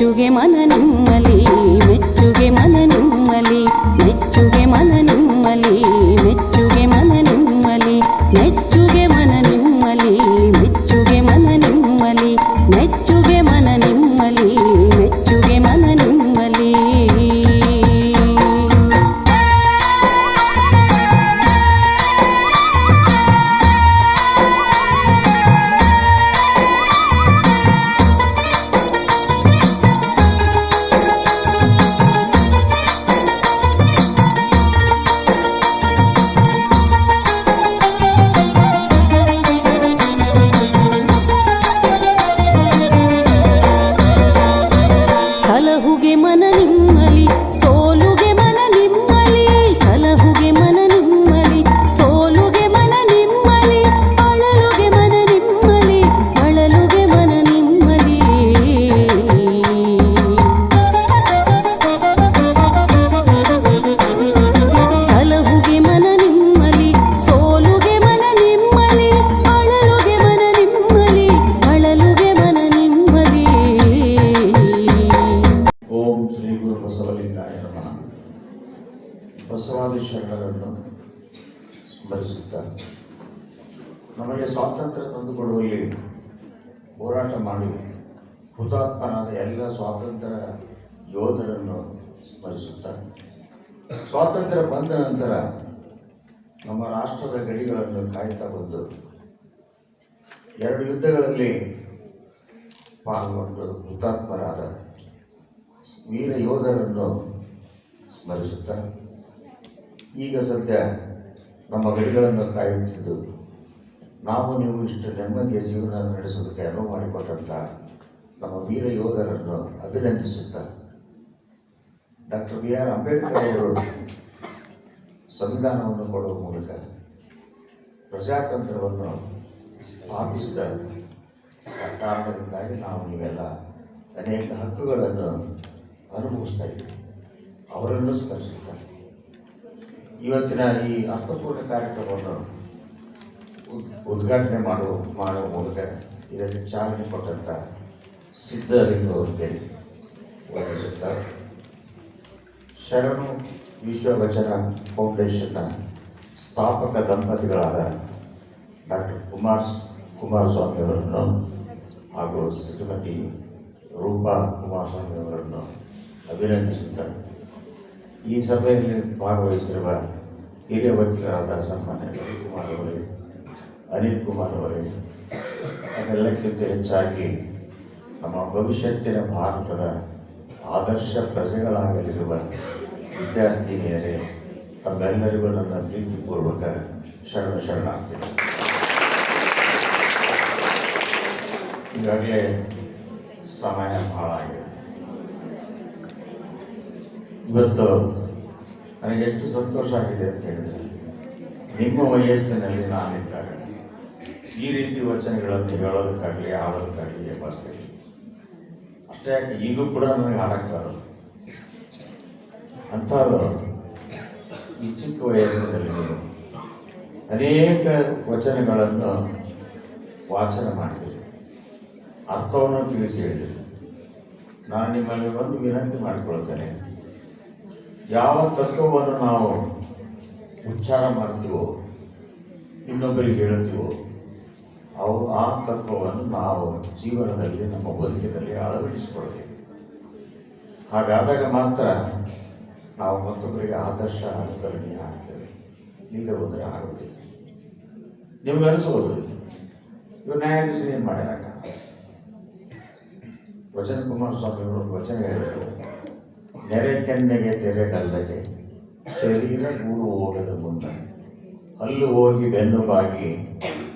ಮೆಚ್ಚುಗೆ ಮನ ನಿಮ್ಮಲಿ, ಮೆಚ್ಚುಗೆ ಮನ ನಿಮ್ಮಲಿ, ಮೆಚ್ಚುಗೆ ಮನ ನಿಮ್ಮಲಿ, ಮೆಚ್ಚುಗೆ ಮನ ನಿಮ್ಮಲಿ, ಮೆಚ್ಚುಗೆ ಮನ ನಿಮ್ಮಲಿ, ಮೆಚ್ಚುಗೆ ಮನ ನಿಮ್ಮಲಿ, ಮೆಚ್ಚುಗೆ ಮನ ನಿಮ್ಮಲಿ, ಮೆಚ್ಚುಗೆ ಮನ ನಿಮ್ಮಲಿ. ಸಲಹುಗೆ ಮನ ನಿಮ್ಮಲಿ, ಸೋಲುಗೆ ಮನ ನಿಮ್ಮಲಿ, ಸಲಹುಗೆ ಮನ ನಿಮ್ಮಲಿ, ಸೋಲುಗೆ ಮನ ನಿಮ್ಮಲಿ, ಅಳಲುಗೆ ಮನ ನಿಮ್ಮಲಿ, ಅಳಲುಗೆ ಮನ ನಿಮ್ಮಲಿ. ಸಲಹುಗೆ ಮನ ನಿಮ್ಮಲಿ, ಸೋಲುಗೆ ಮನ ನಿಮ್ಮಲಿ, ಅಳಲುಗೆ ಮನ ನಿಮ್ಮಲಿ, ಅಳಲುಗೆ ಮನ ನಿಮ್ಮಲಿ. ಓಂ ಶ್ರೀ ಗುರು ಬಸವಲಿಂಗಾಯ ನಮಃ. ಬಸವಾದಿ ಶರಣರನ್ನು ಸ್ಮರಿಸುತ್ತಾ ನಮಗೆ ಸ್ವಾತಂತ್ರ್ಯ ತಂದುಕೊಡುವಲ್ಲಿ ಹೋರಾಟ ಮಾಡಿ ಹುತಾತ್ಮರಾದ ಎಲ್ಲ ಸ್ವಾತಂತ್ರ್ಯ ಯೋಧರನ್ನು ಸ್ಮರಿಸುತ್ತಾ, ಸ್ವಾತಂತ್ರ್ಯ ಬಂದ ನಂತರ ನಮ್ಮ ರಾಷ್ಟ್ರದ ಗಡಿಗಳನ್ನು ಕಾಯ್ತಾ ಬಂದು 2 ಯುದ್ಧಗಳಲ್ಲಿ ಪಾಲ್ಗೊಂಡು ಹುತಾತ್ಮರಾದ ವೀರ ಯೋಧರನ್ನು ಸ್ಮರಿಸುತ್ತಾ, ಈಗ ಸದ್ಯ ನಮ್ಮ ಗಡಿಗಳನ್ನು ಕಾಯುತ್ತಿದ್ದು ನಾವು ನೀವು ಇಷ್ಟು ನೆಮ್ಮದಿಯ ಜೀವನ ನಡೆಸೋದಕ್ಕೆ ಅನುವು ಮಾಡಿಕೊಟ್ಟಂಥ ನಮ್ಮ ವೀರ ಯೋಧರನ್ನು ಅಭಿನಂದಿಸುತ್ತಾ, ಡಾಕ್ಟರ್ ಬಿ ಆರ್ ಅಂಬೇಡ್ಕರ್ ಅವರು ಸಂವಿಧಾನವನ್ನು ಕೊಡುವ ಮೂಲಕ ಪ್ರಜಾತಂತ್ರವನ್ನು ಸ್ಥಾಪಿಸಿದ ಕಾರಣದಿಂದಾಗಿ ನಾವು ನೀವೆಲ್ಲ ಅನೇಕ ಹಕ್ಕುಗಳನ್ನು ಅನುಭವಿಸ್ತಾ ಇದ್ದೀವಿ. ಅವರನ್ನು ಸ್ಮರಿಸುತ್ತಾರೆ. ಇವತ್ತಿನ ಈ ಅರ್ಥಪೂರ್ಣ ಕಾರ್ಯಕ್ರಮವನ್ನು ಉದ್ಘಾಟನೆ ಮಾಡುವ ಮೂಲಕ ಇದಕ್ಕೆ ಚಾಲನೆ ಕೊಟ್ಟಂಥ ಸಿದ್ಧಲಿಂಗ ಅವರಿಗೆ ವಂದಿಸುತ್ತಾರೆ. ಶರಣು ವಿಶ್ವವಚನ ಫೌಂಡೇಶನ್ನ ಸ್ಥಾಪಕ ದಂಪತಿಗಳಾದ ಡಾಕ್ಟರ್ ಕುಮಾರಸ್ವಾಮಿ ಅವರನ್ನು ಹಾಗೂ ಶ್ರೀಮತಿ ರೂಪಾ ಕುಮಾರಸ್ವಾಮಿ ಅವರನ್ನು ಅಭಿನಂದಿಸುತ್ತಾರೆ. ಈ ಸಭೆಯಲ್ಲಿ ಭಾಗವಹಿಸಿರುವ ಹಿರಿಯ ವಕೀಲರಾದ ಸನ್ಮಾನ್ಯ ರವಿಕುಮಾರ್ ಅವರೇ, ಅನಿಲ್ ಕುಮಾರ್ ಅವರೇ, ಅದೆಲ್ಲಕ್ಕಿಂತ ಹೆಚ್ಚಾಗಿ ನಮ್ಮ ಭವಿಷ್ಯತ್ತಿನ ಭಾರತದ ಆದರ್ಶ ಪ್ರಜೆಗಳಾಗಲಿರುವ ವಿದ್ಯಾರ್ಥಿನಿಯರೇ, ತಮ್ಮೆಲ್ಲರಿಗೂ ನನ್ನ ಪ್ರೀತಿಪೂರ್ವಕ ಶರಣಾರ್ಥಿಗಳು. ಈಗಾಗಲೇ ಸಮಯ ಬಹಳ ಆಗಿದೆ. ಇವತ್ತು ನನಗೆ ಎಷ್ಟು ಸಂತೋಷ ಆಗಿದೆ ಅಂತ ಹೇಳಿದರೆ, ನಿಮ್ಮ ವಯಸ್ಸಿನಲ್ಲಿ ನಾನಿದ್ದಾಗ ಈ ರೀತಿ ವಚನಗಳನ್ನು ಹೇಳೋದಕ್ಕಾಗಲಿ ಆಡೋದಕ್ಕಾಗಲಿ ಬರ್ತೀನಿ. ಅಷ್ಟೇ ಯಾಕೆ ಈಗೂ ಕೂಡ ನನಗೆ ಆಡಕ್ಕಾಗಲ್ಲ. ಅಂಥವ್ರು ಈ ಚಿಕ್ಕ ವಯಸ್ಸಿನಲ್ಲಿ ಅನೇಕ ವಚನಗಳನ್ನು ವಾಚನ ಮಾಡಿದ್ದೀರಿ, ಅರ್ಥವನ್ನು ತಿಳಿಸಿ ಹೇಳಿದ್ದೀರಿ. ನಾನು ನಿಮ್ಮಲ್ಲಿ ಒಂದು ವಿನಂತಿ ಮಾಡಿಕೊಳ್ತೇನೆ. ಯಾವ ತತ್ವವನ್ನು ನಾವು ಉಚ್ಚಾರ ಮಾಡ್ತೀವೋ, ಇನ್ನೊಬ್ಬರಿಗೆ ಹೇಳ್ತೀವೋ, ಆ ತತ್ವವನ್ನು ನಾವು ಜೀವನದಲ್ಲಿ ನಮ್ಮ ಬದುಕಿನಲ್ಲಿ ಅಳವಡಿಸಿಕೊಳ್ಳಬೇಕು. ಹಾಗಾದಾಗ ಮಾತ್ರ ನಾವು ಮತ್ತೊಬ್ಬರಿಗೆ ಆದರ್ಶ ಅನುಕರಣೀಯ ಆಗ್ತೇವೆ. ಇಲ್ಲದೆ ಹೋದರೆ ಆಗುವುದಿಲ್ಲ. ನಿಮ್ಗೆ ಅನಿಸ್ಬೋದು ಇವರು ನ್ಯಾಯಾಧೀಶ ಏನು ಮಾಡ್ಯಾರ. ವಚನ ಕುಮಾರಸ್ವಾಮಿ ಅವರು ವಚನ ಹೇಳಿದರು, ನೆರೆ ಕೆನ್ನೆಗೆ ತೆರೆಗಲ್ಲದೆ ಶರೀರ ಗೂಡು ಹೋಗದ ಮುನ್ನ, ಹಲ್ಲು ಹೋಗಿ ಬೆನ್ನು ಬಾಗಿ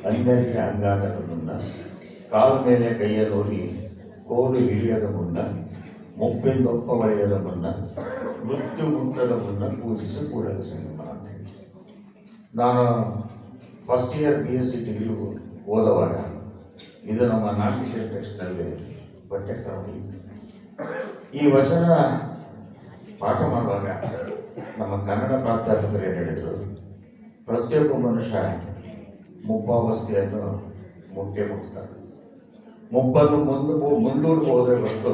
ಅನ್ಯರಿಗೆ ಅಂಗಾಗದ ಮುನ್ನ, ಕಾಲು ಮೇಲೆ ಕೈಯಲ್ಲೋರಿ ಕೋಲು ಹಿಡಿಯದ ಮುನ್ನ, ಮುಪ್ಪಿಂದೊಪ್ಪ ಒಳೆಯದ ಮುನ್ನ, ಮೃತ್ಯು ಮುಟ್ಟದ ಮುನ್ನ ಪೂಜಿಸಿ ಕೂಡಲ ಸಂಗಮ ಅಂತ ಹೇಳಿ. ನಾನು ಫಸ್ಟ್ ಇಯರ್ BSc ಡಿಗ್ರಿ ಓದುವಾಗ ಇದು ನಮ್ಮ ನಾಟಿಕೆ ಟೆಕ್ಸ್ಟ್ನಲ್ಲಿ ಪಠ್ಯಕ್ರಮ ಇತ್ತು. ಈ ವಚನ ಪಾಠ ಮಾಡುವಾಗ ನಮ್ಮ ಕನ್ನಡ ಪ್ರಾಧ್ಯಾಪಕರು ಏನು ಹೇಳಿದರು, ಪ್ರತಿಯೊಬ್ಬ ಮನುಷ್ಯ ಮುಪ್ಪಾವಸ್ಥೆಯನ್ನು ಮುಟ್ಟೆ ಮುಟ್ತಾರೆ. ಮುಪ್ಪನ್ನು ಮುಂದೂಡಿ ಹೋದರೆ ಹೊರತು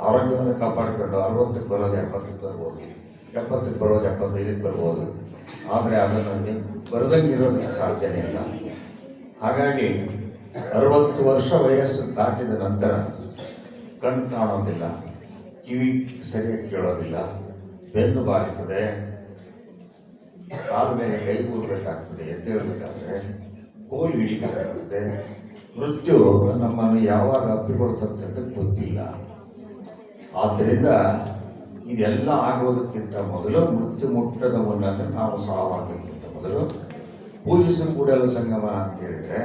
ಆರೋಗ್ಯವನ್ನು ಕಾಪಾಡಿಕೊಂಡು 60ಕ್ಕೆ ಬರೋದು 70ಕ್ಕೆ ಬರ್ಬೋದು, 70ಕ್ಕೆ ಬರೋದು 75ಕ್ಕೆ ಬರ್ಬೋದು. ಆದರೆ ಅದನ್ನು ಬರದಂಗೆ ಇರೋದಕ್ಕೆ ಸಾಧ್ಯನೇ ಇಲ್ಲ. ಹಾಗಾಗಿ 60 ವರ್ಷ ವಯಸ್ಸು ದಾಟಿದ ನಂತರ ಕಣ್ಣು ಕಾಣೋದಿಲ್ಲ, ಕಿವಿ ಸರಿಯಾಗಿ ಕೇಳೋದಿಲ್ಲ, ಬೆನ್ನು ಬಾರಿತದೆ, ಕಾಲು ಮೇಲೆ ಕೈ ಕೂರಬೇಕಾಗ್ತದೆ, ಎದ್ದೇಳಬೇಕಾದ್ರೆ ಕೋಲು ಹಿಡಿಬೇಕಾಗ್ತದೆ. ಮೃತ್ಯು ನಮ್ಮನ್ನು ಯಾವಾಗ ಅಪ್ಪಿಕೊಳ್ತಕ್ಕಂಥ ಗೊತ್ತಿಲ್ಲ. ಆದ್ದರಿಂದ ಇದೆಲ್ಲ ಆಗೋದಕ್ಕಿಂತ ಮೊದಲು ಮೃತ್ಯು ಮುಟ್ಟದ ಮುನ್ನ ನಾವು ಸಾವಾಗೋದಕ್ಕಿಂತ ಮೊದಲು ಪೂಜಿಸು ಕೂಡಲ ಸಂಗಮ ಅಂತ ಹೇಳಿದ್ರೆ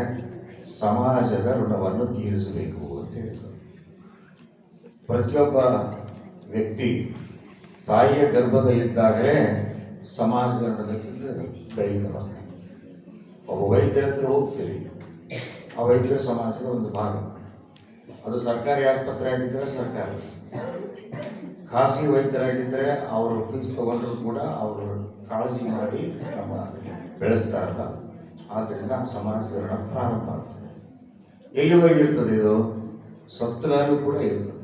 ಸಮಾಜದ ಋಣವನ್ನು ತೀರಿಸಬೇಕು ಅಂತ ಹೇಳಿದರು. ಪ್ರತಿಯೊಬ್ಬ ವ್ಯಕ್ತಿ ತಾಯಿಯ ಗರ್ಭದಲ್ಲಿದ್ದಾಗಲೇ ಸಮಾಜದ ಋಣದಿಂದ ಬೆಳೀತಾ ಬರ್ತಾನೆ. ಒಬ್ಬ ವೈದ್ಯರ ಹತ್ರ ಹೋಗ್ತೀರಿ, ಆ ವೈದ್ಯರ ಸಮಾಜದ ಒಂದು ಭಾಗ. ಅದು ಸರ್ಕಾರಿ ಆಸ್ಪತ್ರೆ ಆಗಿದ್ದರೆ ಸರ್ಕಾರ, ಖಾಸಗಿ ವೈದ್ಯರಾಗಿದ್ದರೆ ಅವರು ಫೀಸ್ ತಗೊಂಡ್ರು ಕೂಡ ಅವರು ಕಾಳಜಿ ಮಾಡಿ ನಮ್ಮ ಬೆಳೆಸ್ತಾರಲ್ಲ. ಆದ್ದರಿಂದ ಸಮಾಜದ ಋಣ ಪ್ರಾರಂಭ ಆಗ್ತದೆ. ಎಲ್ಲಿವರೆಗೆ ಇರ್ತದೆ ಇದು? ಸತ್ತಲಾಗೂ ಕೂಡ ಇರ್ತದೆ.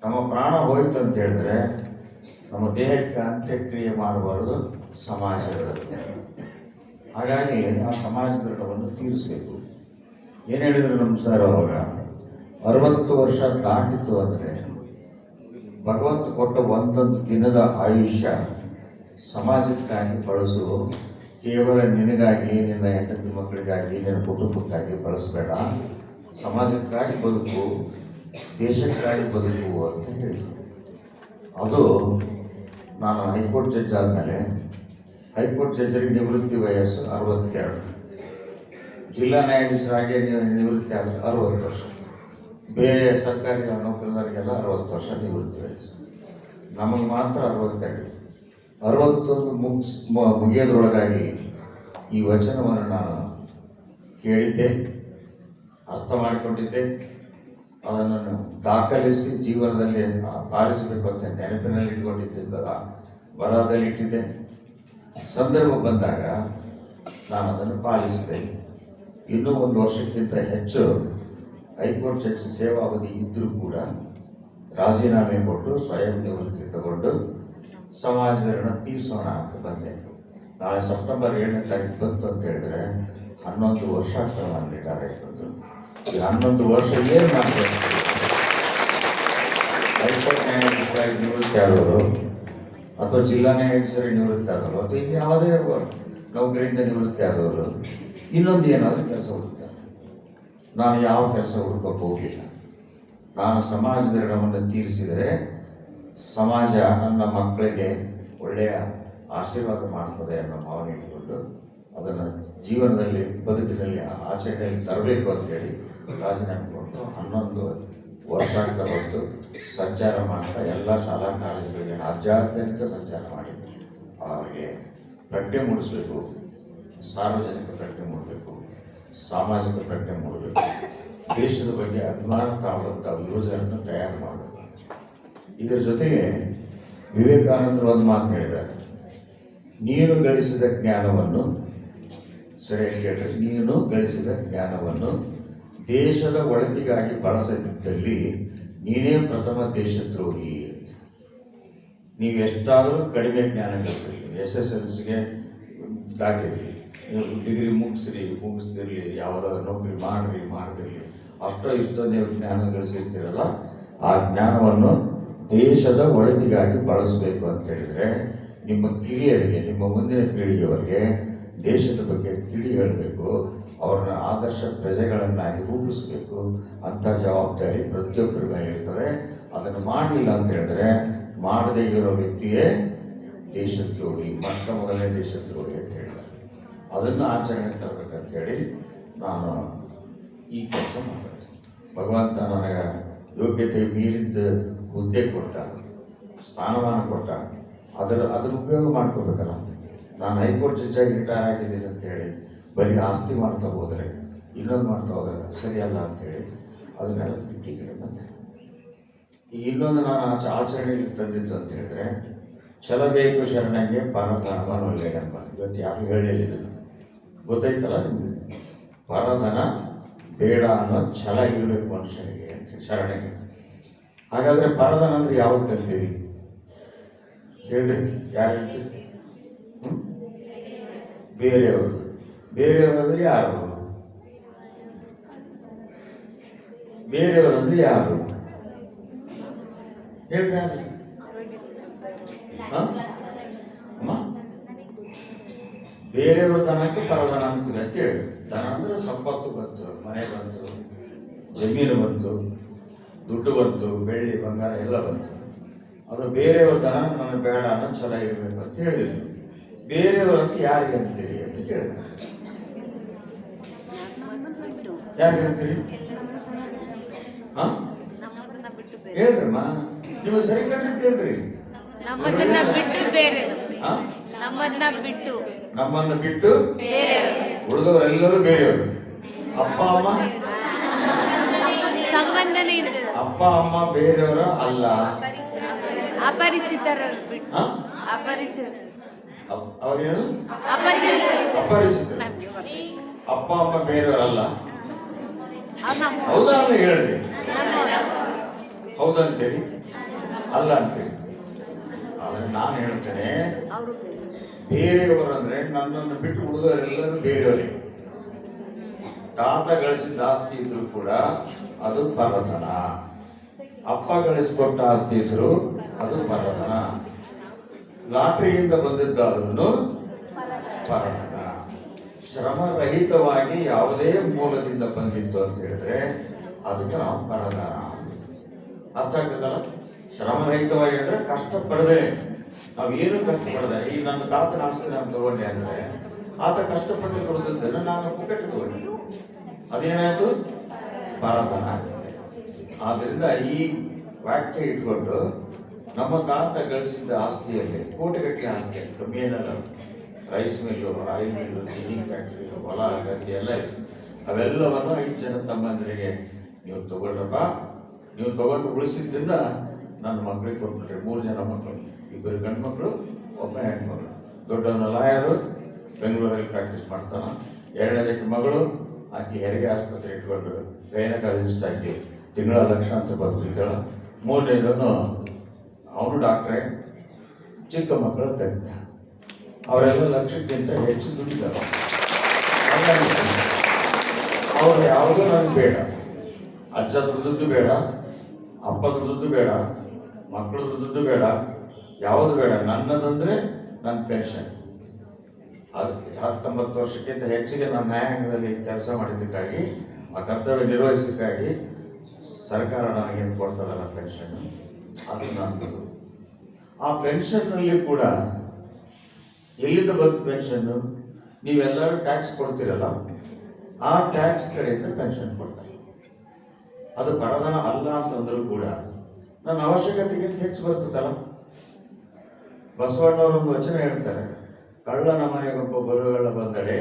ನಮ್ಮ ಪ್ರಾಣ ಹೋಯ್ತು ಅಂತ ಹೇಳಿದ್ರೆ ನಮ್ಮ ದೇಹಕ್ಕೆ ಅಂತ್ಯಕ್ರಿಯೆ ಮಾಡಬಾರದು ಸಮಾಜದ. ಹಾಗಾಗಿ ಆ ಸಮಾಜದ ಋಣವನ್ನು ತೀರಿಸಬೇಕು. ಏನು ಹೇಳಿದ್ರು ನಮ್ಮ ಸರ್ ಅವಾಗ, 60 ವರ್ಷ ದಾಟಿತ್ತು ಅಂದರೆ ಭಗವಂತ ಕೊಟ್ಟ ಒಂದೊಂದು ದಿನದ ಆಯುಷ್ಯ ಸಮಾಜಕ್ಕಾಗಿ ಬಳಸು. ಕೇವಲ ನಿನಗಾಗಿ, ನಿನ್ನ ಹೆಂಡತಿ ಮಕ್ಕಳಿಗಾಗಿ, ನಿನ್ನ ಕುಟುಂಬಕ್ಕಾಗಿ ಬಳಸಬೇಡ. ಸಮಾಜಕ್ಕಾಗಿ ಬದುಕು, ದೇಶಕ್ಕಾಗಿ ಬದುಕು ಅಂತ ಹೇಳಿದರು. ಅದು ನಾನು ಹೈಕೋರ್ಟ್ ಜಡ್ಜ್ ಆದಮೇಲೆ ಹೈಕೋರ್ಟ್ ಜಡ್ಜರಿಗೆ ನಿವೃತ್ತಿ ವಯಸ್ಸು 62, ಜಿಲ್ಲಾ ನ್ಯಾಯಾಧೀಶರಾಗಿ ನಿವೃತ್ತಿ ಆದ 60 ವರ್ಷ, ಬೇರೆ ಸರ್ಕಾರಿ ನೌಕರರಿಗೆಲ್ಲ 60 ವರ್ಷ ನಿವೃತ್ತಿ ವಯಸ್ಸು. ನಮಗೆ ಮಾತ್ರ 62. 60 ಮುಗಿಯೋದ್ರೊಳಗಾಗಿ ಈ ವಚನವನ್ನು ನಾನು ಕೇಳಿದ್ದೆ, ಅರ್ಥ ಮಾಡಿಕೊಂಡಿದ್ದೆ, ಅದನ್ನು ದಾಖಲಿಸಿ ಜೀವನದಲ್ಲಿ ಪಾಲಿಸಬೇಕು ಅಂತ ನೆನಪಿನಲ್ಲಿ ಇಟ್ಕೊಂಡಿದ್ದ ಬರಹದಲ್ಲಿ ಇಟ್ಟಿದ್ದೆ. ಸಂದರ್ಭ ಬಂದಾಗ ನಾನು ಅದನ್ನು ಪಾಲಿಸಿದೆ. ಇನ್ನೂ 1 ವರ್ಷಕ್ಕಿಂತ ಹೆಚ್ಚು ಹೈಕೋರ್ಟ್ ಜಡ್ಜ್ ಸೇವಾವಧಿ ಇದ್ದರೂ ಕೂಡ ರಾಜೀನಾಮೆ ಕೊಟ್ಟು ಸ್ವಯಂ ನಿವೃತ್ತಿ ತಗೊಂಡು ಸಮಾಜದ ಋಣ ತೀರಿಸೋಣ ಅಂತ ಬಂದೆ. ನಾಳೆ ಸೆಪ್ಟೆಂಬರ್ 7ನೇ ತಾರೀಕು ಬಂತು ಅಂತ ಹೇಳಿದ್ರೆ 11 ವರ್ಷ ಆಗ್ತದೆ ನಾನು ರಿಟೈರ್ ಆಯ್ತು. ಈ 11 ವರ್ಷ ಏನು ಮಾಡ್ತಾರೆ? ಹೈಕೋರ್ಟ್ ನ್ಯಾಯಾಧೀಶರಾಗಿ ನಿವೃತ್ತಿ ಆದವರು ಅಥವಾ ಜಿಲ್ಲಾ ನ್ಯಾಯಾಧೀಶರಾಗಿ ನಿವೃತ್ತಿ ಆದವರು ಅಥವಾ ಇನ್ಯಾವುದೇ ನೌಕರಿಯಿಂದ ನಿವೃತ್ತಿ ಆದವರು ಇನ್ನೊಂದು ಏನಾದರೂ ಕೆಲಸ ಹುಡುಕ್ತಾರೆ. ನಾನು ಯಾವ ಕೆಲಸ ಹುಡುಕಕ್ಕೆ ಹೋಗಲಿಲ್ಲ. ನಾನು ಸಮಾಜದ ಋಣವನ್ನು ತೀರಿಸಿದರೆ ಸಮಾಜ ನನ್ನ ಮಕ್ಕಳಿಗೆ ಒಳ್ಳೆಯ ಆಶೀರ್ವಾದ ಮಾಡ್ತದೆ ಅನ್ನೋ ಭಾವನೆ ಇಟ್ಕೊಂಡು ಅದನ್ನು ಜೀವನದಲ್ಲಿ ಬದುಕಿನಲ್ಲಿ ಆಚರಣೆಯಲ್ಲಿ ತರಬೇಕು ಅಂತೇಳಿ ರಾಜೀನಾಮೆ ಕೊಟ್ಟು 11 ವರ್ಷ ಹೊತ್ತು ಸಂಚಾರ ಮಾಡ್ತಾ ಎಲ್ಲ ಶಾಲಾ ಕಾಲೇಜುಗಳಿಗೆ ರಾಜ್ಯಾದ್ಯಂತ ಸಂಚಾರ ಮಾಡಿ ಅವರಿಗೆ ಪ್ರಜ್ಞೆ ಮೂಡಿಸಬೇಕು, ಸಾರ್ವಜನಿಕ ಪ್ರಜ್ಞೆ ಮೂಡಬೇಕು, ಸಾಮಾಜಿಕ ಪ್ರಜ್ಞೆ ಮೂಡಬೇಕು, ದೇಶದ ಬಗ್ಗೆ ಅಭಿಮಾನ ಕಾಣುವಂಥ ಯುವಜನರನ್ನು ತಯಾರು ಮಾಡಬೇಕು. ಇದರ ಜೊತೆಗೆ ವಿವೇಕಾನಂದರು ಒಂದು ಮಾತು ಹೇಳಿದ್ದಾರೆ, ನೀನು ಗಳಿಸಿದ ಜ್ಞಾನವನ್ನು, ಸರಿಯಾಗಿ ಕೇಳಿದ್ರೆ, ನೀನು ಗಳಿಸಿದ ಜ್ಞಾನವನ್ನು ದೇಶದ ಒಳಿತಿಗಾಗಿ ಬಳಸದಿದ್ದಲ್ಲಿ ನೀನೇ ಪ್ರಥಮ ದೇಶದ್ರೋಹಿ. ನೀವು ಎಷ್ಟಾದರೂ ಕಡಿಮೆ ಜ್ಞಾನ ಗಳಿಸಿರಿ, SSLCಗೆ ದಾಟಿರಲಿ, ಡಿಗ್ರಿ ಮುಗಿಸ್ತಿರಲಿ, ಯಾವುದಾದ್ರು ನೌಕರಿ ಮಾಡದಿರಲಿ, ಇಷ್ಟೋ ನೀವು ಜ್ಞಾನ ಗಳಿಸಿರ್ತೀರಲ್ಲ, ಆ ಜ್ಞಾನವನ್ನು ದೇಶದ ಒಳಿತಿಗಾಗಿ ಬಳಸಬೇಕು ಅಂತ ಹೇಳಿದರೆ ನಿಮ್ಮ ಕಿರಿಯರಿಗೆ, ನಿಮ್ಮ ಮುಂದಿನ ಪೀಳಿಗೆಯವರಿಗೆ ದೇಶದ ಬಗ್ಗೆ ತಿಳಿ ಹೇಳಬೇಕು, ಅವ್ರನ್ನ ಆದರ್ಶ ಪ್ರಜೆಗಳನ್ನಾಗಿ ರೂಪಿಸಬೇಕು ಅಂತ ಜವಾಬ್ದಾರಿ ಪ್ರತಿಯೊಬ್ಬರ ಮೇಲೆ ಇರ್ತದೆ. ಅದನ್ನು ಮಾಡಲಿಲ್ಲ ಅಂತ ಹೇಳಿದ್ರೆ ಮಾಡದೇ ಇರೋ ವ್ಯಕ್ತಿಯೇ ದೇಶದ್ರೋಹಿ, ಮೊದಲನೇ ದೇಶದ್ರೋಹಿ ಅಂತ ಹೇಳಿದ್ದಾರೆ. ಅದನ್ನು ಆಚರಣೆ ತರಬೇಕಂತೇಳಿ ನಾನು ಈ ಕೆಲಸ ಮಾಡಿದೆ. ಭಗವಂತ ನನಗೆ ಯೋಗ್ಯತೆ ಮೀರಿದ್ದ ಹುದ್ದೆ ಕೊಟ್ಟ, ಸ್ಥಾನಮಾನ ಕೊಟ್ಟ, ಅದರ ಉಪಯೋಗ ಮಾಡ್ಕೋಬೇಕಲ್ಲ. ನಾನು ಹೈಕೋರ್ಟ್ ಜಡ್ಜಾಗಿ ರಿಟೈರ್ ಆಗಿದ್ದೀನಿ ಅಂತೇಳಿ ಬರೀ ಆಸ್ತಿ ಮಾಡ್ತಾ ಹೋದರೆ, ಇನ್ನೊಂದು ಮಾಡ್ತಾ ಹೋದರೆ ಸರಿಯಲ್ಲ ಅಂತೇಳಿ ಅದನ್ನೆಲ್ಲ ಬಿಟ್ಟು ಕಡೆ ಬಂದೆ. ಈಗ ಇನ್ನೊಂದು ನಾನು ಆಚರಣೆಯಲ್ಲಿ ತಂದಿದ್ದು ಅಂತ ಹೇಳಿದ್ರೆ, ಛಲಬೇಕು ಶರಣಗೆ ಪರಧನವನ್ನು ಒಳ್ಳೆಯದಪ್ಪ. ಇವತ್ತು ಯಾರು ಹೇಳಿಲ್ಲ, ಗೊತ್ತಾಯ್ತಲ್ಲ ನಿಮಗೆ? ಪರಧನ ಬೇಡ ಅನ್ನೋ ಛಲ ಇರಬೇಕು ಮನುಷ್ಯನಿಗೆ ಅಂತ, ಶರಣೆಗೆ. ಹಾಗಾದ್ರೆ ಪರಧನ ಅಂದ್ರೆ ಯಾವ್ದು ಕಲ್ತೀರಿ ಹೇಳ್ರಿ? ಯಾರು ಹೇಳ್ತೀರಿ? ಬೇರೆಯವರು. ಬೇರೆಯವರಂದ್ರೆ ಯಾರು? ಬೇರೆಯವರಂದ್ರೆ ಯಾರು ಹೇಳ್ರಿ? ಅಮ್ಮ, ಬೇರೆಯವ್ರ ದನಕ್ಕೆ ಪರಧನ ಅಂತೀವಿ ಅಂತ ಹೇಳಿ. ದನ ಅಂದ್ರೆ ಸಂಪತ್ತು ಬಂತು, ಮನೆ ಬಂತು, ಜಮೀನು ಬಂತು, ದುಡ್ಡು ಬಂತು, ಬೆಳ್ಳಿ ಬಂಗಾರ ಎಲ್ಲ ಬಂತು. ಅದು ಬೇರೆಯವ್ರ ದನ ನನಗೆ ಬೇಡ ಅನ್ನೋ ಛಲ ಇರಬೇಕು ಅಂತ ಹೇಳಿದ್ರು. ಬೇರೆಯವರಂತ ಯಾರಿಗೆ ಅಂತೀರಿ ಅಂತ ಕೇಳಿದ್ರು. ಯಾರಿಗೆ ಅಂತೀರಿ? ಹೇಳ್ರಮ್ಮ, ನೀವು ಸರಿ ಕಂಡು ಹೇಳ್ರಿ. ನಮ್ಮನ್ನ ಬಿಟ್ಟು ಬೇರೆ, ಹಾ, ನಮ್ಮನ್ನ ಬಿಟ್ಟು ಉಳಿದವರೆಲ್ಲರೂ ಬೇರೆಯವರು. ಅಪ್ಪ ಅಮ್ಮ ಸಂಬಂಧನೇ ಇಲ್ಲ. ಅಪ್ಪ ಅಮ್ಮ ಬೇರೆಯವರ ಅಲ್ಲ, ಅಪರಿಚಿತರ ಹಾ? ಅವ್ರೇನು ಅಪರಿಚಿತರು. ಅಪ್ಪ ಅಮ್ಮ ಬೇರೆಯವರಲ್ಲ. ಹೌದಾ ಅಂತ ಹೇಳ್ರಿ. ಹೌದಂತೇಳಿ ಅಲ್ಲ ಅಂತೇಳಿ. ಆದ್ರೆ ನಾನು ಹೇಳ್ತೇನೆ, ಬೇರೆಯವರು ಅಂದ್ರೆ ನನ್ನನ್ನು ಬಿಟ್ಟು ಉಳಿದವರೆಲ್ಲರೂ ಬೇರೆಯವರೇ. ತಾತ ಗಳಿಸಿದ ಆಸ್ತಿ ಇದ್ರು ಕೂಡ ಅದು ಪರಧನ. ಅಪ್ಪ ಗಳಿಸಿಕೊಟ್ಟ ಆಸ್ತಿ ಇದ್ರು ಅದು ಪರಧನ. ಲಾಟರಿಯಿಂದ ಬಂದಿದ್ದಾದ್ರೂ ಪರಧನ. ಶ್ರಮರಹಿತವಾಗಿ ಯಾವುದೇ ಮೂಲದಿಂದ ಬಂದಿತ್ತು ಅಂತ ಹೇಳಿದ್ರೆ ಅದಕ್ಕೆ ನಾವು ಪರಧನ. ಅರ್ಥ ಆಗ್ತದಲ್ಲ? ಶ್ರಮರಹಿತವಾಗಿ ಅಂದ್ರೆ ಕಷ್ಟಪಡದೆ, ನಾವೇನು ಕಷ್ಟಪಡದೆ. ಈಗ ನನ್ನ ತಾತನ ಆಸ್ತಿ ನಾನು ತಗೊಂಡೆ ಅಂದ್ರೆ ಆತ ಕಷ್ಟಪಟ್ಟು ಕೊಡೋದನ್ನ ನಾನು ಪುಕ್ಕಟ್ಟು ತಗೊಂಡೆ, ಅದೇನಾಯ್ತು? ಪರಧನ. ಆದ್ರಿಂದ ಈ ವ್ಯಾಖ್ಯೆ ಇಟ್ಕೊಂಡು ನಮ್ಮ ತಾತ ಗಳಿಸಿದ ಆಸ್ತಿಯಲ್ಲಿ ಕೋಟಿಗಟ್ಟಲೆ ಆಸ್ತಿ, ಕಮ್ಮಿ ಏನಲ್ಲ. Rice mill, oil mill, ginning factory, ಹೊಲ, ಗದ್ದೆ ಎಲ್ಲ ಇದೆ. ಅವೆಲ್ಲವನ್ನು 5 ಜನ ತಮ್ಮಂದರಿಗೆ ನೀವು ತಗೊಳ್ರಪ್ಪ, ನೀವು ತಗೊಂಡು ಉಳಿಸಿದ್ರಿಂದ ನನ್ನ ಮಕ್ಕಳಿಗೆ ಕೊಟ್ಬಿಟ್ರೆ. 3 ಜನ ಮಕ್ಕಳು, 2 ಗಂಡು ಮಕ್ಕಳು, 1 ಹೆಣ್ಮಗಳು. ದೊಡ್ಡವನ ಲಾಯರು, ಬೆಂಗಳೂರಲ್ಲಿ ಪ್ರಾಕ್ಟೀಸ್ ಮಾಡ್ತಾನ. 2ನೇದಕ್ಕೆ ಮಗಳು, ಆಕೆ ಹೆರಿಗೆ ಆಸ್ಪತ್ರೆ ಇಟ್ಕೊಂಡು ಗೈನಕಾಲಜಿಸ್ಟ್ ಆಗಿ ತಿಂಗಳ ಲಕ್ಷಾಂತರ ಬದುಕಿದ್ದಾಳ. 3ನೇದವನು ಅವನು ಡಾಕ್ಟ್ರೇ, ಚಿಕ್ಕ ಮಕ್ಕಳ ತಜ್ಞ. ಅವರೆಲ್ಲ ಲಕ್ಷಕ್ಕಿಂತ ಹೆಚ್ಚು ದುಡಿದ್ದಾರೆ. ಅವರು ಯಾವುದೂ ನನಗೆ ಬೇಡ. ಅಜ್ಜ ದುಡ್ದು ಬೇಡ, ಅಪ್ಪ ದುಡ್ದು ಬೇಡ, ಮಕ್ಕಳು ದುಡ್ದು ಬೇಡ, ಯಾವುದು ಬೇಡ. ನನ್ನದಂದ್ರೆ ನನ್ನ ಪೆನ್ಷನ್. ಅದು 19 ವರ್ಷಕ್ಕಿಂತ ಹೆಚ್ಚಿಗೆ ನಾನು ನ್ಯಾಯಾಂಗದಲ್ಲಿ ಕೆಲಸ ಮಾಡಿದ್ದಕ್ಕಾಗಿ, ಆ ಕರ್ತವ್ಯ ನಿರ್ವಹಿಸೋಕ್ಕಾಗಿ ಸರ್ಕಾರ ನನಗೇನು ಕೊಡ್ತದಲ್ಲ ಪೆನ್ಷನ್, ಅದು ನನ್ನದು. ಆ ಪೆನ್ಷನ್ನಲ್ಲಿ ಕೂಡ ಎಲ್ಲಿಂದ ಬಂತು ಪೆನ್ಷನ್ನು? ನೀವೆಲ್ಲರೂ ಟ್ಯಾಕ್ಸ್ ಕೊಡ್ತೀರಲ್ಲ, ಆ ಟ್ಯಾಕ್ಸ್ ಕಡೆಯಿಂದ ಪೆನ್ಷನ್ ಕೊಡ್ತಾರೆ. ಅದು ಪರಧನ ಅಲ್ಲ ಅಂತಂದ್ರೂ ಕೂಡ ನನ್ನ ಅವಶ್ಯಕತೆಗಿಂತ ಹೆಚ್ಚು ಬರ್ತದಲ್ಲ. ಬಸವಣ್ಣವರೊಂದು ವಚನ ಹೇಳ್ತಾರೆ, ಕಳ್ಳನ ಮನೆಗೊಬ್ಬ ಬರುಗಳ ಬಂದರೆ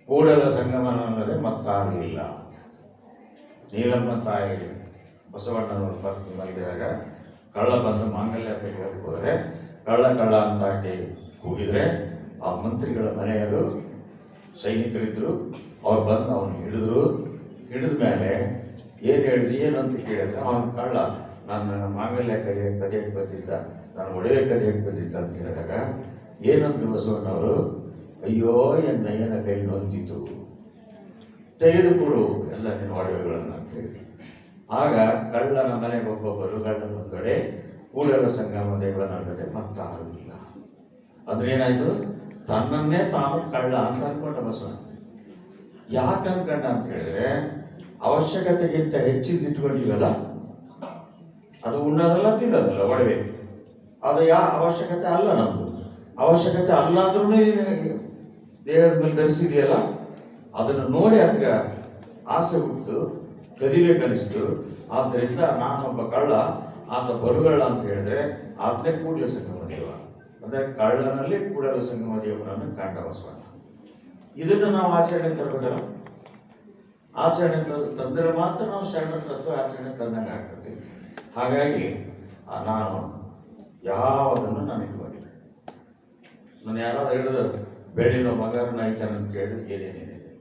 ಕೂಡಲ ಸಂಗಮನಲ್ಲದೆ ಮತ್ತಾರು ಇಲ್ಲ. ನೀಲಮ್ಮ ತಾಯಿ ಬಸವಣ್ಣನವರು ಪತ್ನಿ ಮಲಗಿದಾಗ ಕಳ್ಳ ಬಂದು ಮಾಂಗಲ್ಯ ತೆಗೆದುಕೊಂಡು ಹೋದರೆ, ಕಳ್ಳ ಕಳ್ಳ ಅಂತ ಹಾಕಿ ಕೂಗಿದ್ರೆ ಆ ಮಂತ್ರಿಗಳ ಮನೆಯವರು ಸೈನಿಕರಿದ್ದರು. ಅವ್ರು ಬಂದು ಅವನು ಹಿಡಿದ ಮೇಲೆ ಏನು ಹೇಳಿದ್ರು, ಏನು ಅಂತ ಕೇಳಿದ್ರೆ ಅವನು ಕಳ್ಳ, ನನ್ನ ಮಾಂಗಲ್ಯ ಕದಿಯಕ್ಕೆ ಬಂದಿದ್ದ, ನಾನು ಒಡವೆ ಕದಿಯಕ್ಕೆ ಬಂದಿದ್ದ ಅಂತ ಹೇಳಿದಾಗ ಏನಂದ್ರು ಬಸವಣ್ಣವರು, ಅಯ್ಯೋ ಎನ್ನ ಕೈ ನೊಂದಿತು, ತೆಗೆದುಕೊಡು ಎಲ್ಲ ನಿನ್ನ ಒಡವೆಗಳನ್ನು ಅಂತ ಹೇಳಿ. ಆಗ ಕಳ್ಳನ ಮನೆಗೊಬ್ಬೊಬ್ಬರು ಗಂಡ ಬಂದಡೆ ಕೂಡಲ ಸಂಗಮ ದೇವನಲ್ಲದೆ ಮತ್ತಾರು ಇಲ್ಲ. ಅಂದ್ರೆ ಏನಾಯ್ತು? ತನ್ನನ್ನೇ ತಾನು ಕಳ್ಳ ಅಂತ ಅನ್ಕೊಂಡ ಬಸವಣ್ಣ. ಯಾಕೆ ಅನ್ಕೊಂಡ ಅಂತ ಹೇಳಿದ್ರೆ, ಅವಶ್ಯಕತೆಗಿಂತ ಹೆಚ್ಚಿದ್ದು ಇಟ್ಕೊಂಡಿವಲ್ಲ, ಅದು ಉಣ್ಣೋದಲ್ಲ ತಿನ್ನೋದಲ್ಲ ಒಡವೆ, ಅದು ಅವಶ್ಯಕತೆ ಅಲ್ಲ. ನಮ್ದು ಅವಶ್ಯಕತೆ ಅಲ್ಲ ಅಂದ್ರೂ ದೇಹದ ಮೇಲೆ ಧರಿಸಿದೆಯಲ್ಲ, ಅದನ್ನು ನೋಡಿ ಅದಕ್ಕೆ ಆಸೆ ಹುಟ್ಟು ಕದಿಬೇಕನ್ನಿಸ್ತು. ಆದ್ದರಿಂದ ನಾನೊಬ್ಬ ಕಳ್ಳ, ಆತ ಬರುಗಳ್ಳ ಅಂತ ಹೇಳಿದ್ರೆ ಆತನೇ ಕೂಡಲ ಸಂಗಮ ದೇವ. ಅಂದರೆ ಕಳ್ಳನಲ್ಲಿ ಕೂಡಲ ಸಂಗಮ ದೇವರನ್ನು ಕಂಡ ಬಸವಣ್ಣ. ಇದನ್ನು ನಾವು ಆಚರಣೆ ತರಬೇಕಲ್ಲ. ಆಚರಣೆ ತಂದರೆ ಮಾತ್ರ ನಾವು ಶರಣ ತತ್ವ ಆಚರಣೆ ತಂದಂಗೆ ಆಗ್ತದೆ. ಹಾಗಾಗಿ ನಾನು ಯಾವುದನ್ನು ನಾನು ಇಟ್ಕೊಂಡಿಲ್ಲ. ನಾನು ಯಾರಾದ್ರೂ ಹೇಳಿದ್ರು ಬೆಳ್ಳಿನ ಮಗನ ಐತಾನೆ ಅಂತ ಕೇಳಿದ್ರೆ ಏನೇನೇನಿದೆ,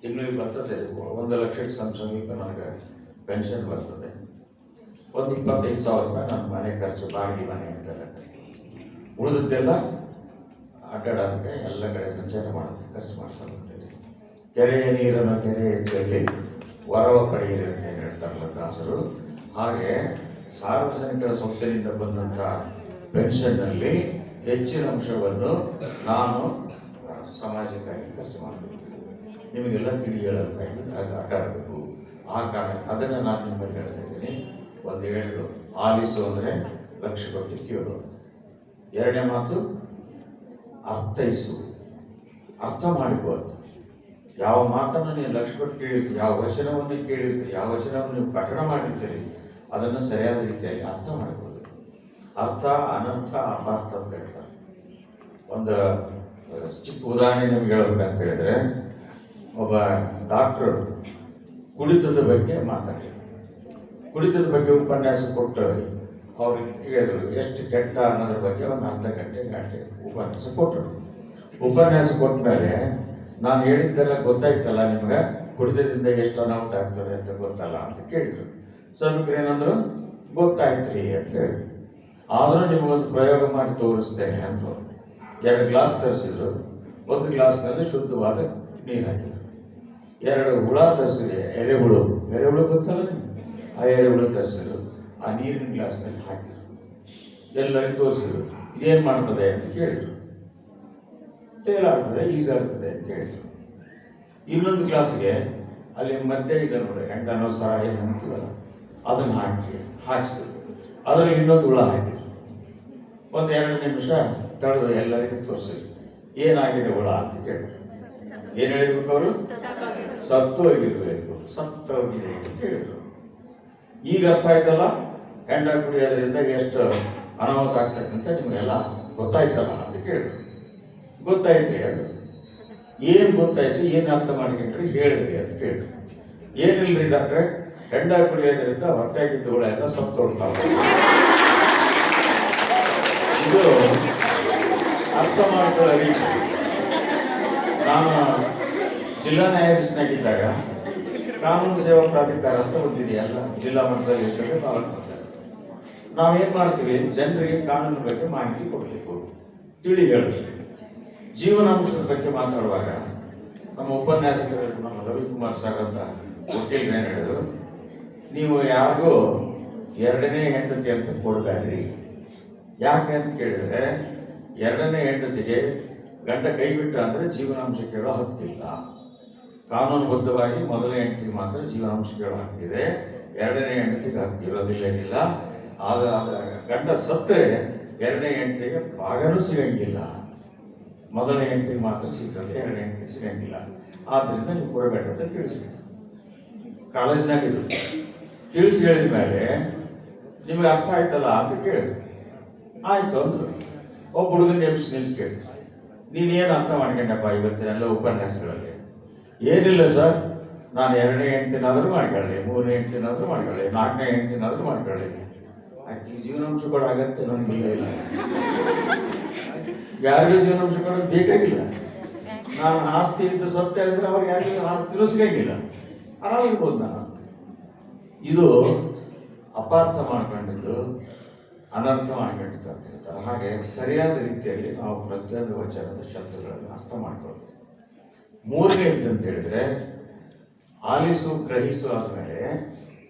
ತಿಂಗಳಿಗೆ ಬರ್ತದೆ 1 ಲಕ್ಷಕ್ಕೆ ಸಮೀಪ ನನಗೆ ಪೆನ್ಷನ್ ಬರ್ತದೆ. ಒಂದು 25,000 ರೂಪಾಯಿ ನನ್ನ ಮನೆ ಖರ್ಚು, ಬಾಡಿಗೆ ಮನೆ ಅಂತೆಲ್ಲ. ಉಳಿದದ್ದೆಲ್ಲ ಅಡ್ಡಾಡೋದಕ್ಕೆ ಎಲ್ಲ ಕಡೆ ಸಂಚಾರ ಮಾಡೋದಕ್ಕೆ ಖರ್ಚು ಮಾಡ್ಕೊಂಡು ಕೆರೆಯ ನೀರನ್ನು ಕೆರೆ ಎತ್ತಲ್ಲಿ ವರವ ಪಡೆಯಿರಿ ಅಂತ ಹೇಳ್ತಾರಲ್ಲ ದಾಸರು. ಹಾಗೆ ಸಾರ್ವಜನಿಕರ ಸೊತ್ತಿನಿಂದ ಬಂದಂಥ ಪೆನ್ಷನ್ನಲ್ಲಿ ಹೆಚ್ಚಿನ ಅಂಶವನ್ನು ನಾನು ಸಮಾಜಕ್ಕಾಗಿ ಖರ್ಚು ಮಾಡಬೇಕು, ನಿಮಗೆಲ್ಲ ತಿಳಿ ಹೇಳೋದಕ್ಕಾಗಿ ಅಡ್ಡಾಡಬೇಕು. ಆ ಕಾರಣ ಅದನ್ನು ನಾನು ನಿಮ್ಮಲ್ಲಿ ಹೇಳ್ತಾ ಇದ್ದೀನಿ. ಒಂದು ಹೇಳಿದ್ರು, ಆಲಿಸು ಅಂದರೆ ಲಕ್ಷ ಕೊಟ್ಟು ಕೇಳು. ಎರಡನೇ ಮಾತು ಅರ್ಥೈಸು, ಅರ್ಥ ಮಾಡಿಕೊಳ್ಳು. ಯಾವ ಮಾತನ್ನು ನೀವು ಲಕ್ಷ ಕೊಟ್ಟು ಕೇಳಿರ್ತೀರಿ, ಯಾವ ವಚನವನ್ನು ಕೇಳಿರ್ತೀರಿ, ಯಾವ ವಚನವನ್ನು ನೀವು ಪಠಣ ಮಾಡಿರ್ತೀರಿ, ಅದನ್ನು ಸರಿಯಾದ ರೀತಿಯಾಗಿ ಅರ್ಥ ಮಾಡಿಕೊಳ್ಳಿ. ಅರ್ಥ, ಅನರ್ಥ, ಅಪಾರ್ಥ ಅಂತ ಹೇಳ್ತಾರೆ. ಒಂದು ಚಿಕ್ಕ ಉದಾಹರಣೆ ನಿಮ್ಗೆ ಹೇಳ್ಬೇಕಂತ ಹೇಳಿದ್ರೆ, ಒಬ್ಬ ಡಾಕ್ಟರ್ ಕುಡಿತದ ಬಗ್ಗೆ ಮಾತಾಡಿ, ಕುಡಿತದ ಬಗ್ಗೆ ಉಪನ್ಯಾಸ ಕೊಟ್ಟು ಅವ್ರಿಗೆ ಹೇಳಿದ್ರು ಎಷ್ಟು ಕೆಟ್ಟ ಅನ್ನೋದ್ರ ಬಗ್ಗೆ ಒಂದು ಅರ್ಧ ಗಂಟೆ ಉಪನ್ಯಾಸ ಕೊಟ್ಟರು. ಉಪನ್ಯಾಸ ಕೊಟ್ಟ ಮೇಲೆ ನಾನು ಹೇಳಿದ್ದೆಲ್ಲ ಗೊತ್ತಾಯ್ತಲ್ಲ ನಿಮ್ಗೆ, ಕುಡಿತದಿಂದ ಎಷ್ಟು ಅನಾಹುತ ಆಗ್ತದೆ ಅಂತ ಗೊತ್ತಲ್ಲ ಅಂತ ಕೇಳಿದ್ರು. ಏನಂದ್ರು ಗೊತ್ತಾಯ್ತ್ರಿ ಅಂತ ಹೇಳಿ, ಆದರೂ ನಿಮಗೊಂದು ಪ್ರಯೋಗ ಮಾಡಿ ತೋರಿಸ್ತೇನೆ ಅಂದರು. 2 ಗ್ಲಾಸ್ ತರಿಸಿದ್ರು. ಒಂದು ಗ್ಲಾಸ್ನಲ್ಲಿ ಶುದ್ಧವಾದ ನೀರು ಹಾಕಿದ್ರು. 2 ಹುಳ ತರಿಸಿದೆ, ಎರೆಹುಳು ಗೊತ್ತಲ್ಲ ನಿಮ್ಗೆ, ಆ ಎರೆಹುಳು ತರಿಸಿದ್ರು. ಆ ನೀರಿನ ಗ್ಲಾಸ್ನಲ್ಲಿ ಹಾಕಿದ್ರು. ಎಲ್ಲರಿಗೂ ತೋರಿಸಿದ್ರು. ಇದೇನು ಮಾಡ್ತದೆ ಅಂತ ಕೇಳಿದ್ರು. ತೇಲಾಡ್ತದೆ, ಈಜಾಡ್ತದೆ ಅಂತ ಹೇಳಿದ್ರು. ಇನ್ನೊಂದು ಗ್ಲಾಸ್ಗೆ ಅಲ್ಲಿ ಮಧ್ಯೆ ಇದೆ ನೋಡಿ, ಹೆಂಡನೋ ಸರ ಏನು ಅಂತೀವಲ್ಲ, ಅದನ್ನು ಹಾಕಿಸಿದ್ರು. ಅದರಲ್ಲಿ ಇನ್ನೊಂದು ಹುಳ ಹಾಕಿದ್ರು. ಒಂದು 2 ನಿಮಿಷ ತಡೆದು ಎಲ್ಲರಿಗೂ ತೋರಿಸಿದ್ರು. ಏನಾಗಿದೆ ಹುಳ ಅಂತ ಕೇಳಿದ್ರು. ಏನು ಹೇಳಿರ್ಬೇಕು ಅವರು? ಸತ್ತೋಗಿರ್ಬೇಕು, ಸತ್ತೋಗಿದೆ ಅಂತ ಕೇಳಿದ್ರು. ಈಗ ಅರ್ಥ ಆಯ್ತಲ್ಲ, ಹೆಂಡ ಕುಡಿಯೋದ್ರಿಂದ ಎಷ್ಟು ಅನಾಹುತ ಆಗ್ತಕ್ಕಂತ ನಿಮಗೆಲ್ಲ ಗೊತ್ತಾಯ್ತಲ್ಲ ಅಂತ ಕೇಳಿದ್ರು. ಗೊತ್ತಾಯ್ತು ಅದು. ಏನು ಗೊತ್ತಾಯ್ತು, ಏನು ಅರ್ಥ ಮಾಡ್ಕೊಂಡ್ರಿ ಹೇಳ್ರಿ ಅಂತ ಕೇಳಿದ್ರು. ಏನಿಲ್ರಿ ಡಾಕ್ಟ್ರೆ, ಹೆಂಡ ಕುಡಿಯೋದ್ರಿಂದ ಹೊಟ್ಟೆಗಿದ್ದುಗಳೆಲ್ಲ ಸತ್ತೋಡ್ತಾವೆ. ಇದು ಅರ್ಥ ಮಾಡ್ಕೊಳ್ಳೋ ರೀತಿ. ನಾನು ಜಿಲ್ಲಾ ನ್ಯಾಯಾಧೀಶನಾಗಿದ್ದಾಗ ಕಾನೂನು ಸೇವಾ ಪ್ರಾಧಿಕಾರ ಅಂತ ಹೊಂದಿದೆಯಲ್ಲ, ಜಿಲ್ಲಾ ಮಟ್ಟದಲ್ಲಿ ಇರ್ತದೆ, ತಾಲೂಕು. ನಾವೇನು ಮಾಡ್ತೀವಿ, ಜನರಿಗೆ ಕಾನೂನು ಬಗ್ಗೆ ಮಾಹಿತಿ ಕೊಡಬೇಕು, ತಿಳಿ ಹೇಳಬೇಕು. ಜೀವನಾಂಶದ ಬಗ್ಗೆ ಮಾತಾಡುವಾಗ ನಮ್ಮ ಉಪನ್ಯಾಸಕರು, ನಮ್ಮ ರವಿಕುಮಾರ್ ಸರ್ ಅಂತ ವಕೀಲರು ಏನು ಹೇಳಿದ್ರು, ನೀವು ಯಾರಿಗೂ 2ನೇ ಹೆಂಡತಿ ಅಂತ ಕೊಡಬೇಡ್ರಿ. ಯಾಕೆ ಅಂತ ಕೇಳಿದ್ರೆ, 2ನೇ ಹೆಂಡತಿಗೆ ಗಂಡ ಕೈ ಬಿಟ್ಟ ಅಂದರೆ ಜೀವನಾಂಶ ಕೇಳೋ ಹಕ್ಕಿಲ್ಲ. ಕಾನೂನುಬದ್ಧವಾಗಿ 1ನೇ ಹೆಂಡತಿಗೆ ಮಾತ್ರ ಜೀವನಾಂಶ ಕೇಳೋ ಹಕ್ಕಿದೆ, 2ನೇ ಹೆಂಡತಿಗೆ ಹಕ್ಕಿರೋದಿಲ್ಲ. ಆಗ ಗಂಡ ಸತ್ತರೆ 2ನೇ ಹೆಂಡತಿಗೆ ಭಾಗನೂ ಸಿಗಂಗಿಲ್ಲ. 1ನೇ ಹೆಂಡತಿಗೆ ಮಾತ್ರ ಸಿಗ್ತದೆ, 2ನೇ ಹೆಂಡತಿಗೆ ಸಿಗಂಗಿಲ್ಲ. ಆದ್ದರಿಂದ ನೀವು ಕೊಡಬೇಡ ಅಂತ ತಿಳಿಸಿದ್ರು. ಕಾಲೇಜ್ನಾಗ ಇದು ತಿಳಿಸಿ ಹೇಳಿದ ಮೇಲೆ ನಿಮಗೆ ಅರ್ಥ ಆಯ್ತಲ್ಲ ಅಂತ ಕೇಳಿದ್ರು. ಆಯ್ತು ಅಂದ್ರು. ಒಬ್ಬ ಹುಡುಗನ ನಿಲ್ಸಿ ಕೇಳಿ, ನೀನೇನು ಅರ್ಥ ಮಾಡ್ಕೊಂಡಪ್ಪ ಇವತ್ತಿನೆಲ್ಲ ಉಪನ್ಯಾಸಗಳಲ್ಲಿ? ಏನಿಲ್ಲ ಸರ್, ನಾನು 2ನೇ ಹೆಂಡತಿನಾದ್ರೂ ಮಾಡ್ಕೊಳ್ಳಿ, 3ನೇ ಹೆಂಡತಿನಾದ್ರೂ ಮಾಡ್ಕೊಳ್ಳಿ, 4ನೇ ಹೆಂಡತಿನಾದ್ರೂ ಮಾಡ್ಕೊಳ್ಳಿ. ಆಯ್ತು, ಈ ಜೀವನಾಂಶ ಕೊಡೋ ಅಗತ್ಯ ನನಗಿಲ್ಲ. ಇಲ್ಲ, ಯಾರಿಗೂ ಜೀವನಾಂಶ ಕೊಡೋದು ಬೇಕಾಗಿಲ್ಲ. ನಾನು ಆಸ್ತಿ ಇದ್ದು ಸತ್ಯ ಇದ್ರೆ ಅವ್ರಿಗೆ ಯಾರಿಗೂ ಆಸ್ತಿನೂ ಸಿಗಂಗಿಲ್ಲ, ಆರಾಮಿರ್ಬೋದು ನಾನು. ಇದು ಅಪಾರ್ಥ ಮಾಡ್ಕೊಂಡಿದ್ದು, ಅನರ್ಥ ಮಾಡ್ಕೊಂಡಿದ್ದು ಅಂತ ಹೇಳ್ತಾರೆ. ಹಾಗೆ ಸರಿಯಾದ ರೀತಿಯಲ್ಲಿ ನಾವು ಪ್ರತಿಯೊಂದು ವಚನದ ಶಬ್ದಗಳನ್ನು ಅರ್ಥ ಮಾಡ್ಕೊಳ್ಬೇಕು. 3ನೇದು ಅಂತ ಹೇಳಿದ್ರೆ, ಆಲಿಸು, ಗ್ರಹಿಸು ಆದಮೇಲೆ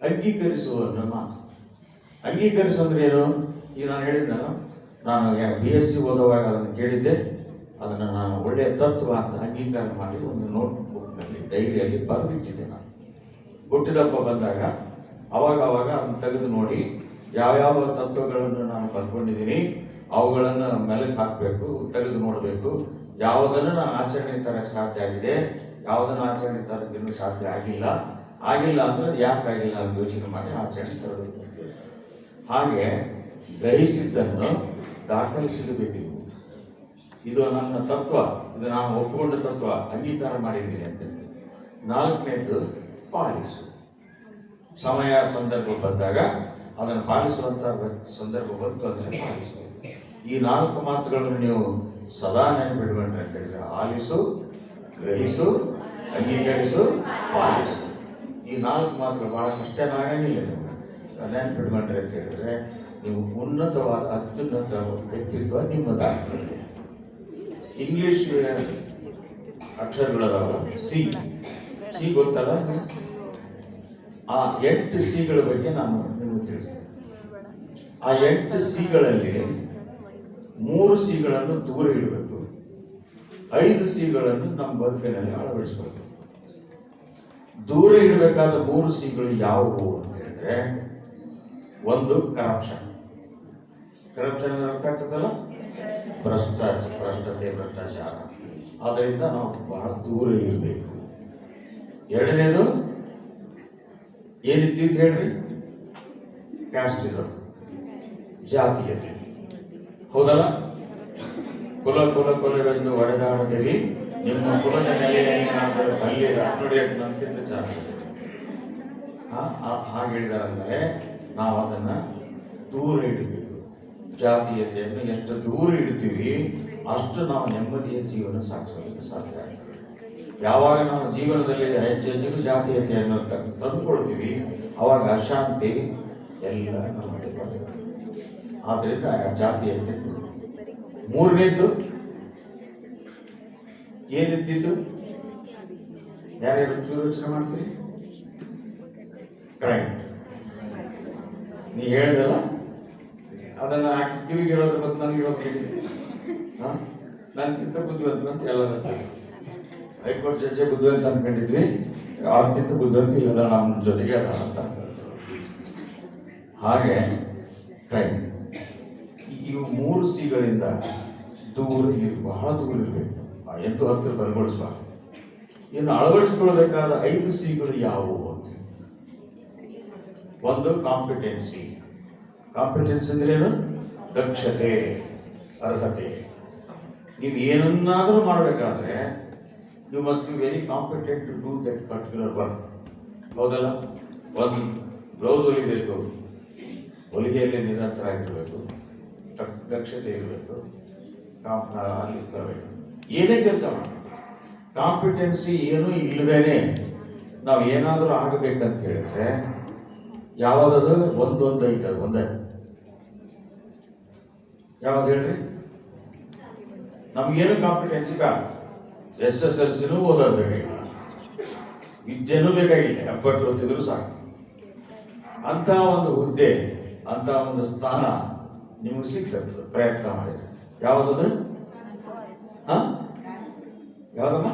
ಅಂಗೀಕರಿಸು ಅನ್ನೋ ಮಾತು. ಅಂಗೀಕರಿಸು ಅಂದ್ರೆ ಏನು? ಈಗ ನಾನು ಹೇಳಿದ್ನಲ್ಲ, ನಾನು BSc ಓದುವಾಗ ಅದನ್ನು ಕೇಳಿದ್ದೆ, ಅದನ್ನು ನಾನು ಒಳ್ಳೆಯ ತತ್ವ ಅಂತ ಅಂಗೀಕಾರ ಮಾಡಿ ಒಂದು ನೋಟ್ ಬುಕ್ನಲ್ಲಿ, ಡೈರಿಯಲ್ಲಿ ಬರೆದಿಟ್ಟಿದ್ದೆ. ನಾನು ಹುಟ್ಟಿದಪ್ಪ ಬಂದಾಗ ಅವಾಗ ಅದನ್ನು ತೆಗೆದು ನೋಡಿ, ಯಾವ್ಯಾವ ತತ್ವಗಳನ್ನು ನಾನು ಬರ್ಕೊಂಡಿದ್ದೀನಿ ಅವುಗಳನ್ನು ಮೆಲುಕು ಹಾಕಬೇಕು, ತೆಗೆದು ನೋಡಬೇಕು. ಯಾವುದನ್ನು ನಾನು ಆಚರಣೆ ತರಕ್ಕೆ ಸಾಧ್ಯ ಆಗಿದೆ, ಯಾವುದನ್ನು ಆಚರಣೆ ತರಕ್ಕೆ ಇನ್ನೂ ಸಾಧ್ಯ ಆಗಿಲ್ಲ ಅಂದರೆ ಯಾಕೆ ಆಗಿಲ್ಲ ಅಂತ ಯೋಚನೆ ಮಾಡಿ ಆಚರಣೆ ತರಬೇಕು. ಹಾಗೆ ಗ್ರಹಿಸಿದ್ದನ್ನು ದಾಖಲಿಸಲೇಬೇಕು. ಇದು ನನ್ನ ತತ್ವ, ಇದು ನಾನು ಒಪ್ಪಿಕೊಂಡ ತತ್ವ, ಅಂಗೀಕಾರ ಮಾಡಿದ್ದೀನಿ ಅಂತ. 4ನೇದು ಪಾಲಿಸು. ಸಮಯ ಸಂದರ್ಭ ಬಂದಾಗ ಅದನ್ನು ಪಾಲಿಸುವಂಥ ಸಂದರ್ಭ ಬಂತು, ಅದನ್ನು ಪಾಲಿಸಬೇಕು. ಈ 4 ಮಾತುಗಳನ್ನು ನೀವು ಸದಾ ನೆನಪಿಟ್ಕೊಂಡ್ರೆ ಅಂತ ಹೇಳಿದ್ರೆ, ಆಲಿಸು, ಗ್ರಹಿಸು, ಅಂಗೀಕರಿಸು, ಪಾಲಿಸು. ಈ 4 ಮಾತುಗಳು ಬಹಳ ಕಷ್ಟೇನಾಗಂಗಿಲ್ಲ ನಿಮಗೆ. ನೆನ್ಪಿಟ್ಕೊಂಡ್ರೆ ಅಂತ ಹೇಳಿದ್ರೆ ನೀವು ಉನ್ನತವಾದ ಅತ್ಯುನ್ನತ ವ್ಯಕ್ತಿತ್ವ ನಿಮ್ಮದಾಗ್ತದೆ. ಇಂಗ್ಲಿಷ್ ಅಕ್ಷರಗಳದಾವ, ಸಿ ಗೊತ್ತಲ್ಲ? ಆ 8 ಸಿಗಳ ಬಗ್ಗೆ ನಾನು ನಿಮಗೆ ತಿಳಿಸ್ತೇನೆ. ಆ 8 ಸಿಗಳಲ್ಲಿ 3 ಸಿಗಳನ್ನು ದೂರ ಇಡಬೇಕು, 5 ಸಿಗಳನ್ನು ನಮ್ಮ ಬದುಕಿನಲ್ಲಿ ಅಳವಡಿಸಬೇಕು. ದೂರ ಇಡಬೇಕಾದ 3 ಸಿಗಳು ಯಾವುವು ಅಂತ ಹೇಳಿದ್ರೆ, ಒಂದು ಕರಪ್ಷನ್. ಕರಪ್ಷನ್ ಅರ್ಥ ಆಗ್ತದಲ್ಲ, ಭ್ರಷ್ಟಾಚಾರ. ಅದರಿಂದ ನಾವು ಬಹಳ ದೂರ ಇರಬೇಕು. ಎರಡನೇದು ಏನಿದ್ದಿದ್ದು ಹೇಳ್ರಿ, ಕ್ಯಾಸ್ಟಿಸಮ್, ಜಾತೀಯತೆ. ಹೌದಲ್ಲ? ಕುಲವೆಂದು ಒಡೆದಾಡದಿರಿ, ನಿಮ್ಮ ಕುಲದ ನೆಲೆಯೇನಾದರೂ ಬಲ್ಲಿರ ನೋಡಿ ನಂತಿದ್ದ ಜಾತಿ. ಹಾಗೆ ಹೇಳಿದಾರಂದರೆ ನಾವು ಅದನ್ನ ದೂರ ಇಡಬೇಕು. ಜಾತೀಯತೆಯನ್ನು ಎಷ್ಟು ದೂರ ಇಡ್ತೀವಿ ಅಷ್ಟು ನಾವು ನೆಮ್ಮದಿಯ ಜೀವನ ಸಾಗಿಸಲಿಕ್ಕೆ ಸಾಧ್ಯ ಆಗ್ತದೆ. ಯಾವಾಗ ನಾವು ಜೀವನದಲ್ಲಿ ಹೆಚ್ಚೆಚ್ಚು ಜಾತೀಯತೆಯನ್ನು ತಂದುಕೊಳ್ತೀವಿ ಅವಾಗ ಅಶಾಂತಿ ಎಲ್ಲ ನಮಗೆ ಬರ್ತದೆ. ಆದ್ದರಿಂದ ಜಾತೀಯತೆ. ಮೂರನೇದ್ದು ಏನಿದ್ದು, ಯಾರ್ಯಾರು ಚೂರು ಯೋಚನೆ ಮಾಡ್ತೀರಿ? ಕ್ರೈಮ್. ನೀ ಹೇಳಿದಲ್ಲ, ಅದನ್ನು ಕಿವಿಗೆ ಹೇಳೋದ್ರ ಬದಲು ನನಗೆ ಹೇಳೋದು. ನನ್ಗಿಂತ ಬುದ್ಧಿವಂತ ಅಂತ ಎಲ್ಲರ ಹೈಕೋರ್ಟ್ ಜಡ್ಜೆ ಬುದ್ಧಿವಂತ ಅನ್ಕೊಂಡಿದ್ವಿ, ಅವ್ರಿಗಿಂತ ಬುದ್ಧಿವಂತ ಇಲ್ಲದ ನಮ್ಮ ಜೊತೆಗೆ ಅದಂತ. ಹಾಗೆ ಕ್ರೈಮ್. ಇವು 3 ಸಿಗಳಿಂದ ದೂರ ಬಹಳ ದೂರ ಇರಬೇಕು. ಎಂದು ಹತ್ತಿರ ಬರಗೊಳಿಸಬಾರ್ದು. ಇನ್ನು ಅಳವಡಿಸಿಕೊಳ್ಳಬೇಕಾದ 5 ಸಿಗಳು ಯಾವುವು ಅಂತ. ಒಂದು ಕಾಂಪಿಟೆನ್ಸಿ. ಕಾಂಪಿಟೆನ್ಸಿ ಅಂದ್ರೆ ಏನು? ದಕ್ಷತೆ, ಅರ್ಹತೆ. ನೀವು ಏನನ್ನಾದರೂ ಮಾಡಬೇಕಾದ್ರೆ you must be very competent to do that particular work. ಹೌದಲ್ಲ? ಒಂದು ಬ್ಲೌಸ್ ಹೊಲಿಬೇಕು, ಹೊಲಿಗೆಯಲ್ಲಿ ನಿರಂತರಾಗಿರಬೇಕು, ದಕ್ಷತೆ ಇರಬೇಕು, ಅಲ್ಲಿ ಬರಬೇಕು. ಏನೇ ಕೆಲಸ ಮಾಡಿ ಕಾಂಪಿಟೆನ್ಸಿ ಏನೂ ಇಲ್ಲದೇನೆ ನಾವು ಏನಾದರೂ ಆಗಬೇಕಂತ ಹೇಳಿದ್ರೆ ಯಾವ್ದದು ಒಂದೊಂದು ಐತದ. ಒಂದೇ ಯಾವ್ದು ಹೇಳ್ರಿ? ನಮ್ಗೇನು ಕಾಂಪಿಟೆನ್ಸಿ ಬೇಡ. SSLCನೂ ಓದೋದು ಬೇಕಾಗಿಲ್ಲ, ವಿದ್ಯೆನೂ ಬೇಕಾಗಿಲ್ಲ, ಹೆಬ್ಬಟ್ಟು ಓದಿದ್ರು ಸಾಕು. ಅಂತ ಒಂದು ಹುದ್ದೆ, ಅಂತ ಒಂದು ಸ್ಥಾನ ನಿಮಗೆ ಸಿಗ್ತದೆ ಪ್ರಯತ್ನ ಮಾಡಿದ್ರೆ. ಯಾವುದದು? ಯಾವ್ದಮ್ಮ?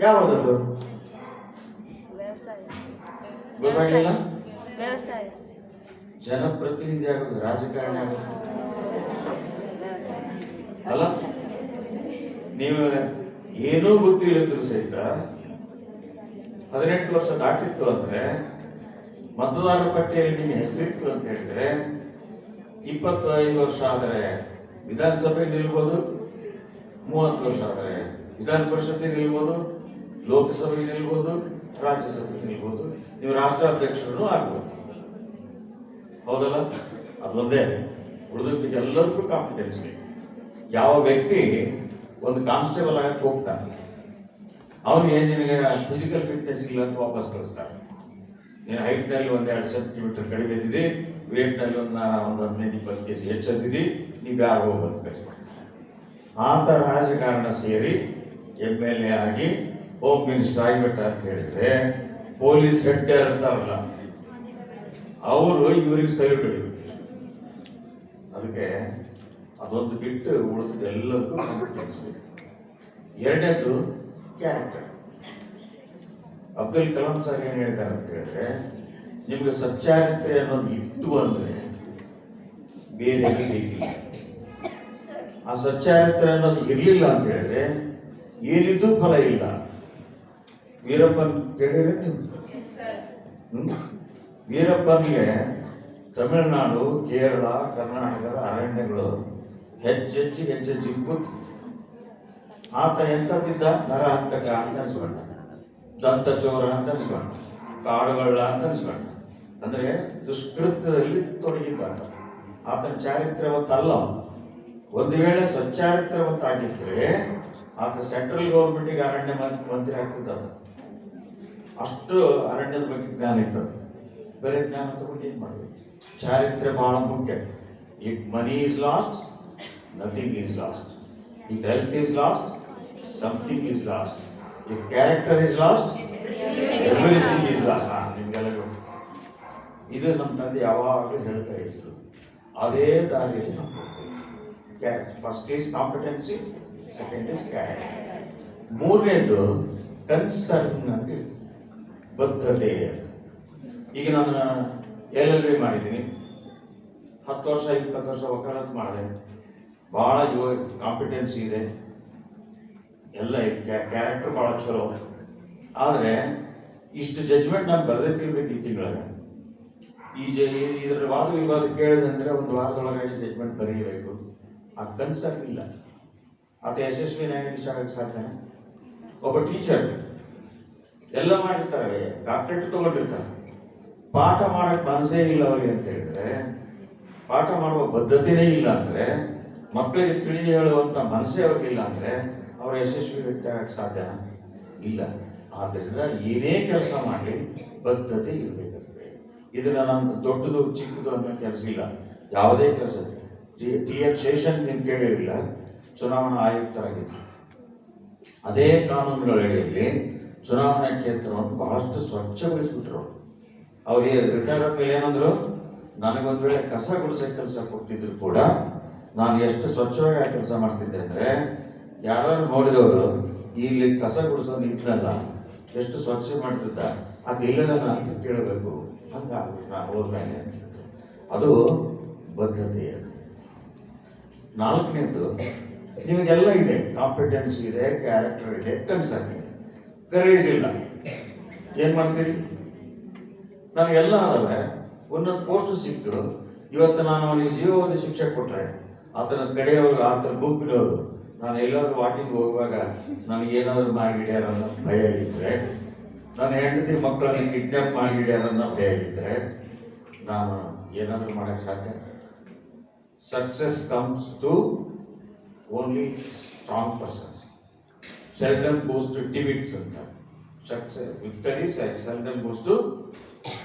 ಯಾವುದದು? ಗೊತ್ತಾಗಿಲ್ಲ? ಜನಪ್ರತಿನಿಧಿ ಆಗೋದು, ರಾಜಕಾರಣಿ ಆಗೋದು ಅಲ್ಲ. ನೀವು ಏನೂ ಗೊತ್ತಿಲ್ಲದ್ರು ಸಹಿತ 18 ವರ್ಷ ದಾಟಿತ್ತು ಅಂದ್ರೆ, ಮತದಾರರ ಪಟ್ಟಿಯಲ್ಲಿ ನಿಮ್ಮ ಹೆಸರಿತ್ತು ಅಂತ ಹೇಳಿದ್ರೆ, 25 ವರ್ಷ ಆದರೆ ವಿಧಾನಸಭೆ ನಿಲ್ಬೋದು, 30 ವರ್ಷ ಆದರೆ ವಿಧಾನ ಪರಿಷತ್ಗೆ ನಿಲ್ಬೋದು, ಲೋಕಸಭೆಗೆ ನಿಲ್ಬೋದು, ರಾಜ್ಯಸಭೆಗೆ ನಿಲ್ಬೋದು, ನೀವು ರಾಷ್ಟ್ರಾಧ್ಯಕ್ಷರು ಆಗ್ಬೋದು. ಹೌದಲ್ಲ? ಅದೊಂದೇ. ಉಳಿದಕ್ಕೆ ಎಲ್ಲರಿಗೂ ಕಾಂಪಿಟೆನ್ಸ್ ಬೇಕು. ಯಾವ ವ್ಯಕ್ತಿ ಒಂದು ಕಾನ್ಸ್ಟೇಬಲ್ ಆಗಕ್ಕೆ ಹೋಗ್ತಾನೆ, ಅವನಿಗೆ ನಿನಗೆ ಫಿಸಿಕಲ್ ಫಿಟ್ನೆಸ್ ಇಲ್ಲ ಅಂತ ವಾಪಸ್ ಕಳಿಸ್ತಾರೆ. ನೀನು ಹೈಟ್ನಲ್ಲಿ 1-2 ಸೆಂಟಿಮೀಟರ್ ಕಡಿಮೆ ಇದ್ದಿದ್ದಿ, ವೇಟ್ನಲ್ಲಿ ಒಂದು 15-20 kg ಹೆಚ್ಚಿದ್ದಿದ್ದಿ, ನೀವು ಯಾರು ಹೋಗೋದು ಕಳಿಸ್ತಾರೆ. ಆತ ರಾಜಕಾರಣ ಸೇರಿ MLA ಆಗಿ ಹೋಮ್ ಮಿನಿಸ್ಟರ್ ಆಗಿಬಿಟ್ಟ ಅಂತ ಹೇಳಿದ್ರೆ, ಪೊಲೀಸ್ ಹೆಡ್ ಇರ್ತಾರಲ್ಲ ಅವರು ಇವರಿಗೆ ಸೈಡ್ ಹೊಡಿಬೇಕು. ಅದಕ್ಕೆ ಅದೊಂದು ಬಿಟ್ಟು ಉಳಿದ ಎಲ್ಲದಕ್ಕೂ ಕಾಂಪಿಟೆನ್ಸ್ ಬೇಕು. ಎರಡನೇದು ಕ್ಯಾರೆಕ್ಟರ್. ಅಬ್ದುಲ್ ಕಲಾಂ ಸರ್ ಏನು ಹೇಳ್ತಾರೆ ಅಂತ ಹೇಳಿದ್ರೆ, ನಿಮ್ಗೆ ಸಚ್ಚಾರಿತ್ರೆ ಅನ್ನೋದು ಇತ್ತು ಅಂದ್ರೆ ಬೇರೆ ಬೇಕಿಲ್ಲ. ಆ ಸಚ್ಚಾರಿತ್ರೆ ಅನ್ನೋದು ಇರಲಿಲ್ಲ ಅಂತ ಹೇಳಿದ್ರೆ ಏನಿದ್ದು ಫಲ ಇಲ್ಲ. ವೀರಪ್ಪನ್ ಕೇಳಿದ್ರೆ ನೀವು, ವೀರಪ್ಪನ್ಗೆ ತಮಿಳುನಾಡು, ಕೇರಳ, ಕರ್ನಾಟಕದ ಅರಣ್ಯಗಳು ಹೆಚ್ಚೆಚ್ಚು ಕೂತು ಆತ ಎಂತಿದ್ದ, ನರಹಂತಕ ಅಂತ ಅನ್ಸ್ಕೊಂಡ, ದಂತಚೋರ ಅಂತ ಅನ್ಸ್ಕೊಂಡ, ಕಾಡುಗಳ ಅಂತ ಅನ್ಸ್ಕೊಂಡ. ಅಂದ್ರೆ ದುಷ್ಕೃತ್ಯದಲ್ಲಿ ತೊಡಗಿದ್ದ. ಆತನ ಚಾರಿತ್ರ್ಯವತ್ತಲ್ಲ. ಒಂದು ವೇಳೆ ಸಚ್ಚಾರಿತ್ರ್ಯವತ್ತಾಗಿದ್ರೆ ಆತ ಸೆಂಟ್ರಲ್ ಗೌರ್ಮೆಂಟಿಗೆ ಅರಣ್ಯ ಮಂತ್ರಿ ಆಗ್ತಿದ್ದ. ಅಷ್ಟು ಅರಣ್ಯದ ಬಗ್ಗೆ ಜ್ಞಾನ ಇರ್ತದೆ. ಬೇರೆ ಜ್ಞಾನ ತಗೊಂಡು ಏನು ಮಾಡಬೇಕು? ಚಾರಿತ್ರ್ಯ ಬಹಳ ಮುಖ್ಯ. If money is last, nothing is last. If health is last, something is last. If character is last, everything is last. ನಿಮಗೆಲ್ಲ ಇದು ನಮ್ಮ ತಂದೆ ಯಾವಾಗಲೂ ಹೇಳ್ತಾ ಇದ್ರು. ಅದೇ ದಾರಿಯಲ್ಲಿ ನಾವು ಹೋಗ್ತೀವಿ. First is competency, second is character. ಮೂರನೇದು ಕನ್ಸರ್ನ್ ಅಂತ ಬದ್ಧತೆ. ಈಗ ನಾನು LLB ಮಾಡಿದ್ದೀನಿ, 10 ವರ್ಷ 20 ವರ್ಷ ವಕಾಲತ್ ಮಾಡಿದೆ, ಭಾಳ ಕಾಂಪಿಟೆನ್ಸಿ ಇದೆ, ಎಲ್ಲ ಕ್ಯಾರೆಕ್ಟರ್ ಭಾಳ ಚಲೋ. ಆದರೆ ಇಷ್ಟು ಜಜ್ಮೆಂಟ್ ನಾನು ಬರೆದಿರ್ತಿರ್ಬೇಕು ಈ ತಿಂಗಳಿಗೆ. ಇದರ ವಾದ ವಿವಾದ ಕೇಳಿದಂದ್ರೆ ಒಂದು ವಾರದೊಳಗೆ ಜಜ್ಮೆಂಟ್ ಬರೀಬೇಕು. ಆ ಕನ್ಸರ್ನ್ ಇಲ್ಲ. ಆತ ಯಶಸ್ವಿ ನ್ಯಾಯಾಧೀಶ ಆಗಕ್ಕೆ ಸಾಧ್ಯ? ಒಬ್ಬ ಟೀಚರ್ ಎಲ್ಲ ಮಾಡಿರ್ತಾರೆ, ಡಾಕ್ಟರೇಟ್ ತಗೊಂಡಿರ್ತಾರೆ, ಪಾಠ ಮಾಡಕ್ ಮನಸ್ಸೇ ಇಲ್ಲ ಅವರಿಗೆ ಅಂತ ಹೇಳಿದ್ರೆ, ಪಾಠ ಮಾಡುವ ಬದ್ಧತೆನೇ ಇಲ್ಲ ಅಂದ್ರೆ, ಮಕ್ಕಳಿಗೆ ತಿಳಿ ಹೇಳುವಂತ ಮನಸ್ಸೇ ಅವ್ರಿಗಿಲ್ಲ ಅಂದ್ರೆ ಅವ್ರ ಯಶಸ್ವಿ ವ್ಯಕ್ತಿ ಆಗಕ್ಕೆ ಸಾಧ್ಯ ಇಲ್ಲ. ಆದ್ದರಿಂದ ಏನೇ ಕೆಲಸ ಮಾಡಲಿ ಬದ್ಧತೆ ಇರಬೇಕಾಗ್ತದೆ. ಇದನ್ನ ನಾನು ದೊಡ್ಡದು ಚಿಕ್ಕದು ಅನ್ನೋ ಕೆಲಸ ಇಲ್ಲ. ಯಾವುದೇ ಕೆಲಸ TF ಶೇಷನ್ ನೀವು ಕೇಳಿರಲಿಲ್ಲ, ಚುನಾವಣಾ ಆಯುಕ್ತರಾಗಿದ್ದರು. ಅದೇ ಕಾನೂನುಗಳಡಿಯಲ್ಲಿ ಚುನಾವಣಾ ಕ್ಷೇತ್ರವನ್ನು ಬಹಳಷ್ಟು ಸ್ವಚ್ಛಗೊಳಿಸ್ಬಿಟ್ರು. ಅವ್ರಿಗೆ ರಿಟೈರ್ ಆದ್ಮೇಲೆ ಏನಂದ್ರು, ನನಗೊಂದು ವೇಳೆ ಕಸ ಗುಡಿಸೋ ಕೆಲಸ ಕೊಟ್ಟಿದ್ರು ಕೂಡ ನಾನು ಎಷ್ಟು ಸ್ವಚ್ಛವಾಗಿ ಆ ಕೆಲಸ ಮಾಡ್ತಿದ್ದೆ ಅಂದರೆ, ಯಾರು ನೋಡಿದವರು ಇಲ್ಲಿ ಕಸ ಗುಡಿಸೋ ನಿಂತಲ್ಲ ಎಷ್ಟು ಸ್ವಚ್ಛ ಮಾಡ್ತಿದ್ದ, ಅದಿಲ್ಲದಲ್ಲ ಅಂತ ಕೇಳಬೇಕು. ಹಂಗಾಗ್ಬಿಟ್ಟು ನಾನು ಹೋದ್ಮೇಲೆ ಅಂತ. ಅದು ಬದ್ಧತೆ. ನಾಲ್ಕನೇದು, ನಿಮಗೆಲ್ಲ ಇದೆ, ಕಾಂಪಿಟೆನ್ಸ್ ಇದೆ, ಕ್ಯಾರೆಕ್ಟರ್ ಇದೆ, ಕನ್ಸರ್ನ್ ಇದೆ, ಕರೇಜ್ ಇಲ್ಲ. ಏನು ಮಾಡ್ತೀರಿ? ನನಗೆಲ್ಲ ಆದವೆ, ಒಂದೊಂದು ಪೋಸ್ಟ್ ಸಿಕ್ತು. ಇವತ್ತು ನಾನು ಅವನಿಗೆ ಜೀವವಾದ ಶಿಕ್ಷೆ ಕೊಟ್ಟರೆ ಆತನ ಕಡೆಯವರು, ಆತನ ಗುಂಪಿನವರು, ನಾನು ಎಲ್ಲಾದ್ರೂ ವಾಕಿಂಗ್ ಹೋಗುವಾಗ ನನಗೇನಾದರೂ ಮಾಡಿಡ್ಯಾರ ಅನ್ನೋ ಭಯ ಇದ್ದರೆ, ನನ್ನ ಹೆಂಡತಿ ಮಕ್ಕಳನ್ನು ಕಿಡ್ನಾಪ್ ಮಾಡಿಡ್ಯಾರ ಅನ್ನೋ ಭಯ ಇದ್ದರೆ ನಾನು ಏನಾದರೂ ಮಾಡೋಕ್ಕೆ ಸಾಧ್ಯ? Success comes to only strong persons, seldom goes to timids ಅಂತ. Success victory seldom goes to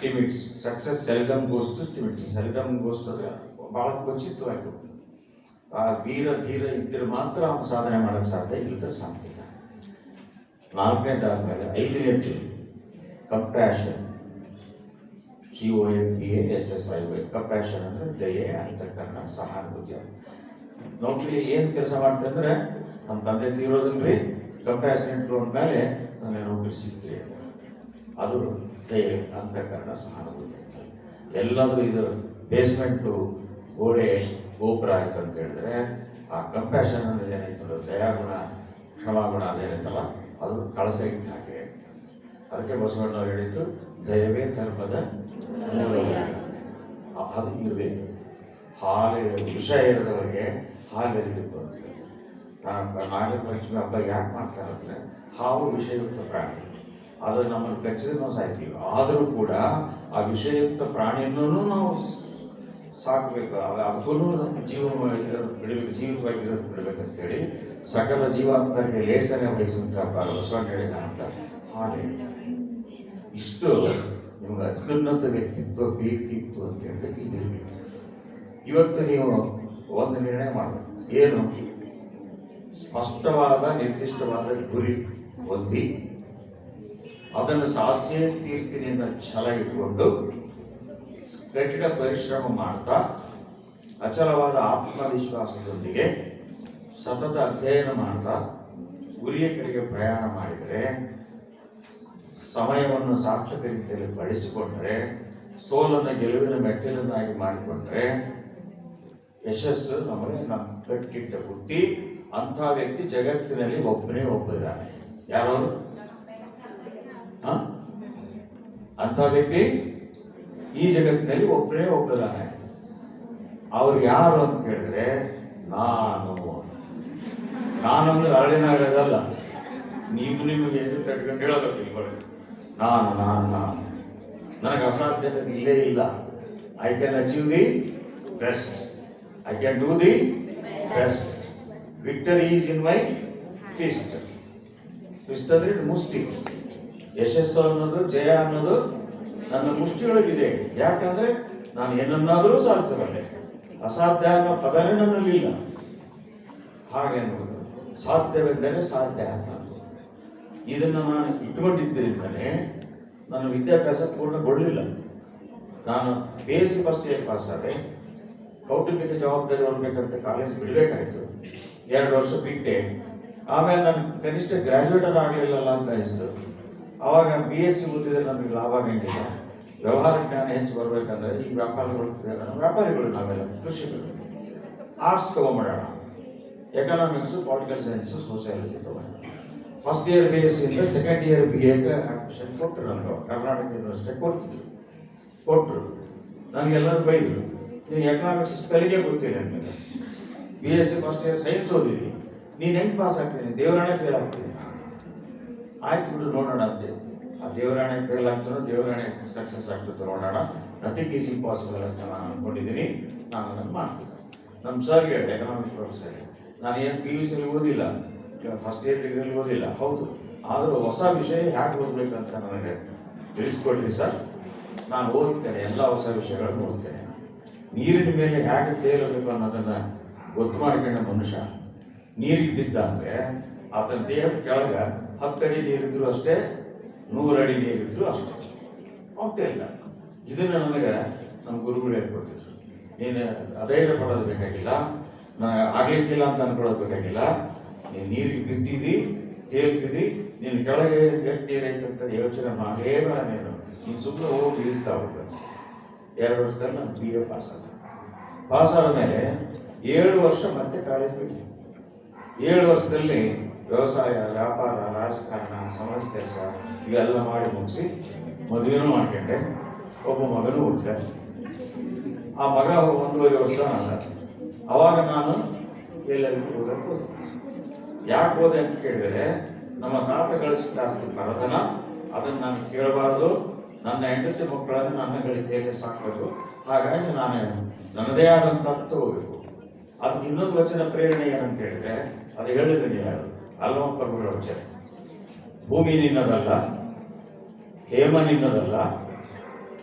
timids, success seldom goes to timids. Seldom goes to ಭಾಳ ಖಚಿತವಾಯಿತು. ಆ ಧೀರ ಇದ್ದರೆ ಮಾತ್ರ ಅವನು ಸಾಧನೆ ಮಾಡೋಕ್ಕೆ ಸಾಧ್ಯ, ಇಲ್ಲದ್ರೆ ಸಾಧ್ಯ ಇಲ್ಲ. ನಾಲ್ಕನೇದಾದ್ಮೇಲೆ ಐದನೇದು ಕಂಪ್ಯಾಷನ್. COMPASSIY. ಕಂಪ್ಯಾಷನ್ ಅಂದರೆ ದಯೆ, ಅಂತಃಕರಣ, ಸಹಾನುಭೂತಿ. ನೌಕರಿ ಏನು ಕೆಲಸ ಮಾಡ್ತಾರೆ ಅಂದರೆ, ನಮ್ಮ ತಂದೆ ತೀರೋದನ್ರಿ ಕಂಪ್ಯಾಷನ್ ಮೇಲೆ ನನಗೆ ನೌಕರಿ ಸಿಗ್ತೀರಿ ಅಂತ. ಅದು ದಯೆ, ಅಂತಃಕರಣ, ಸಹಾನುಭೂತಿ. ಎಲ್ಲರೂ ಇದು ಬೇಸ್ಮೆಂಟು, ಗೋಡೆ, ಗೋಪುರ ಆಯಿತು ಅಂತ ಹೇಳಿದ್ರೆ, ಆ ಕಂಪ್ಯಾಷನ್ ಅನ್ನೋದು ಏನಾಯ್ತು, ದಯಾಗುಣ, ಕ್ಷಮಾಗುಣ ಅದೇನೈತಲ್ಲ, ಅದು ಕಳಸ ಇಟ್ಟು ಹಾಗೆ. ಅದಕ್ಕೆ ಬಸವಣ್ಣವ್ರು ಹೇಳಿದ್ದು, ದಯವೇ ಧರ್ಮದ ಮೂಲ. ಅದು ಇರಬೇಕು. ವಿಷ ಇರದವರಿಗೆ ಹಾಲು ಎರಿಬೇಕು ಅಂತ ಹೇಳಿ. ನಾಗರ ಪಂಚಮಿ ಹಬ್ಬ ಯಾಕೆ ಮಾಡ್ತಾರಂದ್ರೆ, ಹಾವು ವಿಷಯುಕ್ತ ಪ್ರಾಣಿ, ಅದು ನಮ್ಮನ್ನು ಕಚ್ಚಿದ್ರೆ ನಾವು ಸಾಯ್ತೀವಿ. ಆದರೂ ಕೂಡ ಆ ವಿಷಯುಕ್ತ ಪ್ರಾಣಿಯನ್ನು ನಾವು ಸಾಕಬೇಕು, ಅದಕ್ಕೂ ಬಿಡಬೇಕು, ಜೀವಿತವಾಗಿರೋದು ಬಿಡಬೇಕಂತೇಳಿ ಸಕಲ ಜೀವಾತ್ಮರಿಗೆ ಲೇಸನೆ ವಹಿಸುವಂಥ ಬಸವಣ್ಣ ಹೇಳಿದ ಅಂತ ಹಾಗೆ. ಇಷ್ಟು ನಿಮ್ಗೆ ಅತ್ಯುನ್ನತ ವ್ಯಕ್ತಿತ್ವ ಬೇಕಿತ್ತು ಅಂತ ಹೇಳಿದ್ರೆ ಇದಿರಬೇಕು. ಇವತ್ತು ನೀವು ಒಂದು ನಿರ್ಣಯ ಮಾಡಬೇಕು. ಏನು? ಸ್ಪಷ್ಟವಾದ ನಿರ್ದಿಷ್ಟವಾದ ಗುರಿ ಹೊಂದಿ ಅದನ್ನು ಸಾಧಿಸೇ ತೀರ್ತೀನಿ ಅನ್ನೋ ಛಲ ಇಟ್ಕೊಂಡು ಕಠಿಣ ಪರಿಶ್ರಮ ಮಾಡ್ತಾ ಅಚಲವಾದ ಆತ್ಮವಿಶ್ವಾಸದೊಂದಿಗೆ ಸತತ ಅಧ್ಯಯನ ಮಾಡ್ತಾ ಗುರಿಯ ಕಡೆಗೆ ಪ್ರಯಾಣ ಮಾಡಿದರೆ, ಸಮಯವನ್ನು ಸಾರ್ಥಕ ರೀತಿಯಲ್ಲಿ ಬಳಸಿಕೊಂಡ್ರೆ, ಸೋಲನ್ನು ಗೆಲುವಿನ ಮೆಟ್ಟಿಲನ್ನಾಗಿ ಮಾಡಿಕೊಂಡ್ರೆ ಯಶಸ್ಸು ನಮಗೆ ನಮ್ಮ ಕಟ್ಟಿಟ್ಟ ಬುದ್ಧಿ. ಅಂಥ ವ್ಯಕ್ತಿ ಜಗತ್ತಿನಲ್ಲಿ ಒಬ್ಬನೇ ಒಬ್ಬರಿದ್ದಾನೆ. ಯಾರು ಅಂಥ ವ್ಯಕ್ತಿ? ಈ ಜಗತ್ತಿನಲ್ಲಿ ಒಬ್ಬನೇ ಒಬ್ಬರಿದ್ದಾನೆ. ಅವ್ರು ಯಾರು ಅಂತ ಕೇಳಿದ್ರೆ, ನಾನಂದ್ರೆ ಅರಳಿನಾಗಲ್ಲ. ನೀವು ನಿಮಗೆ ಎದು ತಟ್ಕೊಂಡು ಹೇಳಬೇಕು, ನಾನು ನನಗೆ ಅಸಾಧ್ಯತೆ ಇಲ್ಲೇ ಇಲ್ಲ. I can achieve the best, I can do the best. Victory is in my Fist. Fist ಅಂದ್ರೆ ಮುಷ್ಟಿ. ಯಶಸ್ಸು ಅನ್ನೋದು, ಜಯ ಅನ್ನೋದು ನನ್ನ ಮುಷ್ಟಿಯೊಳಗಿದೆ. ಯಾಕಂದ್ರೆ ನಾನು ಏನನ್ನಾದರೂ ಸಾಧಿಸಬಲ್ಲೆ. ಅಸಾಧ್ಯ ಅನ್ನೋ ಪದನೇ ನನ್ನಲ್ಲಿ ಇಲ್ಲ. ಹಾಗೆ ಅನ್ನೋದು ಸಾಧ್ಯವೆಂದರೆ ಸಾಧ್ಯ ಅಂತ. ಇದನ್ನು ನಾನು ಇಟ್ಕೊಂಡಿದ್ದರಿಂದಲೇ ನನ್ನ ವಿದ್ಯಾಭ್ಯಾಸ ಪೂರ್ಣಗೊಳ್ಳಿಲ್ಲ. ನಾನು BSc ಫಸ್ಟ್ ಇಯರ್ ಪಾಸ್ ಆದೆ. ಕೌಟುಂಬಿಕ ಜವಾಬ್ದಾರಿ ಹೊರಬೇಕಂತ ಕಾಲೇಜ್ ಬಿಡಬೇಕಾಯ್ತು. 2 ವರ್ಷ ಬಿಟ್ಟೆ. ಆಮೇಲೆ ನಾನು ಕನಿಷ್ಠ ಗ್ರ್ಯಾಜುಯೇಟರ್ ಆಗಲಿಲ್ಲಲ್ಲ ಅಂತ ಅನಿಸ್ತು. ಆವಾಗ BSc ಓದಿದ್ರೆ ನಮಗೆ ಲಾಭ ಏನಿಲ್ಲ. ವ್ಯವಹಾರ ಜ್ಞಾನ ಹೆಚ್ಚು ಬರಬೇಕಂದ್ರೆ ಈ ವ್ಯಾಪಾರಿಗಳು ನಾವೆಲ್ಲ ಕೃಷಿಕರು ಆರ್ಟ್ಸ್ ತಗೊಂಬಿಡೋಣ. ಎಕನಾಮಿಕ್ಸು, ಪೊಲಿಟಿಕಲ್ ಸೈನ್ಸು, ಸೋಷಿಯಾಲಜಿ ತಗೊಂಡು ಫಸ್ಟ್ ಇಯರ್ BSc ಇಂದ ಸೆಕೆಂಡ್ ಇಯರ್ BA ಅಡ್ಮಿಷನ್ ಕೊಟ್ಟರು. ನನಗೆ ಕರ್ನಾಟಕ ಯೂನಿವರ್ಸಿಟಿ ಕೊಟ್ಟರು. ನನಗೆಲ್ಲರೂ ಬೈದರು, ನೀವು ಎಕನಾಮಿಕ್ಸ್ ಕಲಿಗೆ ಗೊತ್ತಿಲ್ಲ ನಿಮಗೆ. BSc ಫಸ್ಟ್ ಇಯರ್ ಸೈನ್ಸ್ ಓದಿದ್ವಿ, ನೀನು ಹೆಂಗೆ ಪಾಸ್ ಆಗ್ತೀನಿ? ದೇವರಾಣೆ ಫೇಲ್ ಆಗ್ತೀನಿ. ಆಯ್ತು ಬಿಡು ನೋಡೋಣ ಅಂತೆ. ಆ ದೇವರಾಣೆ ಫೇಲ್ ಆಗ್ತಾನೋ ದೇವರಾಣೆ ಸಕ್ಸಸ್ ಆಗ್ತದೆ ನೋಡೋಣ. ನಥಿಂಗ್ ಈಸ್ ಇಂಪಾಸಿಬಲ್ ಅಂತ ನಾನು ಅಂದ್ಕೊಂಡಿದ್ದೀನಿ. ನಾನು ಅದನ್ನು ಮಾಡ್ತೀನಿ. ನಮ್ಮ ಸರ್ ಹೇಳಿ, ಎಕನಾಮಿಕ್ಸ್ ಪ್ರೊಫೆಸರ್, ನಾನು ಏನು PUC ಓದಿಲ್ಲ, ಫಸ್ಟ್ ಇಯರ್ ಡಿಗ್ರಿಯಲ್ಲಿ ಓದಿಲ್ಲ, ಹೌದು. ಆದರೂ ಹೊಸ ವಿಷಯ ಹೇಗೆ ಓದಬೇಕಂತ ನನಗೆ ತಿಳಿಸ್ಕೊಡ್ರಿ ಸರ್. ನಾನು ಓದ್ತೇನೆ, ಎಲ್ಲ ಹೊಸ ವಿಷಯಗಳನ್ನು ಓದ್ತೇನೆ. ನೀರಿನ ಮೇಲೆ ಹೇಗೆ ತೇಲಬೇಕು ಅನ್ನೋದನ್ನು ಗೊತ್ತು ಮಾಡ್ಕೊಂಡ ಮನುಷ್ಯ ನೀರಿಗೆ ಬಿದ್ದ ಅಂದರೆ ಆತನ ದೇಹದ ಕೆಳಗೆ 10 ಅಡಿ ನೀರಿದ್ರು ಅಷ್ಟೇ, 100 ಅಡಿ ನೀರಿದ್ರು ಅಷ್ಟೇ, ಇಲ್ಲ. ಇದನ್ನು ನನಗೆ ನಮ್ಮ ಗುರುಗಳು ಹೇಳ್ಕೊಟ್ಟಿದ್ರು. ನೀನು ಅಧೈರ್ಯ ಪಡೋದು ಬೇಕಾಗಿಲ್ಲ, ನಾನು ಆಗ್ಲಿಕ್ಕಿಲ್ಲ ಅಂತ ಅನ್ಕೊಳ್ಳೋದು ಬೇಕಾಗಿಲ್ಲ. ನೀನು ನೀರಿಗೆ ಬಿದ್ದಿದ್ದಿ, ತೇಲ್ತಿದ್ದಿ, ನೀನು ಕೆಳಗೆ ಎಷ್ಟು ನೀರು ಐತೆ ಅಂತ ಯೋಚನೆ ಮಾಡೇ ಬೇಡ. ನೀನು ಸುಮ್ಮನೆ ಹೋಗಿ ಇಳಿಸ್ತಾ ಹೋಗ್ಬೇಕು. 2 ವರ್ಷದಲ್ಲಿ ನಾನು BA ಪಾಸ್ ಆದ ಮೇಲೆ 7 ವರ್ಷ ಮತ್ತೆ ಕಾಲೇಜ್ ಬಿಟ್ಟು 7 ವರ್ಷದಲ್ಲಿ ವ್ಯವಸಾಯ, ವ್ಯಾಪಾರ, ರಾಜಕಾರಣ, ಸಮಾಜ ಕೆಲಸ ಇವೆಲ್ಲ ಮಾಡಿ ಮುಗಿಸಿ ಮದುವೆನೂ ಮಾಡ್ಕೊಂಡೆ. ಒಬ್ಬ ಮಗನೂ ಹುಟ್ಟಿದೆ. ಆ ಮಗ 1.5 ವರ್ಷ ನನ್ನ. ಅವಾಗ ನಾನು ಎಲ್ಲರಿಗೂ ಓದಕ್ಕೆ ಹೋದೆ. ಯಾಕೆ ಹೋದೆ ಅಂತ ಕೇಳಿದರೆ, ನಮ್ಮ ತಾತ ಗಳಿಸಿದ ಆಸ್ತಿ ಬರತನ, ಅದನ್ನು ನಾನು ಕೇಳಬಾರ್ದು. ನನ್ನ ಹೆಂಡತಿ ಮಕ್ಕಳನ್ನು ನನ್ನ ಗಳಿಕೆಯಲ್ಲಿ ಸಾಕಬೇಕು. ಹಾಗಾಗಿ ನಾನು ನನ್ನದೇ ಆದಂಥ ತಗೋಬೇಕು. ಅದಕ್ಕೆ ಇನ್ನೊಂದು ವಚನ ಪ್ರೇರಣೆ ಏನಂತ ಹೇಳಿದ್ರೆ, ಅದು ಹೇಳಿದ್ರೆ ಯಾರು ಅಲ್ವಪ್ಪಗಳ ವಚನ. ಭೂಮಿ ನಿನ್ನದಲ್ಲ, ಹೇಮ ನಿನ್ನದಲ್ಲ,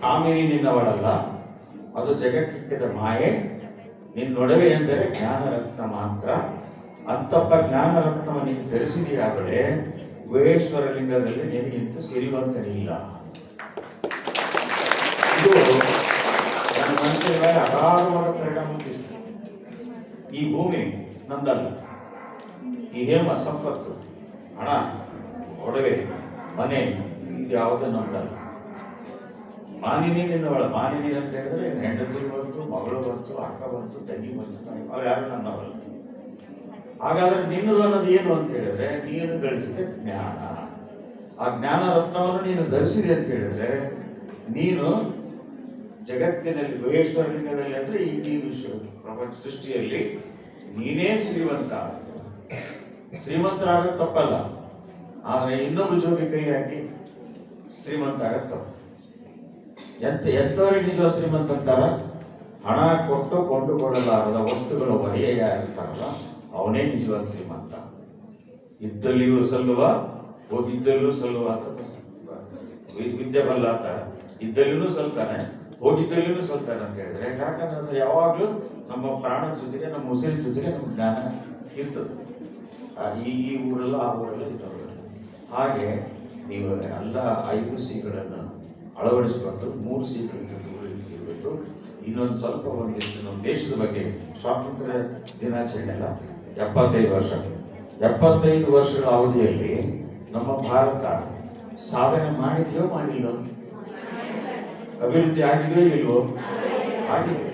ಕಾಮಿನಿ ನಿನ್ನವಳಲ್ಲ, ಅದು ಜಗತ್ತಿಕ್ಕಿದ ಮಾಯೆ. ನಿನ್ನೊಡವೆ ಎಂದರೆ ಜ್ಞಾನರತ್ನ ಮಾತ್ರ. ಅಂತಪ್ಪ ಜ್ಞಾನರತ್ನವನ್ನು ನೀನು ಧರಿಸಿದೆಯಾದರೆ ಗುಹೇಶ್ವರ ಲಿಂಗದಲ್ಲಿ ನಿನಗಿಂತ ಸಿರಿವಂತನಿಲ್ಲ. ಇದು ನನ್ನ ಮನಸ್ಸಿನ ಮೇಲೆ ಅಗಾಧವಾದ ಪರಿಣಾಮ ಬೀರಿತು. ಈ ಭೂಮಿ ನಂದಲ್ಲ, ಈ ಹೇಮ ಸಂಪತ್ತು, ಹಣ, ಒಡವೆ, ಮನೆ, ಇದು ಯಾವುದೂ ನಂದಲ್ಲ. ಮಾನಿನಿ ನಿನ್ನವಳ. ಮಾನಿನಿ ಅಂತ ಹೇಳಿದ್ರೆ ಹೆಂಡತಿ ಬಂತು, ಮಗಳು ಬಂತು, ಅಕ್ಕ ಬಂತು, ತಂಗಿ ಬಂತು, ಅವ್ರು ಯಾರು ನನ್ನವಲ್ಲ. ಹಾಗಾದ್ರೆ ನಿನ್ನದು ಅನ್ನೋದು ಏನು ಅಂತ ಹೇಳಿದ್ರೆ, ನೀನು ಗಳಿಸಿದ ಜ್ಞಾನ. ಆ ಜ್ಞಾನ ರತ್ನವನ್ನು ನೀನು ಧರಿಸಿದೆ ಅಂತ ಹೇಳಿದ್ರೆ, ನೀನು ಜಗತ್ತಿನಲ್ಲಿ ಗುಹೇಶ್ವರ ಲಿಂಗದಲ್ಲಿ ಅಂದರೆ ಈ ವಿಶ್ವ ಪ್ರಪಂಚ ಸೃಷ್ಟಿಯಲ್ಲಿ ನೀನೇ ಶ್ರೀಮಂತ. ಶ್ರೀಮಂತರಾಗೋದು ತಪ್ಪಲ್ಲ, ಆದರೆ ಇನ್ನೊಬ್ಬ ಜೋಗಿ ಕೈ ಹಾಕಿ ಶ್ರೀಮಂತ ಆಗತ್ತೆ ತಪ್ಪು. ಎಂಥವ್ರಿಗೆ ನಿಜವಾದ ಶ್ರೀಮಂತ ಅಂತಾರ? ಹಣ ಕೊಟ್ಟು ಕೊಂಡುಕೊಳ್ಳಲಾರದ ವಸ್ತುಗಳ ಒಡೆಯ ಇರ್ತಾರಲ್ಲ, ಅವನೇ ನಿಜವಾದ ಶ್ರೀಮಂತ. ಇದ್ದಲ್ಲಿಯೂ ಸಲ್ಲುವ, ಹೋಗಿದ್ದಲ್ಲೂ ಸಲ್ಲುವ ಅಂತ ವಿದ್ಯೆ ಬಲ್ಲಾತ. ಇದ್ದಲ್ಲಿನೂ ಸಲ್ತಾನೆ, ಹೋಗಿದ್ದಲ್ಲಿನೂ ಸಲ್ತಾನೆ ಅಂತ ಹೇಳಿದ್ರೆ, ಯಾಕಂದ್ರೆ ಯಾವಾಗಲೂ ನಮ್ಮ ಪ್ರಾಣದ ಜೊತೆಗೆ, ನಮ್ಮ ಉಸಿರಿನ ಜೊತೆಗೆ ನಮ್ಮ ಜ್ಞಾನ ಇರ್ತದೆ. ಈ ಊರೆಲ್ಲ ಆ ಊರೆಲ್ಲ ಇರ್ತವೆ. ಹಾಗೆ ನೀವು ಎಲ್ಲ 5 ಸಿಗಳನ್ನು ಅಳವಡಿಸಿಕೊಂಡು 3 ಸಿಗಳನ್ನು ಇರಬೇಕು. ಇನ್ನೊಂದು ಸ್ವಲ್ಪ ಒಂದಿಷ್ಟು ನಮ್ಮ ದೇಶದ ಬಗ್ಗೆ, ಸ್ವಾತಂತ್ರ್ಯ ದಿನಾಚರಣೆ ಎಲ್ಲ 75 ವರ್ಷ. 75 ವರ್ಷಗಳ ಅವಧಿಯಲ್ಲಿ ನಮ್ಮ ಭಾರತ ಸಾಧನೆ ಮಾಡಿದೆಯೋ ಮಾಡಿಲ್ಲೋ? ಅಭಿವೃದ್ಧಿ ಆಗಿದೆಯೋ ಇಲ್ವೋ? ಆಗಿದೆ.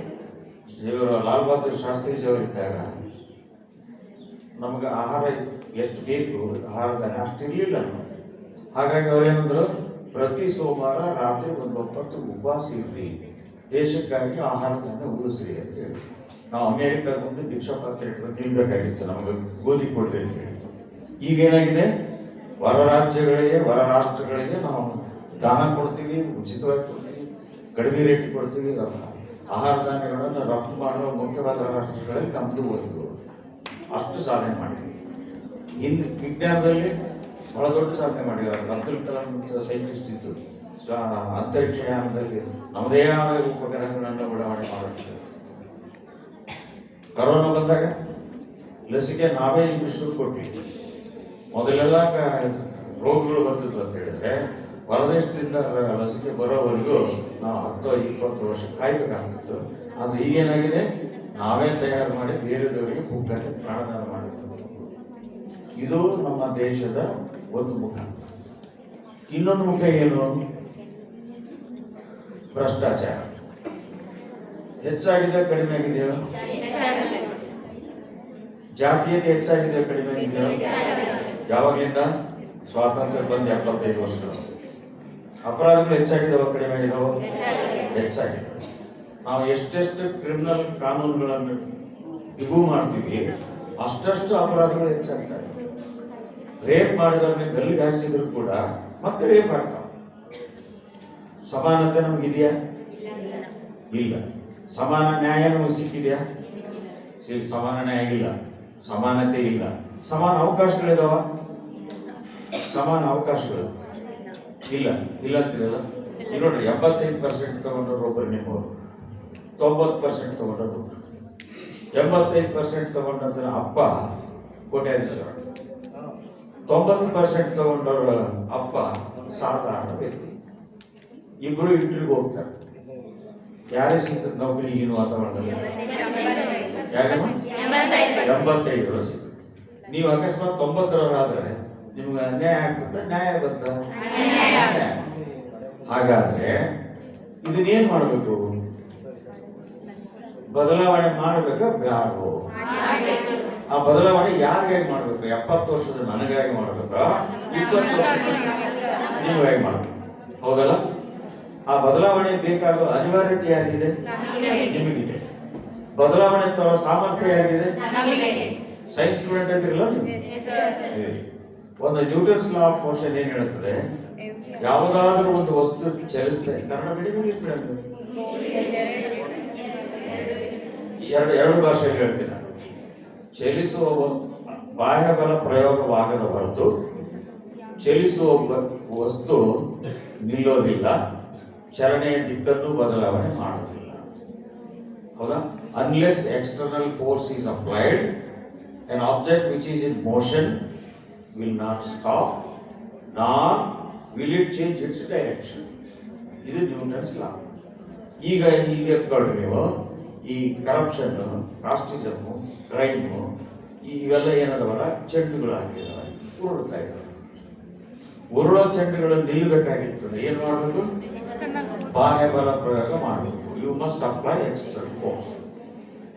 ಇವರು ಲಾಲ್ ಬಹದ್ದೂರ್ ಶಾಸ್ತ್ರೀಜಿಯವರಿದ್ದಾಗ ನಮಗೆ ಆಹಾರ ಎಷ್ಟು ಬೇಕು, ಆಹಾರದ ಅಷ್ಟಿರಲಿಲ್ಲ. ಹಾಗಾಗಿ ಅವರೇನಂದ್ರು, ಪ್ರತಿ ಸೋಮವಾರ ರಾತ್ರಿ ಒಂದು ಹೊತ್ತು ಉಪವಾಸ ಇರ್ರಿ, ದೇಶಕ್ಕಾಗಿ ಆಹಾರವನ್ನು ಉಳಿಸ್ರಿ ಅಂತ ಹೇಳಿ. ನಾವು ಅಮೇರಿಕಾದ ಮುಂದೆ ಭಿಕ್ಷಾ ಪಾತ್ರ ಇಟ್ಕೊಂಡು ನಿಲ್ಬೇಕಾಗಿತ್ತು, ನಮಗೆ ಗೋಧಿ ಕೊಡ್ರಿ ಅಂತ ಹೇಳಿತ್ತು. ಈಗೇನಾಗಿದೆ, ಹೊರ ರಾಜ್ಯಗಳಿಗೆ, ಹೊರ ರಾಷ್ಟ್ರಗಳಿಗೆ ನಾವು ದಾನ ಕೊಡ್ತೀವಿ, ಉಚಿತವಾಗಿ ಕೊಡ್ತೀವಿ, ಕಡಿಮೆ ರೇಟ್ ಕೊಡ್ತೀವಿ. ಆಹಾರ ಧಾನ್ಯಗಳನ್ನು ರಫ್ತು ಮಾಡುವ ಮುಖ್ಯವಾದ ರಾಷ್ಟ್ರಗಳಲ್ಲಿ ನಮ್ಮದು ಒಂದು. ಅಷ್ಟು ಸಾಧನೆ ಮಾಡಿದ್ವಿ. ಇನ್ನು ವಿಜ್ಞಾನದಲ್ಲಿ ಬಹಳ ದೊಡ್ಡ ಸಾಧನೆ ಮಾಡಿದ್ದಾರೆ. ಅಬ್ದುಲ್ ಕಲಾಂ ಸೈಂಟಿಸ್ಟ್ ಇದ್ದು, ಅಂತರಿಕ್ಷಯಾನದಲ್ಲಿ ನಮ್ಮದೇ ಆದ ಉಪಗ್ರಹಗಳನ್ನು ಉಡಾವಣೆ ಮಾಡುತ್ತದೆ. ಕರೋನಾ ಬಂದಾಗ ಲಸಿಕೆ ನಾವೇ ಈ ವಿಶ್ವಕ್ಕೆ ಕೊಟ್ವಿ. ಮೊದಲೆಲ್ಲ ರೋಗಗಳು ಬರ್ತಿದ್ವು ಅಂತ ಹೇಳಿದ್ರೆ ಹೊರದೇಶದಿಂದ ಲಸಿಕೆ ಬರೋವರೆಗೂ ನಾವು 10-20 ವರ್ಷ ಕಾಯ್ಬೇಕಾಗ್ತಿತ್ತು. ಆದರೆ ಈಗೇನಾಗಿದೆ, ನಾವೇ ತಯಾರು ಮಾಡಿ ಬೇರೆದವರಿಗೆ ಪುಕ್ಕಟ್ಟೆ ಪ್ರಾಣದಾನ ಮಾಡುತ್ತೆ. ಇದು ನಮ್ಮ ದೇಶದ ಒಂದು ಮುಖ. ಇನ್ನೊಂದು ಮುಖ ಏನು? ಭ್ರಷ್ಟಾಚಾರ ಹೆಚ್ಚಾಗಿದೆ, ಕಡಿಮೆ ಆಗಿದೆಯೋ? ಜಾತೀಯತೆ ಹೆಚ್ಚಾಗಿದೆ, ಕಡಿಮೆ ಆಗಿದೆಯೋ? ಯಾವಾಗಲಿಂದ? ಸ್ವಾತಂತ್ರ್ಯ ಬಂದು 75 ವರ್ಷಗಳು. ಅಪರಾಧಗಳು ಹೆಚ್ಚಾಗಿದ್ದಾವ, ಕಡಿಮೆ ಆಗಿದಾವ? ಹೆಚ್ಚಾಗಿದೆ. ನಾವು ಎಷ್ಟೆಷ್ಟು ಕ್ರಿಮಿನಲ್ ಕಾನೂನುಗಳನ್ನು ಇವು ಮಾಡ್ತೀವಿ, ಅಷ್ಟಷ್ಟು ಅಪರಾಧಗಳು ಹೆಚ್ಚಾಗ್ತವೆ. ರೇಪ್ ಮಾಡಿದವ್ರನ್ನ ಗಲ್ಲಿಗೆ ಹಾಕಿದ್ರು ಕೂಡ ಮತ್ತೆ ರೇಪ್ ಆಗ್ತಾವ. ಸಮಾನತೆ ನಮಗಿದೆಯಾ? ಇಲ್ಲ. ಸಮಾನ ನ್ಯಾಯ ನಮಗೆ ಸಿಕ್ಕಿದೆಯಾ? ಸಮಾನ ನ್ಯಾಯ ಇಲ್ಲ, ಸಮಾನತೆ ಇಲ್ಲ. ಸಮಾನ ಅವಕಾಶಗಳಿದಾವ? ಸಮಾನ ಅವಕಾಶಗಳು ಇಲ್ಲ. ಇಲ್ಲ ಅಂತೀರಲ್ಲ. ಈಗ ನೋಡ್ರಿ, 75% ತಗೊಂಡ್ರು ಒಬ್ಬರು ನಿಮ್ಮವರು, 90% ತಗೊಂಡ್ರು. 85% ತಗೊಂಡ್ರ ಅಪ್ಪ ಕೋಟ್ಯಾಧೀಶ್ವರ, 90% ತಗೊಂಡವ್ರ ಅಪ್ಪ ಸಾಧಾರಣ ವ್ಯಕ್ತಿ. ಇಬ್ರು ಇಂಟರ್ವ್ಯೂಗೆ ಹೋಗ್ತಾರೆ. ಯಾರೇ ಸಿಗ್ತದೆ ನೌಕರಿ ಈಗಿನ ವಾತಾವರಣದಲ್ಲಿ? ಯಾರಮ್ಮ? 85 ವರ್ಷ. ನೀವು ಅಕಸ್ಮಾತ್ 90ರವರಾದ್ರೆ ನಿಮ್ಗೆ ಅನ್ಯಾಯ ಆಗ್ತದೆ, ನ್ಯಾಯ ಬರ್ತದೆ? ಹಾಗಾದ್ರೆ ಇದನ್ನೇನ್ ಮಾಡಬೇಕು? ಬದಲಾವಣೆ ಮಾಡಬೇಕಾ ಬ್ಯಾಡೋ? ಆ ಬದಲಾವಣೆ ಯಾರಿಗಾಗಿ ಮಾಡಬೇಕು? 70 ವರ್ಷದ ನನಗಾಗಿ ಮಾಡಬೇಕಾ? 20 ವರ್ಷದ ನೀವಾಗಿ ಮಾಡಬೇಕು? ಹೌದಲ್ಲ? ಆ ಬದಲಾವಣೆ ಬೇಕಾಗುವ ಅನಿವಾರ್ಯತೆ ಯಾರಿಗಿದೆ? ನಿಮಗಿದೆ. ಬದಲಾವಣೆ ತರೋ ಸಾಮರ್ಥ್ಯ ಯಾರಿಗಿದೆ? ಸೈನ್ಸ್ ಸ್ಟೂಡೆಂಟ್ ಅಂತಿರಲ್ಲ ನೀವು. ಒಂದು ನ್ಯೂಟನ್ಸ್ ಲಾ ಆಫ್ ಮೋಷನ್ ಏನ್ ಹೇಳುತ್ತದೆ? ಯಾವುದಾದ್ರೂ ಒಂದು ವಸ್ತು ಚಲಿಸ್ತದೆ. Kannada medium, English medium? ಎರಡು ಭಾಷೆಯಲ್ಲಿ ಹೇಳ್ತೀನಿ ನಾನು. ಚಲಿಸುವ ಬಾಹ್ಯ ಬಲ ಪ್ರಯೋಗವಾಗದ ಹೊರತು ಚಲಿಸುವ ವಸ್ತು ನಿಲ್ಲೋದಿಲ್ಲ, ಚಲನೆಯ ದಿಕ್ಕನ್ನು ಬದಲಾವಣೆ ಮಾಡುವುದಿಲ್ಲ. ಹೌದಾ? Unless external force is applied, an object which is in motion will not stop, nor will it change its direction. ಇದು ನ್ಯೂಟನ್ಸ್ ಲಾ. ಈಗ ಕೊಡ್ರಿ ನೀವು ಈ ಕರಪ್ಷನ್, ಕಾಸ್ಟಿಸಮ್, ಕ್ರೈಮು ಇವೆಲ್ಲ ಏನದವಲ್ಲ ಚೆಂಡುಗಳಾಗಿದ್ದಾವೆ, ಉರುಳ್ತಾ ಇದ್ದಾವೆ. ಉರುಳೋ ಚೆಂಡುಗಳನ್ನು ನಿಲ್ಲಬೇಕಾಗಿತ್ತು. ಏನ್ ಮಾಡಬೇಕು? ಬಾಹ್ಯ ಬಲ ಪ್ರಯೋಗ ಮಾಡಬೇಕು. You must apply external force.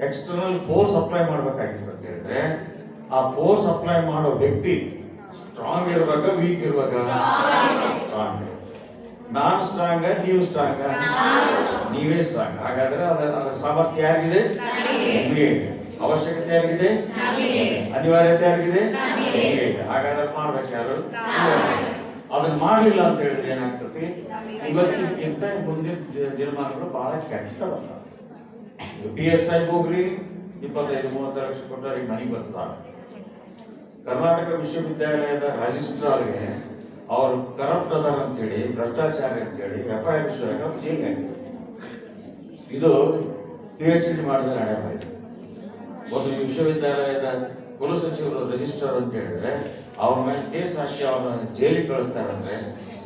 External force apply ಮಾಡ್ಬೇಕಾಗಿತ್ತು ಅಂತ ಹೇಳಿದ್ರೆ ಆ ಫೋರ್ಸ್ ಅಪ್ಲೈ ಮಾಡೋ ವ್ಯಕ್ತಿ ಸ್ಟ್ರಾಂಗ್ ಇರ್ಬೇಕಾ, ವೀಕ್ ಇರ್ಬೇಕಾ? ಸ್ಟ್ರಾಂಗ್. ನಾನ್ ಸ್ಟ್ರಾಂಗ್, ನೀವು ಸ್ಟ್ರಾಂಗ್? ನೀವೇ ಸ್ಟ್ರಾಂಗ್. ಹಾಗಾದ್ರೆ ಅದರ ಸಾಮರ್ಥ್ಯ ಯಾರಿಗಿದೆ? ನಿಮಗೆ. ಅವಶ್ಯಕತೆ ಯಾರಿಗಿದೆ? ಅನಿವಾರ್ಯತೆ ಯಾರಿಗಿದೆ? ಹಾಗಾದ್ರೆ ಮಾಡ್ಬೇಕು ಯಾರು? ಅದನ್ನ ಮಾಡಲಿಲ್ಲ ಅಂತ ಹೇಳಿದ್ರೆ ಏನಾಗ್ತದೆ? ಇವತ್ತಿಗಿಂತ ಮುಂದಿನ ದಿನಮಾನಗಳು ಬಹಳ ಕೆಟ್ಟ ಬರ್ತವೆ. PSI ಹೋಗ್ರಿ, 25-30 ಲಕ್ಷ ಕೊಟ್ಟರೆ ಈಗ ಮನೆಗೆ ಬರ್ತಾರೆ. ಕರ್ನಾಟಕ ವಿಶ್ವವಿದ್ಯಾಲಯದ ರಿಜಿಸ್ಟ್ರಾರ್ಗೆ ಅವರು ಕರಪ್ಟ್ ಅದಾರ ಅಂತೇಳಿ, ಭ್ರಷ್ಟಾಚಾರ ಅಂತೇಳಿ FIR ಜೈಲಿಗೆ ಆಗಿದೆ. ಇದು PhD ಮಾಡಿದ ನಡೆಯಬಾರದು. ಒಂದು ವಿಶ್ವವಿದ್ಯಾಲಯದ ಕುಲಸಚಿವರು ರಿಜಿಸ್ಟ್ರಾರ್ ಅಂತ ಹೇಳಿದ್ರೆ ಅವ್ರ ಮೇಲೆ ಕೇಸ್ ಹಾಕಿ ಅವ್ರನ್ನ ಜೈಲಿಗೆ ಕಳಿಸ್ತಾರಂದ್ರೆ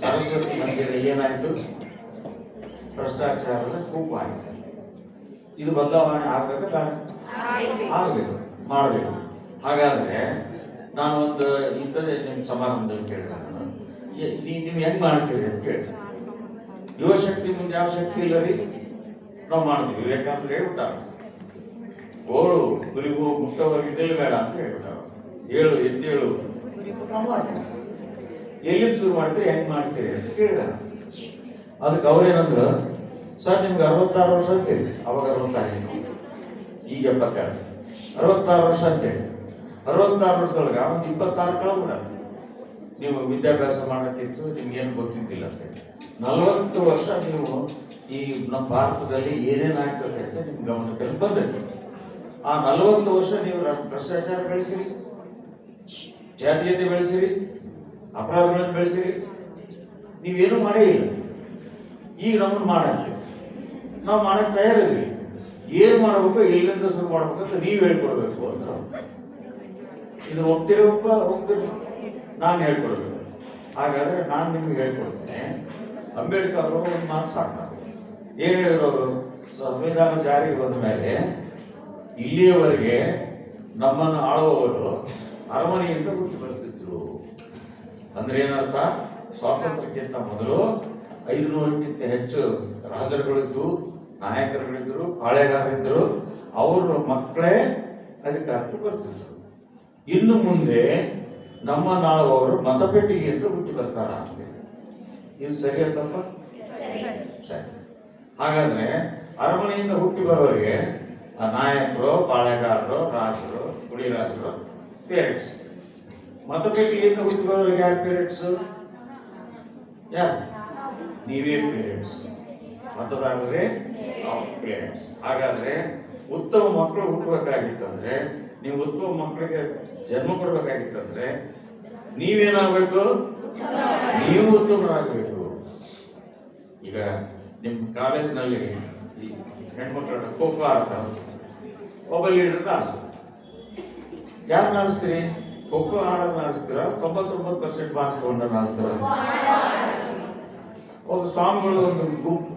ಸರಸ್ವತಿ ಮಂದಿರ ಏನಾಯ್ತು? ಭ್ರಷ್ಟಾಚಾರದ ಕೂಪ ಆಯ್ತು. ಇದು ಬದಲಾವಣೆ ಆಗ್ಬೇಕು, ಆಗ್ಬೇಕು, ಮಾಡಬೇಕು. ಹಾಗಾದ್ರೆ ನಾನು ಒಂದು ಇಂಥದ್ದೇ ನಿಮ್ಮ ಸಮಾರಂಭದಲ್ಲಿ ಕೇಳಿದ, ನೀವು ಹೆಂಗ್ ಮಾಡ್ತೀರಿ ಅಂತ ಕೇಳಿ. ಯುವಶಕ್ತಿ ಮುಂದೆ ಯಾವ ಶಕ್ತಿ ಇಲ್ಲ ರೀ, ನಾವು ಮಾಡ್ತೀವಿ. ವಿವೇಕಾನಂದ ಹೇಳ್ಬಿಟ್ಟಾರ, ಓಳು ಗುರಿಗೂ ಮುಕ್ತವಾಗಿದ್ದೆಲ್ಲ ಬೇಡ ಅಂತ ಹೇಳ್ಬಿಟ್ಟಾರ. ಹೇಳು, ಎದ್ದೇಳು, ನಾವು ಮಾಡ್ತೀವಿ. ಎಲ್ಲಿಂದ ಶುರು ಮಾಡ್ತೀರಿ, ಹೆಂಗ್ ಮಾಡ್ತೀರಿ ಅಂತ ಕೇಳಿದ. ಅದಕ್ಕೆ ಅವ್ರೇನಂದ್ರು, ಸರ್ ನಿಮ್ಗೆ 66 ವರ್ಷ ಅಂತೇಳಿ. ಅವಾಗ 66, ಈಗ 72, 66 ವರ್ಷ ಅಂತೇಳಿ. 66 ವರ್ಷದೊಳಗ ಒಂದು 26 ಕಳೆದ್ಬಿಡ ನೀವು ವಿದ್ಯಾಭ್ಯಾಸ ಮಾಡಕ್ಕಿತ್ತು, ನಿಮ್ಗೇನು ಗೊತ್ತಿದ್ದಿಲ್ಲ ಅಂತೇಳಿ. 40 ವರ್ಷ ನೀವು ಈ ನಮ್ಮ ಭಾರತದಲ್ಲಿ ಏನೇನು ಆಗ್ತದೆ ಅಂತ ನಿಮ್ ಗಮನಕ್ಕೆ ಬಂದೈತೆ. ಆ 40 ವರ್ಷ ನೀವು ಭ್ರಷ್ಟಾಚಾರ ಬೆಳೆಸಿರಿ, ಜಾತೀಯತೆ ಬೆಳೆಸಿರಿ, ಅಪರಾಧಗಳನ್ನು ಬೆಳೆಸಿರಿ, ನೀವೇನು ಮಾಡೇ ಇಲ್ಲ. ಈಗ ನಮ್ಮನ್ನು ಮಾಡಂಗಿಲ್ಲ. ನಾವು ಮಾಡಕ್ಕೆ ತಯಾರಿದ್ವಿ. ಏನು ಮಾಡಬೇಕು, ಎಲ್ಲಿಂದ ಶುರು ಮಾಡ್ಬೇಕಂತ ನೀವು ಹೇಳ್ಕೊಡ್ಬೇಕು ಅಂತ. ಇದು ಹೋಗ್ತಿರೋಪ್ಪ ಹೋಗ್ತೀರಿ, ನಾನು ಹೇಳ್ಕೊಡ್ಬೇಕು. ಹಾಗಾದ್ರೆ ನಾನು ನಿಮ್ಗೆ ಹೇಳ್ಕೊಡ್ತೇನೆ. ಅಂಬೇಡ್ಕರ್ ಅವರು ಒಂದು ಮಾತು ಸಾಕು. ಏನು ಹೇಳಿದ್ರು ಅವರು? ಸಂವಿಧಾನ ಜಾರಿಗೆ ಬಂದ ಮೇಲೆ ಇಲ್ಲಿಯವರೆಗೆ ನಮ್ಮನ್ನು ಆಳುವವರು ಅರಮನೆಯಿಂದ ಹುಟ್ಟು ಬರ್ತಿದ್ರು. ಅಂದ್ರೆ ಏನರ್ಥ? ಸ್ವಾತಂತ್ರ್ಯಕ್ಕಿಂತ ಮೊದಲು 500ಕ್ಕಿಂತ ಹೆಚ್ಚು ರಾಜರುಗಳಿದ್ದು, ನಾಯಕರುಗಳಿದ್ರು, ಪಾಳೆಗಾರರಿದ್ದರು. ಅವ್ರ ಮಕ್ಕಳೇ ಅಧಿಕಾರಕ್ಕೆ ಬರ್ತಿದ್ರು. ಇನ್ನು ಮುಂದೆ ನಮ್ಮ ನಾಳುವವರು ಮತಪೆಟ್ಟಿಗೆಯಿಂದ ಹುಟ್ಟಿ ಬರ್ತಾರ ಅಂತ. ಇದು ಸರಿಯಾ ತಪ್ಪ? ಸರಿ. ಹಾಗಾದ್ರೆ ಅರಮನೆಯಿಂದ ಹುಟ್ಟಿ ಬರೋರಿಗೆ ಆ ನಾಯಕರು, ಪಾಳೆಗಾರರು, ರಾಜರು, ಕುಡಿರಾಜರು ಪೇರೆಂಟ್ಸ್. ಮತಪೆಟ್ಟಿಗೆಯಿಂದ ಹುಟ್ಟಿ ಬರೋರಿಗೆ ಯಾರು ಪೇರೆಂಟ್ಸ್? ಯಾರು? ನೀವೇ ಪೇರೆಂಟ್ಸ್. ಮತದಾರರೇ ಪೇರೆಂಟ್ಸ್. ಹಾಗಾದ್ರೆ ಉತ್ತಮ ಮಕ್ಕಳು ಹುಟ್ಟಬೇಕಾಗಿತ್ತಂದ್ರೆ, ನೀವು ಉತ್ತಮ ಮಕ್ಕಳಿಗೆ ಜನ್ಮ ಕೊಡಬೇಕಾಗಿತ್ತಂದ್ರೆ ನೀವೇನಾಗಬೇಕು? ನೀವು ಉತ್ತಮರಾಗಬೇಕು. ಈಗ ನಿಮ್ಮ ಕಾಲೇಜಿನಲ್ಲಿ ಈ ಹೆಣ್ಮಕ್ಳ ಖೋಖೋ ಆಡ್ತಾರೆ, ಒಬ್ಬ ಲೀಡರ್ ಆಡಿಸ್ತಾರೆ. ಯಾರು ಆಡಿಸ್ತೀರಿ? ಖೋಖೋ ಆಡೋದು ಆಡಿಸ್ತೀರ? 99% ಮಾರ್ಕ್ಸ್ ತಗೊಂಡ ಆಡಿಸ್ತಾರ? ಒಬ್ಬ ಸ್ವಾಮಿಗಳು ಒಂದು ಗುಂಪು,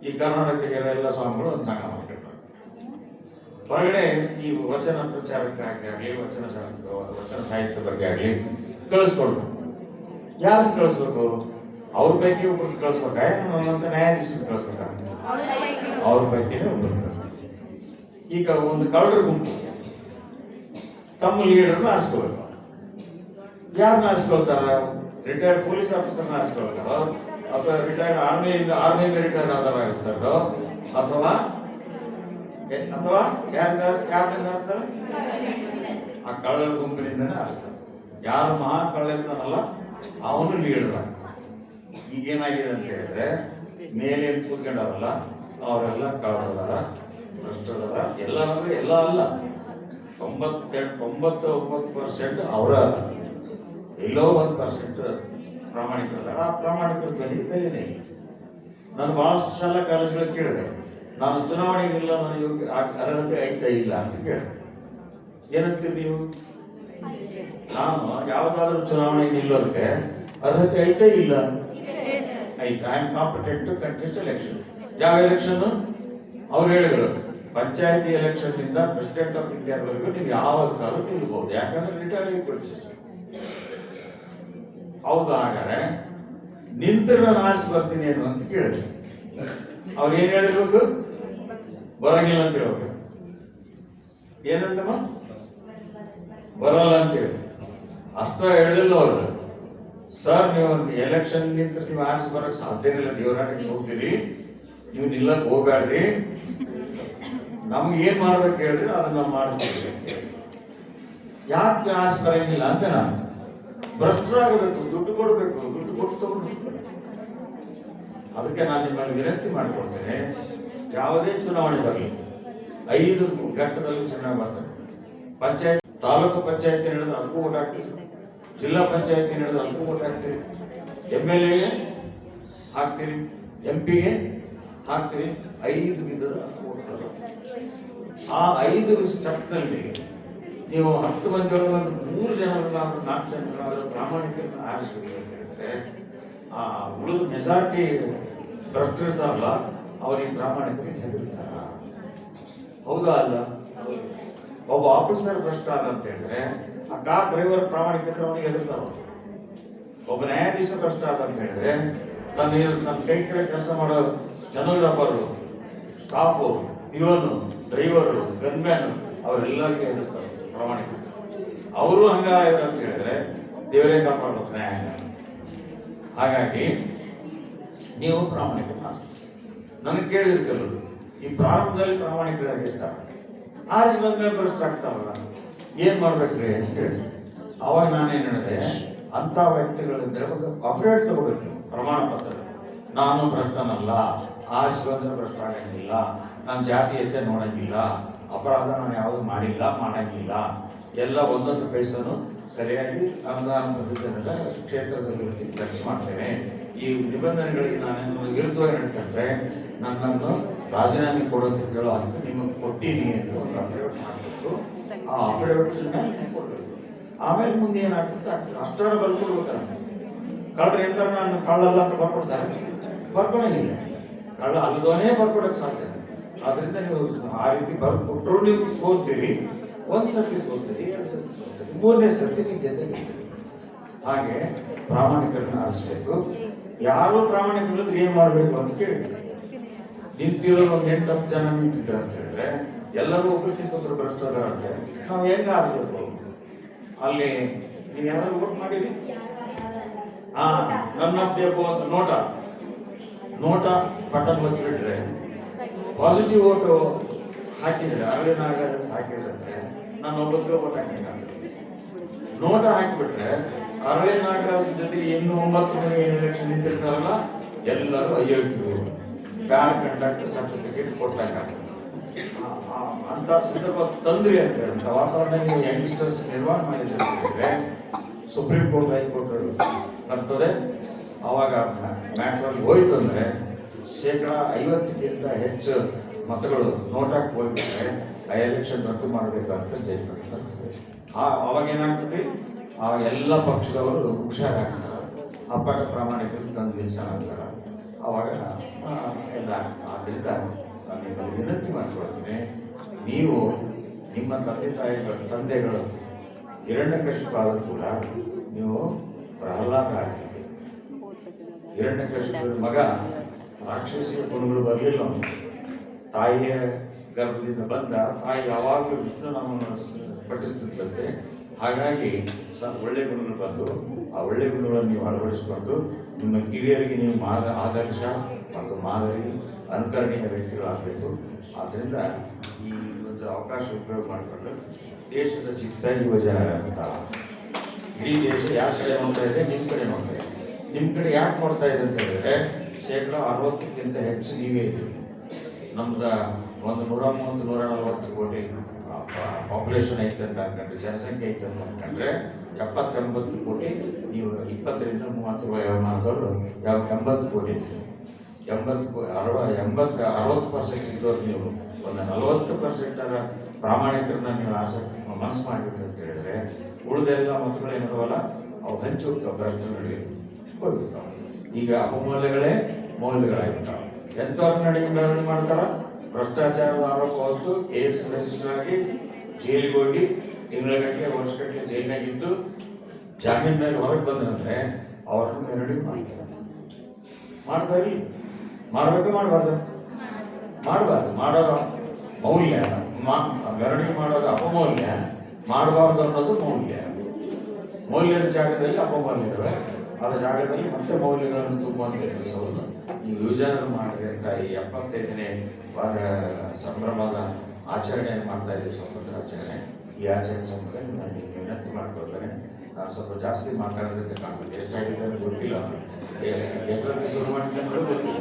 ಈ ಕರ್ನಾಟಕದ ಎಲ್ಲ ಸ್ವಾಮಿಗಳು ಒಂದು ಸಂಘ ಮಾಡ್ತಾರೆ. ಹೊರಗಡೆ ಈ ವಚನ ಪ್ರಚಾರಕ್ಕಾಗಲಿ, ವಚನ ಶಾಸ್ತ್ರ, ವಚನ ಸಾಹಿತ್ಯ ಬಗ್ಗೆ ಆಗಲಿ ಕಳಿಸ್ಕೊಡ್ಬೇಕು. ಯಾರು ಕಳಿಸ್ಬೇಕು? ಅವ್ರ ಪೈಕಿ ಒಬ್ಬರು ಕಳಿಸ್ಬೇಕ? ನಮ್ಮಂತ ನ್ಯಾಯಾಧೀಶರು ಕಳಿಸ್ಬೇಕ? ಅವ್ರ ಪೈಕಿನೇ ಒಬ್ಬರು ಕಳಿಸ್ಬೇಕು. ಈಗ ಒಂದು ಕಳ್ಳರ ಗುಂಪು ತಮ್ಮ ಲೀಡರ್ನ ಆರಿಸ್ಕೋಬೇಕು. ಯಾರನ್ನ ಆರಿಸ್ಕೊಳ್ತಾರ? ರಿಟೈರ್ಡ್ ಪೊಲೀಸ್ ಆಫೀಸರ್ನ ಆರಿಸ್ಕೊಳ್ತಾರೋ, ಅಥವಾ ರಿಟೈರ್ಡ್ ಆರ್ಮಿಯಿಂದ ರಿಟೈರ್ಡ್ ಆದವ್ರು ಆರಿಸ್ತಾರೋ, ಅಥವಾ ಯಾರಿಂದ ಆರಿಸ್ತಾರೆ? ಆ ಕಳ್ಳರ ಗುಂಪಿನಿಂದನೇ ಆರಿಸ್ತಾರೆ. ಯಾರು ಮಹಾ ಕಳ್ಳ ಇರ್ತಾನಲ್ಲ ಅವನು ಲೀಡರ್. ಈಗೇನಾಗಿದೆ ಅಂತ ಹೇಳಿದ್ರೆ, ಮೇಲೆ ಕೂತ್ಕೊಂಡವರಲ್ಲ ಅವರೆಲ್ಲ ಕಳ್ಳರದಾರ, ಭ್ರಷ್ಟರದಾರ. ಎಲ್ಲರಂದ್ರೆ ಎಲ್ಲ ಅಲ್ಲ, 99% ಅವರ, ಎಲ್ಲೋ 1% ಪ್ರಾಮಾಣಿಕರದಾರ. ಆ ಪ್ರಾಮಾಣಿಕರ ಬೆಲೆನೇ ಇಲ್ಲ. ನಾನು ಬಹಳಷ್ಟು ಶಾಲಾ ಕಾಲೇಜುಗಳು ಕೇಳಿದೆ, ನಾನು ಚುನಾವಣೆಗಿಲ್ಲ, ನಾನು ಅರ್ಹತೆ ಐತಾ ಇಲ್ಲ ಅಂತ ಕೇಳಿದೆ. ಏನಂತೀರಿ ನೀವು? ನಾನು ಯಾವುದಾದ್ರೂ ಚುನಾವಣೆ ನಿಲ್ಲೋದಕ್ಕೆ ಅರ್ಹತೆ ಐತಾ ಇಲ್ಲ? ಐತಾ. I am competent to contest election. ಯಾವ ಎಲೆಕ್ಷನ್? ಅವ್ರು ಹೇಳಿದ್ರು, ಪಂಚಾಯತಿ ಎಲೆಕ್ಷನ್ ನಿಂದ ಪ್ರೆಸಿಡೆಂಟ್ ಆಫ್ ಇಂಡಿಯಾವರೆಗೂ ನೀವು ಯಾವ ಕಾಲ ನಿಲ್ಬಹುದು, ಯಾಕಂದ್ರೆ ರಿಟೈರ್ ಆಗಿ. ಹೌದು. ಹಾಗಾದ್ರೆ ನಿಂತರೆ ನಾನು ಆರಿಸಿ ಬರ್ತೀನಿ ಏನು ಅಂತ ಕೇಳಿದ್ರು. ಅವ್ರು ಏನ್ ಹೇಳಿರ್ಬೇಕು? ಬರಂಗಿಲ್ಲ ಅಂತ ಹೇಳ್ಬೇಕು. ಏನಂತಮ್ಮ? ಬರಲ್ಲ ಅಂತ ಹೇಳಿ. ಅಷ್ಟ ಹೇಳಿಲ್ಲ ಅವರು. ಸರ್, ನೀವು ಎಲೆಕ್ಷನ್ ನಿಂತ ನೀವು ಆರಿಸಿ ಬರಕ್ ಸಾಧ್ಯ ಇಲ್ಲ, ದೇವರಾಣಿಗೆ ಹೋಗ್ತೀರಿ, ನೀವು ನಿಲ್ಲಕ್ ಹೋಗ್ಬೇಡ್ರಿ, ನಮ್ಗೆ ಏನ್ ಮಾಡ್ಬೇಕು ಹೇಳ್ರಿ ಅದನ್ನ ನಾವು ಮಾಡ್ತೀವಿ. ಯಾಕೆ ಆರಿಸಿ ಬರಂಗಿಲ್ಲ ಅಂತ ನಾನು ಭ್ರಷ್ಟರಾಗಬೇಕು, ದುಡ್ಡು ಕೊಡಬೇಕು, ದುಡ್ಡು ಕೊಟ್ಟು ತಗೊಂಡು. ಅದಕ್ಕೆ ನಾನು ನಿಮ್ಮಲ್ಲಿ ವಿನಂತಿ ಮಾಡಿಕೊಡ್ತೇನೆ, ಯಾವುದೇ ಚುನಾವಣೆ ಬರಲಿ 5 ಘಟ್ಟದಲ್ಲಿ ಚುನಾವಣೆ ಬರ್ತದೆ. ಪಂಚಾಯತ್, ತಾಲೂಕು ಪಂಚಾಯತಿ ನಡೆದು ಅದಕ್ಕೂ ಓಟ್ ಹಾಕ್ತೀರಿ, ಜಿಲ್ಲಾ ಪಂಚಾಯತಿ ನಡೆದು ಅದಕ್ಕೂ ಓಟ್ ಹಾಕ್ತೀರಿ, MLA ಹಾಕ್ತೀರಿ, MP ಹಾಕ್ತೀರಿ. 5 ವಿಧದ ಓಟ್. ಆ 5 ಸ್ಟೆಪ್ನಲ್ಲಿ ನೀವು 10 ಮಂದಿ 3 ಜನ 4 ಜನ ಪ್ರಾಮಾಣಿಕರನ್ನು ಆರಿಸಬೇಕು ಅಂತ ಹೇಳಿದ್ರೆ, ಆ ಉಳಿದ ಮೆಜಾರಿಟಿ ಭ್ರಷ್ಟಿರ್ತಾರಲ್ಲ ಅವರಿಗೆ ಪ್ರಾಮಾಣಿಕರಿಗೆ ಹೆದರ್ತಾರ. ಹೌದಾ ಅಲ್ಲ? ಒಬ್ಬ ಆಫೀಸರ್ ಭ್ರಷ್ಟ ಆದ ಅಂತ ಹೇಳಿದ್ರೆ ಆ ಕಾರ್ ಡ್ರೈವರ್ ಪ್ರಾಮಾಣಿಕತೆ ಅವನಿಗೆ ಹೆದರ್ತಾರ. ಒಬ್ಬ ನ್ಯಾಯಾಧೀಶ ಭ್ರಷ್ಟ ಆದ ಅಂತ ಹೇಳಿದ್ರೆ ತನ್ನ ಕೈ ಕೆಳಗೆ ಕೆಲಸ ಮಾಡೋ ಜನರಬ್ಬರು, ಸ್ಟಾಫು, ಇವನು, ಡ್ರೈವರು, ಗನ್ಮ್ಯಾನ್ ಅವರೆಲ್ಲರಿಗೆ ಹೆದರ್ತಾರೆ ಪ್ರಾಮಾಣಿಕತೆ. ಅವರು ಹಂಗಾಗಿದ್ರು ಅಂತ ಹೇಳಿದ್ರೆ ದೇವರೇ ಕಾಪಾಡಬೇಕು ನ್ಯಾಯ. ಹಾಗಾಗಿ ನೀವು ಪ್ರಾಮಾಣಿಕ. ನನಗೆ ಕೇಳಿದ್ರು ಈ ಪ್ರಾರಂಭದಲ್ಲಿ ಪ್ರಾಮಾಣಿಕರಾಗಿರ್ತಾರೆ, ಆರಿಸಿ ಬಂದ್ಮೇಲೆ ಭ್ರಷ್ಟ ಆಗ್ತಾವಲ್ಲ, ಏನ್ ಮಾಡ್ಬೇಕ್ರಿ ಅಂತ ಹೇಳಿ. ಅವಾಗ ನಾನೇನು ಹೇಳಿದೆ, ಅಂತ ವ್ಯಕ್ತಿಗಳಿದ್ರೆ ಒಂದು ಅಫಿಡೇಟ್ ತಗೋಬೇಕು, ಪ್ರಮಾಣ ಪತ್ರ. ನಾನು ಭ್ರಷ್ಟನಲ್ಲ, ಆರಿಸಿ ಬಂದ್ರೆ ಭ್ರಷ್ಟ ಆಗಂಗಿಲ್ಲ, ನಾನು ಜಾತೀಯತೆ ನೋಡಂಗಿಲ್ಲ, ಅಪರಾಧ ನಾನು ಯಾವುದು ಮಾಡಿಲ್ಲ, ಮಾಡಂಗಿಲ್ಲ, ಎಲ್ಲ ಒಂದೊಂದು ಪೈಸನು ಸರಿಯಾಗಿ ಅನುದಾನ ಕ್ಷೇತ್ರದಲ್ಲಿ ಖರ್ಚು ಮಾಡ್ತೇನೆ, ಈ ನಿಬಂಧನೆಗಳಿಗೆ ನಾನು ವಿರುದ್ಧವಾಗಿ ನಡ್ಕೊಂಡ್ರೆ ನನ್ನನ್ನು ರಾಜೀನಾಮೆ ಕೊಡೋದು ಕೇಳೋ ಹಕ್ಕು ನಿಮಗೆ ಕೊಟ್ಟಿನಿ ಅಂತ ಒಂದು ಅಫಿಡವಿಟ್ ಮಾಡಬೇಕು. ಆ ಅಫಿಡವಿಟ್ ಕೊಡಬೇಕು. ಆಮೇಲೆ ಮುಂದೆ ಏನಾಗ್ತದೆ ಆಗ್ತದೆ. ಅಷ್ಟರ ಬರ್ಕೊಡ್ಬೇಕಲ್ಲ. ಕಳ್ಳರು ಎಂತಾರೆ ನಾನು ಕಳ್ಳಲ್ಲ ಅಂತ ಬರ್ಕೊಡ್ತಾರೆ, ಬರ್ಕೊಳಂಗಿಲ್ಲ. ಕಳ್ಳ ಅಲ್ಲದವನೇ ಬರ್ಕೊಡಕ್ಕೆ ಸಾಧ್ಯ. ಆದ್ರಿಂದ ನೀವು ಆ ರೀತಿ ಬರ್ಕೊಟ್ರು ನೀವು ಸೋಲ್ತೀರಿ. ಒಂದು ಸರ್ತಿ ಸೋಲ್ತೀರಿ, 2 ಸರ್ತಿ ಸೋಲ್ತೀರಿ, 3ನೇ ಸರ್ತಿ ನೀವು ಗೆದ್ದೆ. ಹಾಗೆ ಪ್ರಾಮಾಣಿಕರನ್ನ ಆರಿಸ್ಬೇಕು. ಯಾರು ಪ್ರಾಮಾಣಿಕರಿದ್ರೆ ಏನ್ ಮಾಡ್ಬೇಕು ಅಂತ ಕೇಳಿ ನಿಂತಿರೋರು ಒಂದು 8-10 ಜನ ನಿಂತಿದ್ದಾರೆ ಅಂತ ಹೇಳಿದ್ರೆ ಎಲ್ಲರೂ ಒಬ್ಬರಿಗಿಂತೊಬ್ಬರು ಭ್ರಷ್ಟಾಚಾರ ಅಂದ್ರೆ ನಾವು ಹೆಂಗ ಆರಿಸ್ಬೇಕು? ಅಲ್ಲಿ ನೀವು ಯಾರು ವೋಟ್ ಮಾಡಿರಿ? ನನ್ನಪ್ಪ ಒಂದು ನೋಟ ಬಟನ್ ಒತ್ತಿಬಿಟ್ರೆ ಪಾಸಿಟಿವ್ ಓಟು ಹಾಕಿದ್ರೆ ಅರಳಿನಾಗ ಹಾಕಿದ್ರೆ ನಾನು ಒಬ್ಬರಿಗೆ ಓಟ್ ಹಾಕಿಲ್ಲ. ನೋಟ ಹಾಕಿಬಿಟ್ರೆ ಅರಳಿನಾಗ ಜೊತೆ ಇನ್ನು 9 ಮಂದಿ ಎಲೆಕ್ಷನ್ ನಿಂತಿರ್ತಾರಲ್ಲ ಎಲ್ಲರೂ ಅಯ್ಯೋಗ್ಯರು ಬ್ಯಾಡ್ ಕಂಡಕ್ಟ್ ಸರ್ಟಿಫಿಕೇಟ್ ಕೊಟ್ಟಾಗ ಅಂತ ಸಂದರ್ಭ ತಂದ್ರಿ ಅಂತ ಹೇಳಿ ವಾತಾವರಣ ನೀವು ಯಂಗ್ಸ್ಟರ್ಸ್ ನಿರ್ಮಾಣ ಮಾಡಿದ್ರೆ ಸುಪ್ರೀಂ ಕೋರ್ಟ್ ಹೈಕೋರ್ಟ್ ಬರ್ತದೆ. ಅವಾಗ ಮ್ಯಾಟ್ರಲ್ಲಿ ಹೋಯ್ತು ಅಂದ್ರೆ 50% ಹೆಚ್ಚು ಮತಗಳು ನೋಟಾಕ್ ಹೋಗ್ಬಿಟ್ರೆ ಆ ಎಲೆಕ್ಷನ್ ರದ್ದು ಮಾಡಬೇಕಂತ ಜಡ್ಜ್ಮೆಂಟ್ ಬರ್ತದೆ. ಅವಾಗ ಏನಾಗ್ತದೆ, ಆ ಎಲ್ಲ ಪಕ್ಷದವರು ಹುಷಾರಾಗ್ತಾರೆ, ಅಪ್ಪಟ ಪ್ರಾಮಾಣಿಕರು ತಂದು ನಿಲ್ಸೋಣ ಅಂತಾರ. ಅವಾಗ ಎಲ್ಲ ಆದ್ದರಿಂದ ನಾನು ನಿಮ್ಮಲ್ಲಿ ವಿನಂತಿ ಮಾಡ್ಕೊಳ್ತೀನಿ, ನೀವು ನಿಮ್ಮ ತಂದೆಗಳು ಹಿರಣ್ಯಕಶಿಪು ಆದರೂ ಕೂಡ ನೀವು ಪ್ರಹ್ಲಾದ ಆಗಿರಿ. ಹಿರಣ್ಯಕಶಿಪುರ ಮಗ ರಾಕ್ಷಸಿಯ ಗುಣಗಳು ಬರಲಿಲ್ಲ. ತಾಯಿಯ ಗರ್ಭದಿಂದ ಬಂದ ತಾಯಿ ಯಾವಾಗಲೂ ವಿಷ್ಣು ನಾಮವನ್ನು ಪಠಿಸ್ತಿದ್ದಂತೆ. ಹಾಗಾಗಿ ಒಳ್ಳೆ ಗುಣಗಳು ಬಂದು ಆ ಒಳ್ಳೆ ಗುಣಗಳನ್ನು ನೀವು ಅಳವಡಿಸಿಕೊಂಡು ನಿಮ್ಮ ಕಿರಿಯರಿಗೆ ನೀವು ಆದರ್ಶ ಮತ್ತು ಮಾದರಿ ಅನುಕರಣೀಯ ವ್ಯಕ್ತಿಗಳಾಗಬೇಕು. ಆದ್ದರಿಂದ ಈ ಒಂದು ಅವಕಾಶ ಉಪಯೋಗ ಮಾಡಿಕೊಂಡು ದೇಶದ ಚಿತ್ತ ಯುವಜನ ಅಂತ ಇಡೀ ದೇಶ ಯಾವ ಕಡೆ ನೋಡ್ತಾ ಇದೆ, ನಿಮ್ಮ ಕಡೆ ನೋಡ್ತಾ ಇದೆ. ನಿಮ್ಮ ಕಡೆ ಯಾಕೆ ನೋಡ್ತಾ ಇದೆ ಅಂತ ಹೇಳಿದ್ರೆ 60% ಹೆಚ್ಚು ನೀವೇ ಇದ್ದೀವಿ. ನಮ್ದು ಒಂದು 130-140 ಕೋಟಿ ಪಾಪ್ಯುಲೇಷನ್ ಐತೆ ಅಂತ ಅನ್ಕೊಂಡ್ರೆ, ಜನಸಂಖ್ಯೆ ಐತೆ ಅಂತ ಅನ್ಕೊಂಡ್ರೆ 70-80 ಕೋಟಿ ನೀವು 20-30 ವಯೋಮಾನದವರು 80 ಕೋಟಿ 60% ಇದ್ದವ್ರು ನೀವು ಒಂದು 40% ಪ್ರಾಮಾಣಿಕರನ್ನ ನೀವು ಮನಸ್ಸು ಮಾಡಿಬಿಟ್ರಿ ಅಂತ ಹೇಳಿದ್ರೆ ಉಳಿದೆಲ್ಲ ಮತಗಳು ಏನಿದಾವಲ್ಲ ಅವು ಹಂಚು ಭ್ರಷ್ಟಗಳಿಗೆ ಹೋಗ್ಬಿಡ್ತಾವೆ. ಈಗ ಅಪಮೌಲ್ಯಗಳೇ ಮೌಲ್ಯಗಳಾಗಿರ್ತಾವೆ. ಎಂಥವ್ರ ನಡೆಗೆ ಮಾಡ್ತಾರ? ಭ್ರಷ್ಟಾಚಾರದ ಆರೋಪ ಹೊತ್ತು ಕೇಸ್ ರಿಜಿಸ್ಟರ್ ಆಗಿ ಜೈಲಿಗೆ ಹೋಗಿ ತಿಂಗಳಗಟ್ಟಲೆ ವರ್ಷಗಟ್ಟಲೆ ಜೈಲಿನಾಗಿದ್ದು ಜಾಮೀನ್ ಮೇಲೆ ಹೊರಗೆ ಬಂದ್ರಂದ್ರೆ ಅವ್ರನ್ನ ಮೆರವಣಿಗೆ ಮಾಡ್ತಾರೆ. ಮಾಡಬೇಕು ಮಾಡಬಾರ್ದು? ಮಾಡೋದು ಮೌಲ್ಯ. ಮೆರವಣಿಗೆ ಮಾಡೋದು ಅಪಮೌಲ್ಯ, ಮಾಡಬಾರ್ದು ಅನ್ನೋದು ಮೌಲ್ಯದ ಜಾಗದಲ್ಲಿ ಅಪಮೌಲ್ಯ ಇದಾವೆ. ಅದರ ಜಾಗದಲ್ಲಿ ಮತ್ತೆ ಮೌಲ್ಯಗಳನ್ನು ತುಂಬುವಂಥ ಕೆಲಸವನ್ನು ನೀವು ಯುವಜನರು ಮಾಡಿದ್ರೆ ಅಂತ ಈ 75ನೇ ವಾರ ಸಂಭ್ರಮದ ಆಚರಣೆಯನ್ನು ಮಾಡ್ತಾ ಇದ್ದೀವಿ, ಸ್ವಾತಂತ್ರ್ಯ ಆಚರಣೆ. ಈ ಆಚರಣೆ ಸಂಬಂಧ ನಾನು ವಿನಂತಿ ಮಾಡ್ಕೊಳ್ತೇನೆ. ನಾನು ಸ್ವಲ್ಪ ಜಾಸ್ತಿ ಮಾತಾಡೋದಂತೆ ಕಾಣ್ತದೆ. ಎಷ್ಟಾಗಿದೆ ಅಂತ ಗೊತ್ತಿಲ್ಲ, ಎಷ್ಟೊತ್ತಿಗೆ ಶುರು ಮಾಡಿದ್ದೆ ಅನ್ನೋದು ಗೊತ್ತಿಲ್ಲ.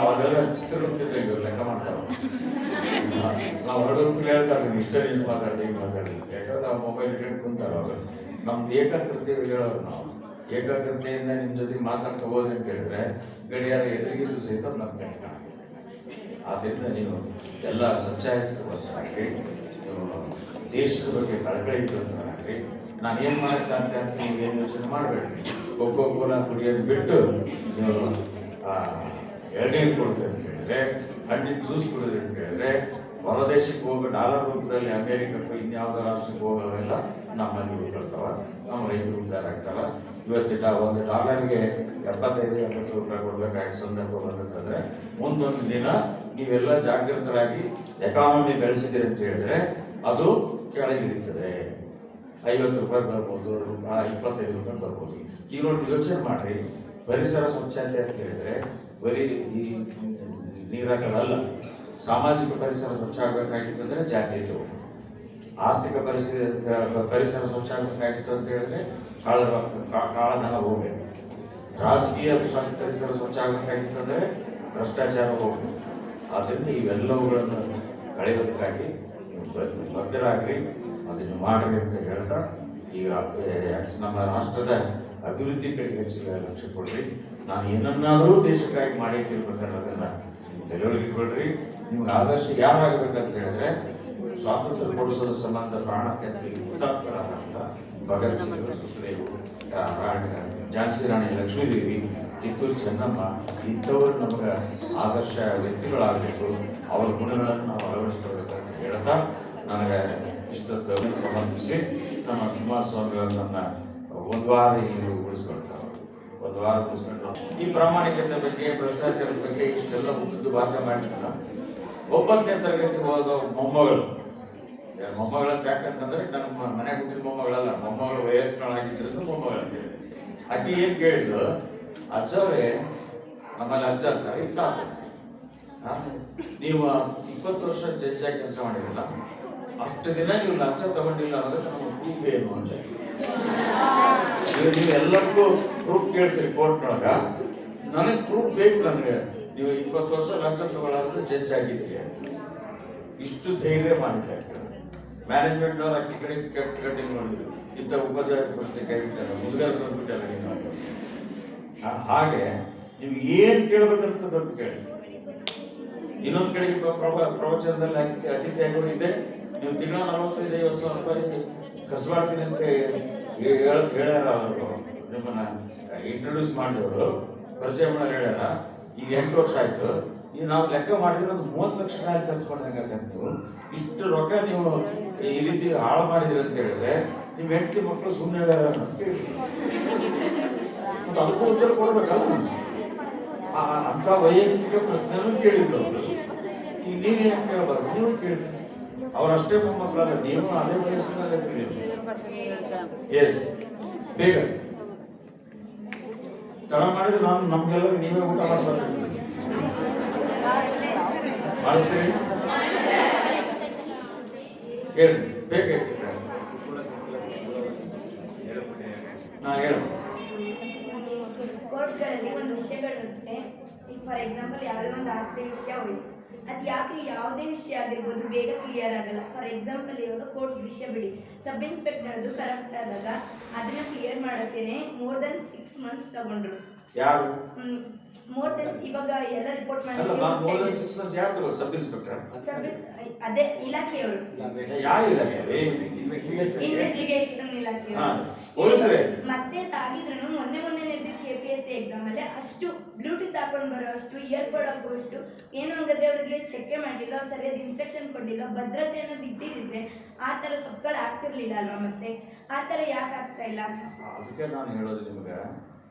ಅವಾಗೆಲ್ಲ ಚಿತ್ರಗುಪ್ತಿದ್ದೆ ಇವರು ಲೆಕ್ಕ ಮಾಡ್ತಾರೆ. ನಾವು ಹೊರಡೋಕ್ಕೂ ಹೇಳ್ತಾರೆ ಇಷ್ಟೇ ಮಾತಾಡ್ತೀವಿ ಯಾಕಂದ್ರೆ ನಾವು ಮೊಬೈಲ್ ಇಟ್ಕೊಂಡು ಕುಂತಾರೆ. ಅವರು ನಮ್ದು ಏಕಾಗ್ರತೆ ಹೇಳೋರು. ನಾವು ಏಕಾಗ್ರತೆಯಿಂದ ನಿಮ್ಮ ಜೊತೆ ಮಾತಾಡ್ತಾ ಹೋದ್ರೆ ಅಂತ ಹೇಳಿದ್ರೆ ಗಡಿಯಾರ ಎದುರಿಗಿದ್ದು ಸಹಿತ ನಮ್ಮ ಕಣೆ ಕಾಣುತ್ತೆ. ಆದ್ದರಿಂದ ನೀವು ಎಲ್ಲ ಸ್ವಚ್ಛಾಗ್ರಿ, ನೀವು ದೇಶದ ಬಗ್ಗೆ ಕಳಕಳಿ ಇದ್ದಂತಾಗ್ರಿ. ನಾನು ಏನು ಮಾಡೋಕ್ಕೆ ಸಾಧ್ಯ ಅಂತ ನೀವು ಏನು ಯೋಚನೆ ಮಾಡಬೇಡ್ರಿ. ಕೋಕೋ ಕೋಲಾ ಕುಡಿಯೋದು ಬಿಟ್ಟು ನೀವು ಎಳ್ನೀರು ಕೊಡ್ತೀರಿ ಅಂತ ಹೇಳಿದ್ರೆ, ಹಣ್ಣಿನ ಜ್ಯೂಸ್ ಕುಡಿದ್ರಿ ಅಂತ ಹೇಳಿದ್ರೆ, ಹೊರದೇಶಕ್ಕೆ ಹೋಗೋ ಡಾಲರ್ ರೂಪದಲ್ಲಿ ಅಮೇರಿಕಕ್ಕೆ ಇನ್ಯಾವುದೋ ರಾಷ್ಟ್ರಕ್ಕೆ ಹೋಗೋವೆಲ್ಲ ನಮ್ಮಲ್ಲಿ ಉಳ್ಕೊಳ್ತಾವ. ನಮ್ಮ ರೈತರು ಉದ್ಧಾರ ಆಗ್ತಾರ. ಇವತ್ತಿನ ಒಂದು ಡಾಲರ್ಗೆ 75-80 ರೂಪಾಯಿ ಕೊಡಬೇಕಾದ ಸಂದರ್ಭ ಬಂದಂತಂದ್ರೆ ಮುಂದೊಂದು ದಿನ ನೀವೆಲ್ಲ ಜಾಗೃತರಾಗಿ ಎಕಾನಮಿ ಬೆಳೆಸಿದಿರಿ ಅಂತ ಹೇಳಿದ್ರೆ ಅದು ಕೆಳಗಿಳಿತದೆ. 50 ರೂಪಾಯಿ ಬರ್ಬೋದು, 25 ರೂಪಾಯಿ ಬರ್ಬೋದು. ಈಗ ನೋಡಿ ಯೋಚನೆ ಮಾಡ್ರಿ, ಪರಿಸರ ಸ್ವಚ್ಛತೆ ಅಂತ ಹೇಳಿದ್ರೆ ಬರೀ ಈ ನೀರಾಕಲ್ಲ, ಸಾಮಾಜಿಕ ಪರಿಸರ ಸ್ವಚ್ಛ ಆಗಬೇಕಾಗಿತ್ತಂದ್ರೆ ಜಾಗೃತಿ, ಆರ್ಥಿಕ ಪರಿಸರ ಸ್ವಚ್ಛ ಆಗಬೇಕಾಗಿತ್ತು ಅಂತ ಹೇಳಿದ್ರೆ ಕಾಳಧನ ಹೋಗ್ಬೇಕು, ರಾಜಕೀಯ ಪರಿಸರ ಸ್ವಚ್ಛ ಆಗಬೇಕಾಗಿತ್ತು ಅಂದರೆ ಭ್ರಷ್ಟಾಚಾರ ಹೋಗ್ಬೇಕು. ಆದ್ದರಿಂದ ಇವೆಲ್ಲವುಗಳನ್ನು ಕಳೆಯೋದಕ್ಕಾಗಿ ಬದ್ಧರಾಗ್ರಿ, ಅದನ್ನು ಮಾಡ್ರಿ ಅಂತ ಹೇಳ್ತಾ ಈಗ ನಮ್ಮ ರಾಷ್ಟ್ರದ ಅಭಿವೃದ್ಧಿ ಕಡೆಗೆ ಹೆಚ್ಚಿಗೆ ಲಕ್ಷ್ಯ ಕೊಡ್ರಿ. ನಾನು ಏನನ್ನಾದರೂ ದೇಶಕ್ಕಾಗಿ ಮಾಡಿ ತಿಳ್ಬೇಕನ್ನೋದನ್ನ ತಲೆಯೊಳಗೆ ಇಟ್ಕೊಳ್ರಿ. ನಿಮ್ಗೆ ಆದರ್ಶ ಯಾರಾಗಬೇಕಂತ ಹೇಳಿದ್ರೆ ಸ್ವಾತಂತ್ರ್ಯ ಕೊಡಿಸೋದ್ರ ಸಂಬಂಧ ಪ್ರಾಣ ತೆತ್ತಿ ಹುತಾತ್ಮರಾದಂಥ ಭಗತ್ ಸಿಂಗ್, ಸುಖದೇವ್, ಝಾನ್ಸಿ ರಾಣಿ ಲಕ್ಷ್ಮೀದೇವಿ, ಕಿತ್ತೂರು ಚೆನ್ನಮ್ಮ ಇಂಥವರು ನಮಗೆ ಆದರ್ಶ ವ್ಯಕ್ತಿಗಳಾಗಬೇಕು. ಅವರ ಗುಣಗಳನ್ನು ನಾವು ಅಳವಡಿಸ್ಕೊಳ್ಬೇಕಂತ ಹೇಳ್ತಾ ನನಗೆ ಇಷ್ಟೊತ್ತು ಸಮರ್ಪಿಸಿ ನಮ್ಮ ಕುಮಾರಸ್ವಾಮಿಗಳನ್ನ ಒಂದು ವಾರ ಇಲ್ಲಿ ಉಳಿಸ್ಕೊಳ್ತಾರೆ. ಒಂದು ವಾರ ಉಳಿಸ್ಕೊಂಡು ಈ ಪ್ರಾಮಾಣಿಕತೆ ಬಗ್ಗೆ, ಭ್ರಷ್ಟಾಚಾರದ ಬಗ್ಗೆ ಇಷ್ಟೆಲ್ಲ ಮುಗಿದು ಭಾಗ ಮಾಡಿದ 9ನೇ ತರಗತಿ ಹೋದ ಮೊಮ್ಮಗಳಂತ ಯಾಕಂತಂದ್ರೆ ನನ್ನ ಮನೆಗೆ ಹುಟ್ಟಿದ ಮೊಮ್ಮಗಳಲ್ಲ, ಮೊಮ್ಮಗಳು ವಯಸ್ಕರಾಗಿದ್ದರಿಂದ ಮೊಮ್ಮಗಳಂತ. ಆಕೆ ಏನ್ ಕೇಳಿದ್ರು, ಅಜ್ಜವ್ರೆ ನಮ್ಮಲ್ಲಿ ಅಜ್ಜ ಅಂತಾರೆ, ಇಷ್ಟ ನೀವು 20 ವರ್ಷ ಜಡ್ಜ್ ಆಗಿ ಕೆಲಸ ಮಾಡಿರಲ್ಲ, ಅಷ್ಟು ದಿನ ನೀವು ಲಂಚ ತಗೊಂಡಿಲ್ಲ ಅನ್ನೋದಕ್ಕೆ ನಮ್ಮ ಪ್ರೂಫ್ ಏನು ಅಂತ. ನೀವು ಎಲ್ಲರಿಗೂ ಪ್ರೂಫ್ ಕೇಳ್ತೀರಿ ಕೋರ್ಟ್ನೊಳಗ, ನನಗೆ ಪ್ರೂಫ್ ಬೇಕು. ನನಗೆ ನೀವು 20 ವರ್ಷ ಲಂಚ ತಗೊಳ್ಳೋದು ಜಡ್ಜ್ ಆಗಿದ್ದೀರಿ. ಇಷ್ಟು ಧೈರ್ಯ ಮಾಡಿದ್ದಾರೆ ಮ್ಯಾನೇಜ್ಮೆಂಟ್ ಅವ್ರು ಅಕ್ಕಿ ಕಡೆ ಕಟಿಂಗ್ ಮಾಡಿದ್ರು. ಇಂಥ ಉಪಾಧ್ಯಾಯ ಪ್ರಶ್ನೆ ಕೈ ಬಿಟ್ಟಾರೆ, ಮುಜುಗರ ತಂದ್ಬಿಟ್ಟಲ್ಲ ನೀವು. ಹಾಗೆ ನೀವು ಏನ್ ಕೇಳ್ಬೇಕಂತ ದೊಡ್ಡ ಕೇಳಿ. ಇನ್ನೊಂದ್ ಕಡೆಗೆ ಪ್ರವಚನದಲ್ಲಿ ಅತಿಥಿಯಾಗಿ ಇದೆ, ನೀವು ತಿಂಗಳ 45-50 ಸಾವಿರ ರೂಪಾಯಿ ಖರ್ಚು ಮಾಡ್ತೀನಿ ಅಂತ ಹೇಳ್ಯಾರ. ಅವರು ನಿಮ್ಮನ್ನ ಇಂಟ್ರೊಡ್ಯೂಸ್ ಮಾಡಿದವರು, ಪರಿಚಯ ಮಾಡೋರು ಹೇಳ್ಯಾರ. ಈಗ 8 ವರ್ಷ ಆಯ್ತು. ಈಗ ನಾವು ಲೆಕ್ಕ ಮಾಡಿದ್ರೆ ಒಂದು 30 ಲಕ್ಷ ರೂಪಾಯಿ ಖರ್ಚು ಮಾಡಿದಂಗೆ ನೀವು ಇಷ್ಟು ರೊಕ್ಕ ನೀವು ಈ ರೀತಿ ಹಾಳು ಮಾಡಿದ್ರಿ ಅಂತ ಹೇಳಿದ್ರೆ ನಿಮ್ಮ ಹೆಂಡತಿ ಮಕ್ಕಳು ಸುಮ್ಮನೆ ಅಂತ ಕೇಳಿ ಅದಕ್ಕೂ ಉತ್ತರ ಕೊಡ್ಬೇಕಲ್ಲ. ಅಂತ ವೈಯಕ್ತಿಕ ಪ್ರಶ್ನೆನೂ ಕೇಳಿದ್ರು. ಈಗ ನೀವೇನು ಕೇಳಬಾರ್ದು, ನೀವು ಕೇಳಿ. ಅವರಷ್ಟೇ ಮೊಮ್ಮಕ್ಕಳಲ್ಲ, ನೀವು ಅದೇ ವಯಸ್ಸಿನಲ್ಲೇ ಕೇಳಿ. ಎಸ್, ಬೇಗ ತಡ ಮಾಡಿದ್ರೆ ನಾನು ನಮ್ಗೆಲ್ಲ ನೀವೇ ಊಟ ಮಾಡಿಸ್ತೀರಿ. ಹೇಳಿ, ಬೇಗ ಹೇಳ. ಕೋರ್ಟ್ಗಳಲ್ಲಿ ಒಂದು ವಿಷಯಗಳಿರುತ್ತೆ. ಈಗ ಫಾರ್ ಎಕ್ಸಾಂಪಲ್ ಯಾವುದೋ ಒಂದು ಆಸ್ತಿ ವಿಷಯ ಹೋಯ್ತು, ಅದು ಯಾಕೆ ಯಾವುದೇ ವಿಷಯ ಆಗಿರ್ಬೋದು ಬೇಗ ಕ್ಲಿಯರ್ ಆಗಲ್ಲ. ಫಾರ್ ಎಕ್ಸಾಂಪಲ್ ಇವಾಗ ಕೋರ್ಟ್ ವಿಷಯ ಬಿಡಿ, ಸಬ್ ಇನ್ಸ್ಪೆಕ್ಟರ್ದು ಕರೆಕ್ಟ್ ಆದಾಗ ಅದನ್ನ ಕ್ಲಿಯರ್ ಮಾಡೋಕ್ಕೇನೆ more than 6 months ತಗೊಂಡ್ರು. ಯಾರು more than ಇವಾಗ ಎಲ್ಲ ರಿಪೋರ್ಟ್ ಮಾಡಿ ಅದೇ ಇಲಾಖೆಯವರು, ಇನ್ವೆಸ್ಟಿಗೇಷನ್ ಇಲಾಖೆಯವರು. ಮತ್ತೆ ತಾಗಿದ್ರು ಮೊನ್ನೆ ನಡೆದಿದ್ದ KPSC ಎಕ್ಸಾಮ್ ಅಲ್ಲಿ ಅಷ್ಟು ಬ್ಲೂಟೂತ್ ಹಾಕೊಂಡು ಬರೋ ಅಷ್ಟು ಇಯರ್ಬಡ್ ಹಾಕುವಷ್ಟು ಏನು ಹಂಗಾದ್ರೆ ಅವರಿಗೆ ಚೆಕ್ ಮಾಡಿಲ್ಲ, ಸರಿಯಾದ ಇನ್ಸ್ಟ್ರಕ್ಷನ್ ಕೊಡಲಿಲ್ಲ, ಭದ್ರತೆ ಅನ್ನೋದು ಇದ್ದಿದ್ರೆ ಆ ತರ ತಪ್ಪುಗಳು ಆಗ್ತಿರ್ಲಿಲ್ಲ ಅಲ್ವಾ? ಮತ್ತೆ ಆ ತರ ಯಾಕೆ ಆಗ್ತಾ ಇಲ್ಲ? ಅದಕ್ಕೆ ನಾನು ಹೇಳೋದು ನಿಮ್ಗೆ,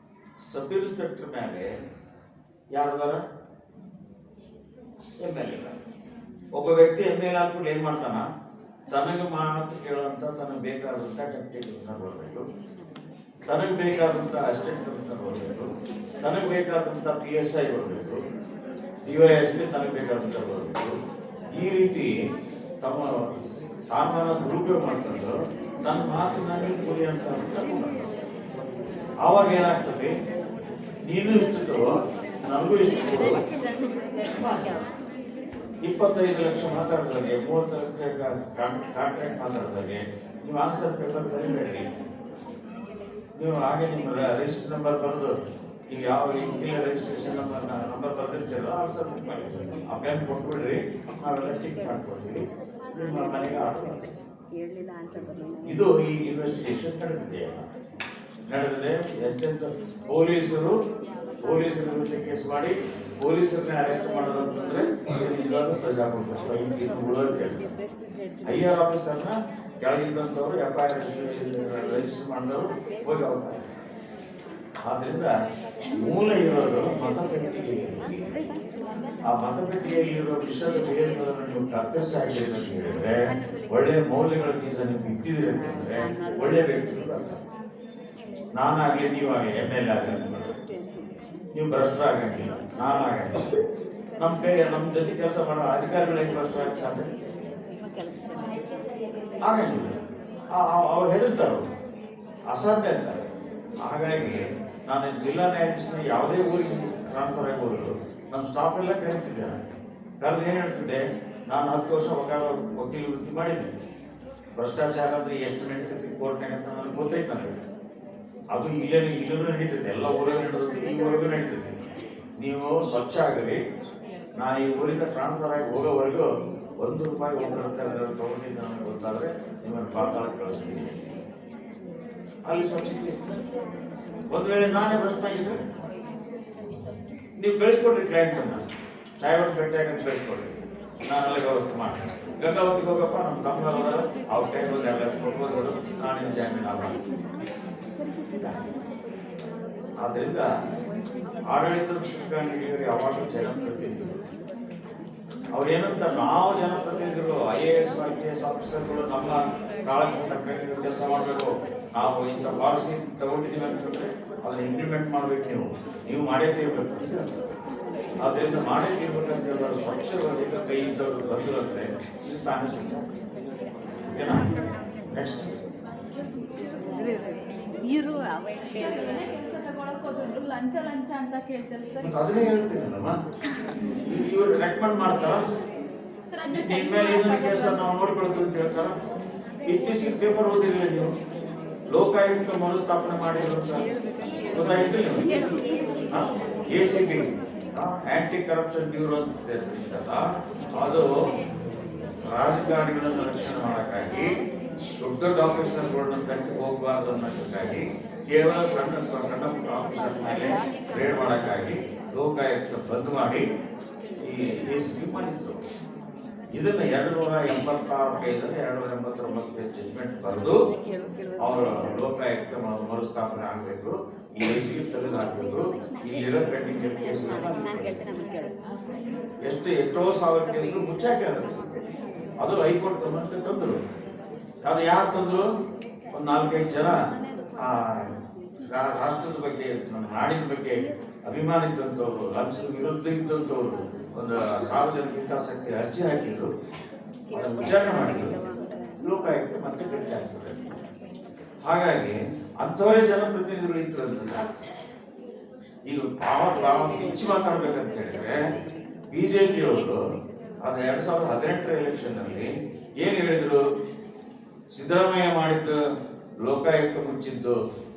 ಸಬ್ ಇನ್ಸ್ಪೆಕ್ಟರ್ ಮೇಲೆ ಯಾರದಾರ MLA. ಒಬ್ಬ ವ್ಯಕ್ತಿ MLA ಆದ್ಮೇಲೆ ಏನ್ ಮಾಡ್ತಾನ, ತನಗೆ ಮಾತು ಕೇಳುವಂತ ತನಗೆ ಬೇಕಾದಂತ ಡೆಪ್ಯೂಟಿ ಕಮಿಷನರ್ ಬರಬೇಕು, ತನಗೆ ಬೇಕಾದಂತ ಅಸಿಸ್ಟೆಂಟ್ ಕಮಿಷನರ್ ಬರಬೇಕು, ತನಗೆ ಬೇಕಾದಂತ PSI ಬರಬೇಕು, DYSP ತನಗೆ ಬೇಕಾದಂತ ಬರಬೇಕು. ಈ ರೀತಿ ತಮ್ಮ ಸ್ಥಾನಮಾನ ದುರುಪಯೋಗ ಮಾಡ್ಕೊಂಡು ತನ್ನ ಮಾತು ನನಗೆ ಕೂಲಿ ಅಂತ ಆವಾಗ ಏನಾಗ್ತದೆ, ನೀನು ಇಷ್ಟು ನನಗೂ ಇಷ್ಟು 25 ಲಕ್ಷ ಮಾತಾಡಿದಾಗೆ 30 ಲಕ್ಷ ಕಾಂಟ್ರಾಕ್ಟ್ ಮಾತಾಡಿದಾಗೆ ನೀವು ಆನ್ಸರ್ ಪೇಪರ್ ಬರೀಬೇಡಿ. ನೀವು ಹಾಗೆ ನಿಮ್ಮ ರಿಜಿಸ್ಟರ್ ನಂಬರ್ ಬರೆದು ಈಗ ಯಾವ ಇಂಕಿನ ರಿಜಿಸ್ಟ್ರೇಷನ್ ನಂಬರ್ ಬರೆದಿರ್ತೀರ ಆನ್ಸರ್ ಬುಕ್ ಮಾಡಿ ಆ ಬ್ಯಾಂಕ್ ಕೊಟ್ಬಿಡ್ರಿ, ನಾವೆಲ್ಲ ಚೆಕ್ ಮಾಡ್ಕೊಡ್ತೀವಿ, ನಿಮ್ಮ ಮನೆಗೆ ಆರ್ಡರ್. ಇದು ಈ ಇನ್ವೆಸ್ಟಿಗೇಷನ್ ನಡೆದಿದೆ. ಎಂತೆಂಥ ಪೊಲೀಸರ ವಿರುದ್ಧ ಕೇಸ್ ಮಾಡಿ ಪೊಲೀಸರನ್ನೇ ಅರೆಸ್ಟ್ ಮಾಡೋದಂತಂದ್ರೆ ನಿಜವಾದ ಪ್ರಜಾಪ್ರಭುತ್ವ ಉಳಿದೋಕೆ. ಹೈಯರ್ ಆಫೀಸರ್ನ ಕೆಳಗಿದ್ದಂಥವ್ರು FIR ರಿಜಿಸ್ಟರ್ ಮಾಡಿದವರು ಹೋಗಿ ಹೋಗ್ತಾರೆ. ಆದ್ರಿಂದ ಮೂಲ ಇರೋದು ಮತಪೆಟ್ಟಿಗೆಯಲ್ಲಿ. ಆ ಮತಪೆಟ್ಟಿಗೆಯಲ್ಲಿರೋ ವಿಷಯದ ಬೇರೆಗಳನ್ನು ನೀವು ಕತ್ತರಿಸಾಗಿದೆ ಅಂತ ಹೇಳಿದ್ರೆ, ಒಳ್ಳೆಯ ಮೌಲ್ಯಗಳ ಬೀಜ ನೀವು ಬಿತ್ತಿದ್ರಿ ಅಂತಂದ್ರೆ ಒಳ್ಳೆಯ ವ್ಯಕ್ತಿಗಳು ಬರ್ತಾರೆ. ನಾನಾಗ್ಲಿ ನೀವಾಗಲಿ MLA ಆಗಲಿ ನೀವು ಭ್ರಷ್ಟರಾಗಂಗಿಲ್ಲ, ನಾನಾಗಂಗಿಲ್ಲ. ನಮ್ಮ ಜೊತೆ ಕೆಲಸ ಮಾಡೋ ಅಧಿಕಾರಿಗಳಿಗೆ ಭ್ರಷ್ಟರಾಗ ಆಗಂಗಿಲ್ಲ. ಅವ್ರು ಹೆದರ್ತಾರೆ, ಅಸಾಧ್ಯ ಅಂತಾರೆ. ಹಾಗಾಗಿ ನಾನು ಜಿಲ್ಲಾ ನ್ಯಾಯಾಧೀಶನ ಯಾವುದೇ ಊರಿಗೆ ಟ್ರಾನ್ಸ್ಫರ್ ಆಗಿ ಹೋದ್ರು ನಮ್ಮ ಸ್ಟಾಫ್ ಎಲ್ಲ ಕರೀತಿದ್ದಾರೆ. ಕರೆದು ಏನು ಹೇಳ್ತಿದ್ದೆ, ನಾನು 10 ವರ್ಷ ವಕೀಲ ವೃತ್ತಿ ಮಾಡಿದ್ದೆ. ಭ್ರಷ್ಟಾಚಾರ ಅಂದ್ರೆ ಎಷ್ಟು ನಡೀತೈತಿ ಕೋರ್ಟ್ನಾಗ ಅಂತ ನನಗೆ ಗೊತ್ತೈತೆ. ನನಗೆ ಅದು ಇಲ್ಲೂ ನಡೀತದೆ, ಎಲ್ಲ ಊರಲ್ಲಿ ನಡೆದದ್ದು ಈ ಊರಿಗೂ ನಡೀತದೆ. ನೀವು ಸ್ವಚ್ಛ ಆಗಲಿ, ನಾನು ಈ ಊರಿಂದ ಟ್ರಾನ್ಸ್ಫರ್ ಆಗಿ ಹೋಗೋವರೆಗೂ ₹1 ತಗೊಂಡಿದ್ದು ನನಗೆ ಗೊತ್ತಾದರೆ ನಿಮ್ಮನ್ನು ಪಾತಾಳಕ್ಕೆ ಕಳಿಸ್ತೀನಿ. ಅಲ್ಲಿ ಸ್ವಚ್ಛತೆ ಒಂದು ವೇಳೆ ನಾನೇ ಬಸ್ನಾಗಿದ್ರೆ ನೀವು ಕಳಿಸ್ಕೊಡ್ರಿ ಕ್ಲೈಂಟನ್ನು, ಸಾಹೇಬರ ಭೇಟಿಯಾಗಿ ಕಳಿಸ್ಕೊಡ್ರಿ, ನಾನು ಅಲ್ಲಿ ವ್ಯವಸ್ಥೆ ಮಾಡ್ತೀನಿ. ಗಂಗಾವತಿಗೆ ಹೋಗಪ್ಪ, ನಮ್ಮ ತಮ್ಮನವರ ಅವ್ರ ಕೈಗೆ ಎಲ್ಲ ಕೊಟ್ಬೋದು, ನಾನಿನ ಜಾಮೀನು ಆಗ. ಆದ್ದರಿಂದ ಆಡಳಿತದ ಶಿಕ್ಷಕರಿಗೆ ಯಾವಾಗಲೂ ಜನಪ್ರತಿನಿಧಿಗಳು ಅವ್ರೇನಂತ, ನಾವು ಜನಪ್ರತಿನಿಧಿಗಳು IAS IPS ಆಫೀಸರ್ಗಳು ನಮ್ಮ ಕಾಳಕ್ಕೆ ತಕ್ಕಂಗೆ ಕೆಲಸ ಮಾಡಬೇಕು. ನಾವು ಇಂಥ ಪಾಲಿಸಿ ತಗೊಂಡಿದ್ದೀವಿ ಅಂತಂದ್ರೆ ಅದನ್ನ ಇಂಪ್ಲಿಮೆಂಟ್ ಮಾಡ್ಬೇಕು. ನೀವು ಮಾಡೇ ಇರಬೇಕು. ಅದರಿಂದ ಮಾಡೇ ಇರ್ಬೇಕಂತ ಹೇಳೋದು ಸ್ವಚ್ಛವಾಗಿ ಕೈ ಇದ್ದವರು ಬಂದಿರುತ್ತೆ, ಇದು ತಾನೇ ಸುಮ್ಮನೆ. ಓಕೆನಾ? ನೆಕ್ಸ್ಟ್ ಲಂಚ ಅಂತ ಕೇಳ್ತಾರೆ ಸರ್. ಅದನ್ನೇ ಹೇಳ್ತೀನಲ್ಲಮ್ಮ, ಇವರು ರೆಕಮೆಂಡ್ ಮಾಡ್ತಾರ, ಇನ್ಮೇಲೆ ಇದನ್ನ ಕೆಲಸ ನಾವು ನೋಡ್ಕೊಳ್ತೀವಿ ಅಂತ ಹೇಳ್ತಾರ. ಇತ್ತೀಚೆಗೆ ಪೇಪರ್ ಓದಿರಲಿಲ್ಲ ನೀವು, ಲೋಕಾಯುಕ್ತ ಮರುಸ್ಥಾಪನೆ ಮಾಡಿದ್ರು ಅಂತ ಗೊತ್ತಾಯ್ತಿಲ್ಲ? ACB ಆಂಟಿ ಕರಪ್ಷನ್ ಬ್ಯೂರೋ ಅಂತ ಇರ್ತಲ್ಲ, ಅದು ರಾಜಕಾರಣಿಗಳನ್ನು ರಕ್ಷಣೆ ಮಾಡೋಕ್ಕಾಗಿ, ದೊಡ್ಡ ಆಫೀಸರ್ಗಳನ್ನ ತಗ್ಗಿ ಹೋಗಬಾರ್ದು ಅನ್ನೋದಕ್ಕಾಗಿ, ಕೇವಲ ಸಣ್ಣ ಆಫೀಸರ್ ಮೇಲೆ ರೇಡ್ ಮಾಡೋಕ್ಕಾಗಿ ಲೋಕಾಯುಕ್ತ ಬಂದ್ ಮಾಡಿ ಈ ACB ಮಾಡಿದ್ರು. ಇದನ್ನ 286 ಕೇಸಲ್ಲಿ 289 ಜಡ್ಜ್ಮೆಂಟ್ ಬರೆದು ಅವರು ಲೋಕಾಯುಕ್ತ ಮರುಸ್ಥಾಪನೆ ಆಗಬೇಕು, ಈ ACB ತೆಗೆದು ಹಾಕಬೇಕು. ಇಲ್ಲಿರೋ ಪೆಂಡಿಂಗ್ ಎಷ್ಟೋ ಸಾವಿರ ಕೇಸುಗಳು ಮುಚ್ಚಾಕ್ಯಾರ. ಅದು ಹೈಕೋರ್ಟ್ ಗಮನಕ್ಕೆ ತಂದರು. ಅದು ಯಾರು ತಂದ್ರು? ಒಂದು 4-5 ಜನ ರಾಷ್ಟ್ರದ ಬಗ್ಗೆ, ನಮ್ಮ ನಾಡಿನ ಬಗ್ಗೆ ಅಭಿಮಾನ ಇದ್ದಂಥವ್ರು, ಲಂಚದ ವಿರುದ್ಧ ಇದ್ದಂಥವ್ರು ಒಂದು ಸಾರ್ವಜನಿಕ ಹಿತಾಸಕ್ತಿ ಅರ್ಜಿ ಹಾಕಿದ್ರು, ಅದನ್ನು ವಿಚಾರಣೆ ಮಾಡಿದ್ರು, ಲೋಕಾಯುಕ್ತ ಮತ್ತೆ ಭೇಟಿ ಆಗ್ತದೆ. ಹಾಗಾಗಿ ಅಂಥವರೇ ಜನಪ್ರತಿನಿಧಿಗಳು ಇದ್ರಂತ. ಈಗ ಭಾವ ಹೆಚ್ಚು ಮಾತಾಡ್ಬೇಕಂತ ಹೇಳಿದ್ರೆ, BJP ಅವರು ಅದು 2018 ಎಲೆಕ್ಷನ್ ನಲ್ಲಿ ಏನ್ ಹೇಳಿದ್ರು? ಸಿದ್ದರಾಮಯ್ಯ ಮಾಡಿದ್ದು ಲೋಕಾಯುಕ್ತ ಮುಚ್ಚಿದ್ದು,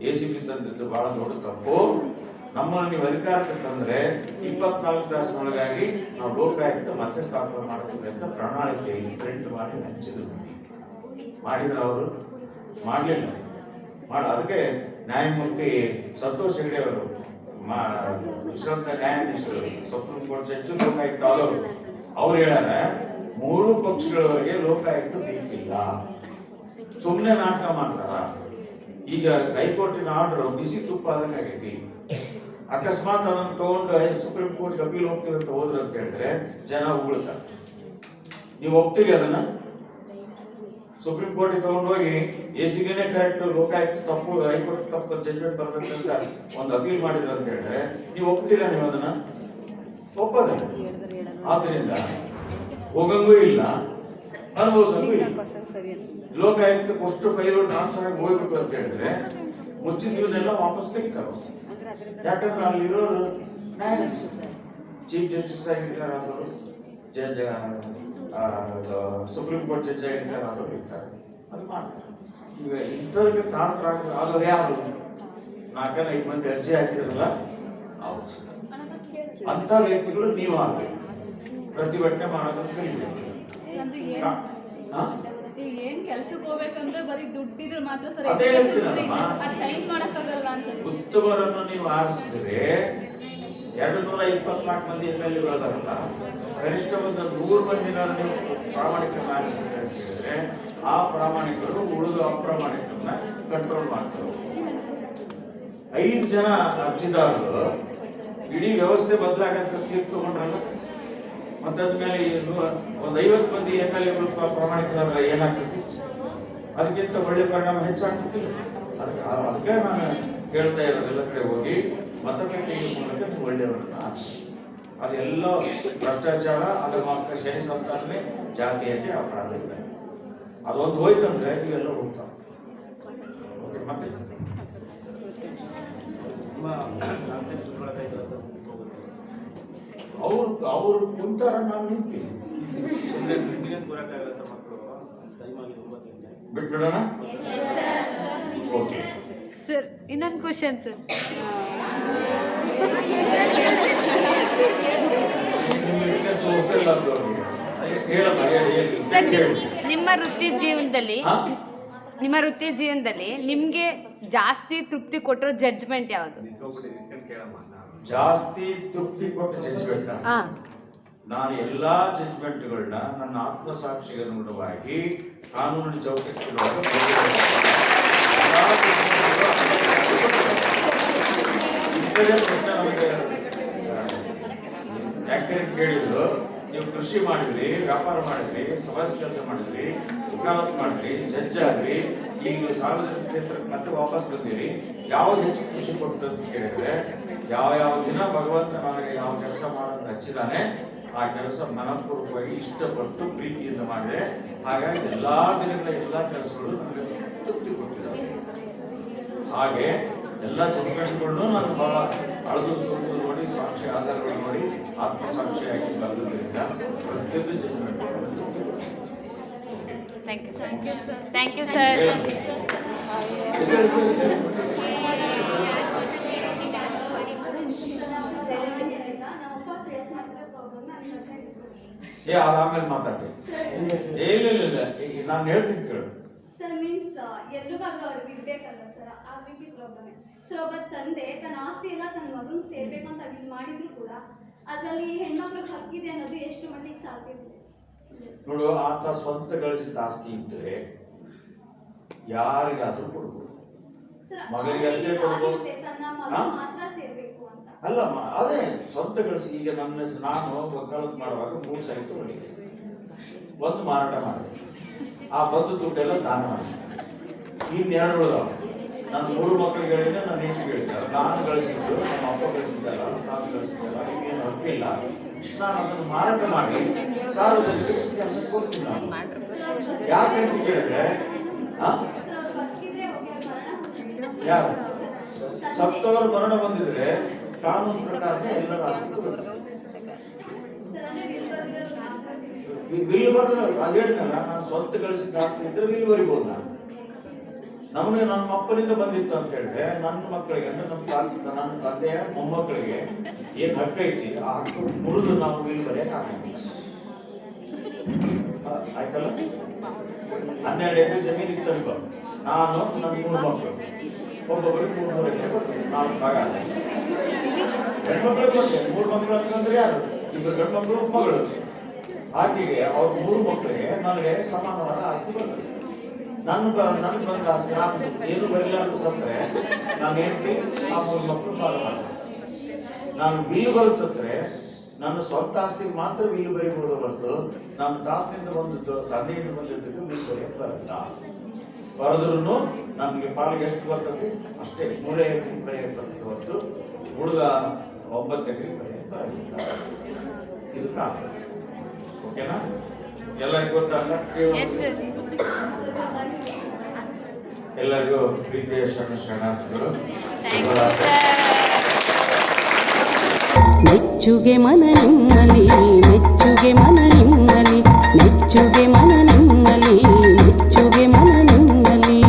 ACB ತಂದಿದ್ದು ಬಹಳ ದೊಡ್ಡ ತಪ್ಪು. ನಮ್ಮನ್ನು ನೀವು ಅಧಿಕಾರಕ್ಕೆ ತಂದ್ರೆ 24 ತಾಸಿನೊಳಗಾಗಿ ನಾವು ಲೋಕಾಯುಕ್ತ ಮತ್ತೆ ಸ್ಥಾಪನೆ ಮಾಡ್ತೀವಿ ಅಂತ ಪ್ರಣಾಳಿಕೆ ಪ್ರಿಂಟ್ ಮಾಡಿ ಹಂಚಿದ್ರು. ಮಾಡಿದ್ರು ಅವರು? ಮಾಡಲಿಲ್ಲ. ಅದಕ್ಕೆ ನ್ಯಾಯಮೂರ್ತಿ ಸಂತೋಷ್ ಹೆಗಡೆ ಅವರು, ವಿಶ್ರಾಂತ ನ್ಯಾಯಾಧೀಶರು, ಸುಪ್ರೀಂ ಕೋರ್ಟ್ ಜಡ್ಜ್, ಲೋಕಾಯುಕ್ತ ಆದವರು, ಅವ್ರು ಹೇಳ್ಯಾರ 3 ಪಕ್ಷಗಳವರೆಗೆ ಲೋಕಾಯುಕ್ತ ಬೇಕಿಲ್ಲ, ಸುಮ್ಮನೆ ನಾಟಕ ಮಾಡ್ತಾರ. ಈಗ ಹೈಕೋರ್ಟಿನ ಆರ್ಡರ್ ಬಿಸಿ ತುಪ್ಪ ಆದಂಗೆ ಆಗೈತಿ. ಅಕಸ್ಮಾತ್ ಅದನ್ನು ತಗೊಂಡು ಸುಪ್ರೀಂ ಕೋರ್ಟ್ಗೆ ಅಪೀಲ್ ಹೋಗ್ತೀವಿ ಅಂತ ಹೋದ್ರು ಅಂತ ಹೇಳಿದ್ರೆ ಜನ ಉಗುಳ್ತಾರೆ. ನೀವು ಹೋಗ್ತೀವಿ ಅದನ್ನ ಸುಪ್ರೀಂ ಕೋರ್ಟ್ಗೆ ತಗೊಂಡೋಗಿ ACBನೇ ಕರೆಕ್ಟ್, ಲೋಕಾಯುಕ್ತ ತಪ್ಪು, ಹೈಕೋರ್ಟ್ ತಪ್ಪು ಜಡ್ಜ್ಮೆಂಟ್ ಬರ್ಬೇಕಂತ ಒಂದು ಅಪೀಲ್ ಮಾಡಿದ್ರು ಅಂತ ಹೇಳಿದ್ರೆ ನೀವು ಹೋಗ್ತೀರಾ? ನೀವು ಅದನ್ನ ಒಪ್ಪೋದಿಲ್ಲ. ಆದ್ರಿಂದ ಹೋಗಂಗೂ ಇಲ್ಲ, ಅನುಭವಿಸಂಗೂ ಇಲ್ಲ. ಲೋಕಾಯುಕ್ತ ಅಷ್ಟು ಫೈಲ್ ಟ್ರಾನ್ಸ್ಫರ್ ಆಗಿ ಹೋಗ್ಬೇಕು ಅಂತ ಹೇಳಿದ್ರೆ ಮುಚ್ಚಿದ್ವನ್ನೆಲ್ಲ ವಾಪಸ್ ತೆಗಿತಾರೆ. ಯಾಕಂದ್ರೆ ಅಲ್ಲಿರೋರು ಚೀಫ್ ಜಸ್ಟಿಸ್ ಆಗಿರ್ತಾರೆ, ಆದವರು ಜಡ್ಜ್, ಸುಪ್ರೀಂ ಕೋರ್ಟ್ ಜಡ್ಜ್ ಆಗಿರ್ತಾರೆ, ಆದವರು ಇರ್ತಾರೆ, ಅದು ಮಾಡ್ತಾರೆ. ಈಗ ಇಂಥವ್ರಿಗೆ ಟ್ರಾನ್ಸ್ಫರ್ ಆದವ್ರು ಯಾರು? 4-5 ಮಂದಿ ಅರ್ಜಿ ಹಾಕಿರಲ್ಲ ಅವ್ರು. ಅಂತ ವ್ಯಕ್ತಿಗಳು ನೀವು ಆಗಬೇಕು, ಪ್ರತಿಭಟನೆ ಮಾಡೋದನ್ನು ಕಲಿಬೇಕು. ಏನ್ ಕೆಲ್ಸಕ್ಕೆ ಹೋಗ್ಬೇಕಂದ್ರೆ ಬರೀ ದುಡ್ಡಿದ್ರೆ ಮಾತ್ರ ಸರ್, ಅದೇ ಹೇಳ್ತೀನಲ್ಲಮ್ಮ, ಚೈನ್ ಮಾಡಕ್ಕಾಗಲ್ಲ ಅಂತ. ಉತ್ತಮರನ್ನು ನೀವು ಆರಿಸಿದ್ರೆ 224 ಮಂದಿ MLA-ಗಳಾದಾರಲ್ಲ, ಕನಿಷ್ಠ ಒಂದು 100 ಮಂದಿನ ನೀವು ಪ್ರಾಮಾಣಿಕರನ್ನ ಆರಿಸ್ಬೇಕಂತ ಹೇಳಿದ್ರೆ ಆ ಪ್ರಾಮಾಣಿಕರು ಉಳಿದು ಅಪ್ರಾಮಾಣಿಕರನ್ನ ಕಂಟ್ರೋಲ್ ಮಾಡ್ತಾರೆ. 5 ಜನ ಅರ್ಜಿದಾರರು ಇಡೀ ವ್ಯವಸ್ಥೆ ಬದಲಾಗಂತ ತೀರ್ಪು ತಗೊಂಡ್ರಲ್ಲ, ಮತ್ತಾದ್ಮೇಲೆ ಒಂದು 50 ಮಂದಿ MLA-ಗಳು ಪ್ರಾಮಾಣಿಕರಾದ್ರೆ ಏನಾಗ್ತದೆ? ಅದಕ್ಕಿಂತ ಒಳ್ಳೆ ಪರಿಣಾಮ ಹೆಚ್ಚಾಗ್ತದೆ. ಅದಕ್ಕೆ ನಾನು ಹೇಳ್ತಾ ಇರೋದೆಲ್ಲ ಕಡೆ ಹೋಗಿ ಮತಗಟ್ಟೆಯ ಮೂಲಕ ನೀವು ಒಳ್ಳೆಯವರನ್ನ ಅದೆಲ್ಲ ಭ್ರಷ್ಟಾಚಾರ, ಅದರ ಮೂಲಕ ಶನಿ ಸಂತಾನನೆ, ಜಾತಿಯತೆ, ಅಪರಾಧ ಇದೆ. ಅದೊಂದು ಹೋಯ್ತಂದ್ರೆ ಇವೆಲ್ಲ ಹೋಗ್ತಾವೆ. ಮತ್ತೆ ಅವ್ರು ಕುಂತಾರ, ನಾವು ನಿಂತೀವಿ. ಬಿಟ್ಬಿಡೋಣ? ಓಕೆ. ಸರ್ ಇನ್ನೊಂದು ಕ್ವಶನ್ ಸರ್. ಸರ್ ನಿಮ್ಮ ವೃತ್ತಿ ಜೀವನದಲ್ಲಿ ನಿಮ್ಗೆ ಜಾಸ್ತಿ ತೃಪ್ತಿ ಕೊಟ್ಟಿರೋ ಜಡ್ಜ್ಮೆಂಟ್ ಯಾವುದು? ಜಾಸ್ತಿ ತೃಪ್ತಿ ಕೊಟ್ಟ ಜಡ್ಜ್ಮೆಂಟ್, ನಾನು ಎಲ್ಲಾ ಜಡ್ಜ್ಮೆಂಟ್ಗಳನ್ನ ನನ್ನ ಆತ್ಮಸಾಕ್ಷಿಗೆ ಅನುಗುಣವಾಗಿ ಕಾನೂನಿನ ಚೌಕಟ್ಟಿನೊಳಗೆ ಯಾಕೆ ಕೇಳಿದ್ರು, ನೀವು ಕೃಷಿ ಮಾಡಿದ್ರಿ, ವ್ಯಾಪಾರ ಮಾಡಿದ್ರಿ, ಸಮಾಜ ಕೆಲಸ ಮಾಡಿದ್ರಿ, ವಕಾಲತ್ ಮಾಡಿದ್ರಿ, ಜಡ್ಜ್ ಆದ್ರಿ, ಈಗ ಸಾರ್ವಜನಿಕ ಕ್ಷೇತ್ರಕ್ಕೆ ಮತ್ತೆ ವಾಪಸ್ ಬಂದಿರಿ, ಯಾವ್ದು ಹೆಚ್ಚು ಖುಷಿ ಕೊಟ್ಟು ಅಂತ ಕೇಳಿದ್ರೆ, ಯಾವ ದಿನ ಭಗವಂತ ನನಗೆ ಯಾವ ಕೆಲಸ ಮಾಡೋದು ಹಚ್ಚಿದಾನೆ ಆ ಕೆಲಸ ಮನಪೂರ್ವಕವಾಗಿ ಇಷ್ಟಪಟ್ಟು ಪ್ರೀತಿಯಿಂದ ಮಾಡಿದೆ. ಹಾಗಾಗಿ ಎಲ್ಲಾ ದಿನಗಳ ಎಲ್ಲಾ ಕೆಲಸಗಳು ನನಗೆ ತೃಪ್ತಿ ಕೊಟ್ಟಿದ್ದಾರೆ. ಹಾಗೆ ಎಲ್ಲ ಜಡ್ಜ್ಮೆಂಟ್ಗಳನ್ನು ನಾನು ಬಹಳ ಅಳದು ಸುರಿದು ನೋಡಿ, ಸಾಕ್ಷಿ ಆಧಾರಗಳು ನೋಡಿ ಆತ್ಮಸಾಕ್ಷಿಯಾಗಿ ಬರೆದ್ರಿಂದ ಪ್ರತಿಯೊಂದು judgment thank you sir. Thank you sir. ಆಮೇಲೆ ಮಾತಾಡಿ. ಇಲ್ಲ ನಾನು ಹೇಳ್ತೀನಿ ಕೇಳು. ಸರ್ ಮೀನ್ಸ್ ಎಲ್ರಿಗಾದ್ರೂ ಅವ್ರಿಗೆ ಇರ್ಬೇಕಲ್ಲ ಸರ್, ಆ ರೀತಿ ಪ್ರಾಬ್ಲಮ್. ಸರ್ ಒಬ್ಬ ತಂದೆ ತನ್ನ ಆಸ್ತಿ ಎಲ್ಲ ತನ್ನ ಮಗನ್ ಸೇರ್ಬೇಕು ಅಂತ ವಿಲ್ ಮಾಡಿದ್ರು ಕೂಡ ಅದರಲ್ಲಿ ಹೆಣ್ಮಕ್ಳಿಗೆ ಹಕ್ಕಿದೆ ಅನ್ನೋದು ಎಷ್ಟು ಮಟ್ಟಿಗೆ ಚಾಲ್ತಿದೆ ನೋಡು. ಆತ ಸ್ವಂತ ಗಳಿಸಿದ ಆಸ್ತಿ ಇದ್ರೆ ಯಾರಿಗಾದ್ರೂ ಕೊಡ್ಬೋದು, ಮಗಳಿಗೆ ಅಷ್ಟೇ ಕೊಡ್ಬೋದು. ತನ್ನ ಮಗ ಮಾತ್ರ ಸೇರ್ಬೇಕು ಅಂತ ಅಲ್ಲ, ಅದೇ ಸ್ವಂತ ಗಳಿಸಿ. ಈಗ ನಾನು ವಕಾಲತ್ ಮಾಡುವಾಗ 3 ಸೈಟ್ ಹೊಡಿದೆ, ಒಂದು ಮಾರಾಟ ಮಾಡಿದೆ, ಆ ಬಂದು ದುಡ್ಡೆಲ್ಲ ದಾನ ಮಾಡಿದೆ. ಇನ್ನೆರಡು ಉಳಿದವ. ನನ್ನ 3 ಮಕ್ಕಳಿಗೆ ಹೇಳಿದ್ರೆ ನಾನು ಏನು ಹೇಳಿದ್ದೆ, ನಾನು ಗಳಿಸಿದ್ದು ನಮ್ಮ ಅಪ್ಪ ಗಳಿಸಿದ್ದಲ್ಲ, ನಾನು ಗಳಿಸಿದ್ದಲ್ಲ, ಈಗೇನು ಹಕ್ಕಿಲ್ಲ, ನಾನು ಅದನ್ನು ಮಾರಾಟ ಮಾಡಿ ಸಾರ್ವಜನಿಕರಿಗೆ ಕೆಲಸ ಕೊಡ್ತೀನಿ. ನಾನು ಯಾಕೆ ಅಂತ ಕೇಳಿದ್ರೆ, ಯಾರು ಸತ್ತವರು ಮರಣ ಬಂದಿದ್ರೆ ಕಾನೂನು ಪ್ರಕಾರನೇ ಎಲ್ಲರ ಬಿಲ್ ಬರ್ತದೆ. ಅದು ಹೇಳಿದ್ನಲ್ಲ, ನಾನು ಸ್ವಂತ ಗಳಿಸಿದ ಆಸ್ತಿ ಇದ್ರೆ ಬಿಲ್ ಬರಿಬಹುದು. ನಮಗೆ ನನ್ನ ಮಕ್ಕಳಿಂದ ಬಂದಿತ್ತು ಅಂತ ಹೇಳಿದ್ರೆ ನನ್ನ ಮಕ್ಕಳಿಗೆ ಅಂದ್ರೆ ನನ್ನ ತಂದೆಯ ಮೊಮ್ಮಕ್ಕಳಿಗೆ ಏನ್ ಹಕ್ಕ ಐತಿ ಆ ಹಕ್ಕು ಮುರಿದು ನಾವು ಬಿಲ್ ಬರೆಯಕ್ ಆಗಲ್ಲ. ಆಯ್ತಲ್ಲ, 12 ಎಕರೆ ಜಮೀನಿಗೆ ತನಕ ನಾನು ನನ್ನ 3 ಮಕ್ಕಳು, ಒಬ್ಬೊಬ್ಬರಿಗೆ 300 ಎಕರೆ ಬರ್ತದೆ, 4 ಭಾಗ. ಹೆಣ್ಮಕ್ಳಿಗೆ ಬರ್ತೇನೆ 3 ಮಕ್ಕಳು ಅಂತಂದ್ರೆ ಯಾರು? 2 ಗಂಡು ಮಕ್ಕಳು, ಮಗಳು. ಹಾಗೆಯೇ ಅವ್ರ 3 ಮಕ್ಕಳಿಗೆ ನನಗೆ ಸಮಾನವಾದ ಆಸ್ತಿ ಬರ್ತದೆ. ನನಗೆ ಬಂದ ಆಸ್ತಿ ಏನು ಬರಲಾರ್ದು ಸತ್ತರೆ ನಾನು ಹೇಳ್ತಿ ಆ 3 ಮಕ್ಕಳು ಭಾಗ ಮಾಡ್ತಾರೆ. ನಾನು ಬಿಲ್ ಬರೋದು ಸತ್ತರೆ ನನ್ನ ಸ್ವಂತ ಆಸ್ತಿಗೆ ಮಾತ್ರ ಬಿಲ್ ಬರೀಬಹುದು ಹೊರತು ನನ್ನ ತಾತನಿಂದ ಬಂದದ್ದು, ತಂದೆಯಿಂದ ಬಂದಿದ್ದಕ್ಕೆ ಬಿಲ್ ಬರೆಯಕ್ಕೆ ಬರಲ್ಲ. ಬರೆದ್ರು ನಮಗೆ ಪಾಲಿಗೆ ಎಷ್ಟು ಬರ್ತದೆ ಅಷ್ಟೇ, 3 ಎಕರೆ ಬರೆಯಕ್ಕೆ ಬರ್ತದೆ ಹೊರತು ಉಳಿದ 9 ಎಕರೆ ಬರೆಯಕ್ಕೆ ಬರಲಿಲ್ಲ. ಇದು ಕಾರಣ. ಓಕೆನಾ? ಎಲ್ಲರಿಗೂ ಗೊತ್ತಾಗಲ್ಲ. ಎಲ್ಲರಿಗೂ ಪ್ರೀತಿಯ ಶರಣಾರ್ಥಿಗಳು. ಮೆಚ್ಚುಗೆ ಮನ ನಿಮ್ಮಲಿ, ಮೆಚ್ಚುಗೆ ಮನ ನಿಮ್ಮಲಿ, ಮೆಚ್ಚುಗೆ ಮನ ನಿಮ್ಮಲಿ, ಮೆಚ್ಚುಗೆ ಮನ ನಿಮ್ಮಲಿ.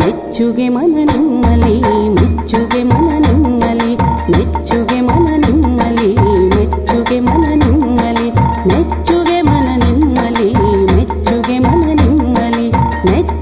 ಮೆಚ್ಚುಗೆ ಮನ ನಿಮ್ಮಲಿ, ಮೆಚ್ಚುಗೆ ಮನ ನಿಮ್ಮಲಿ, ಮೆಚ್ಚುಗೆ ಮೆಚ್ಚುಗೆ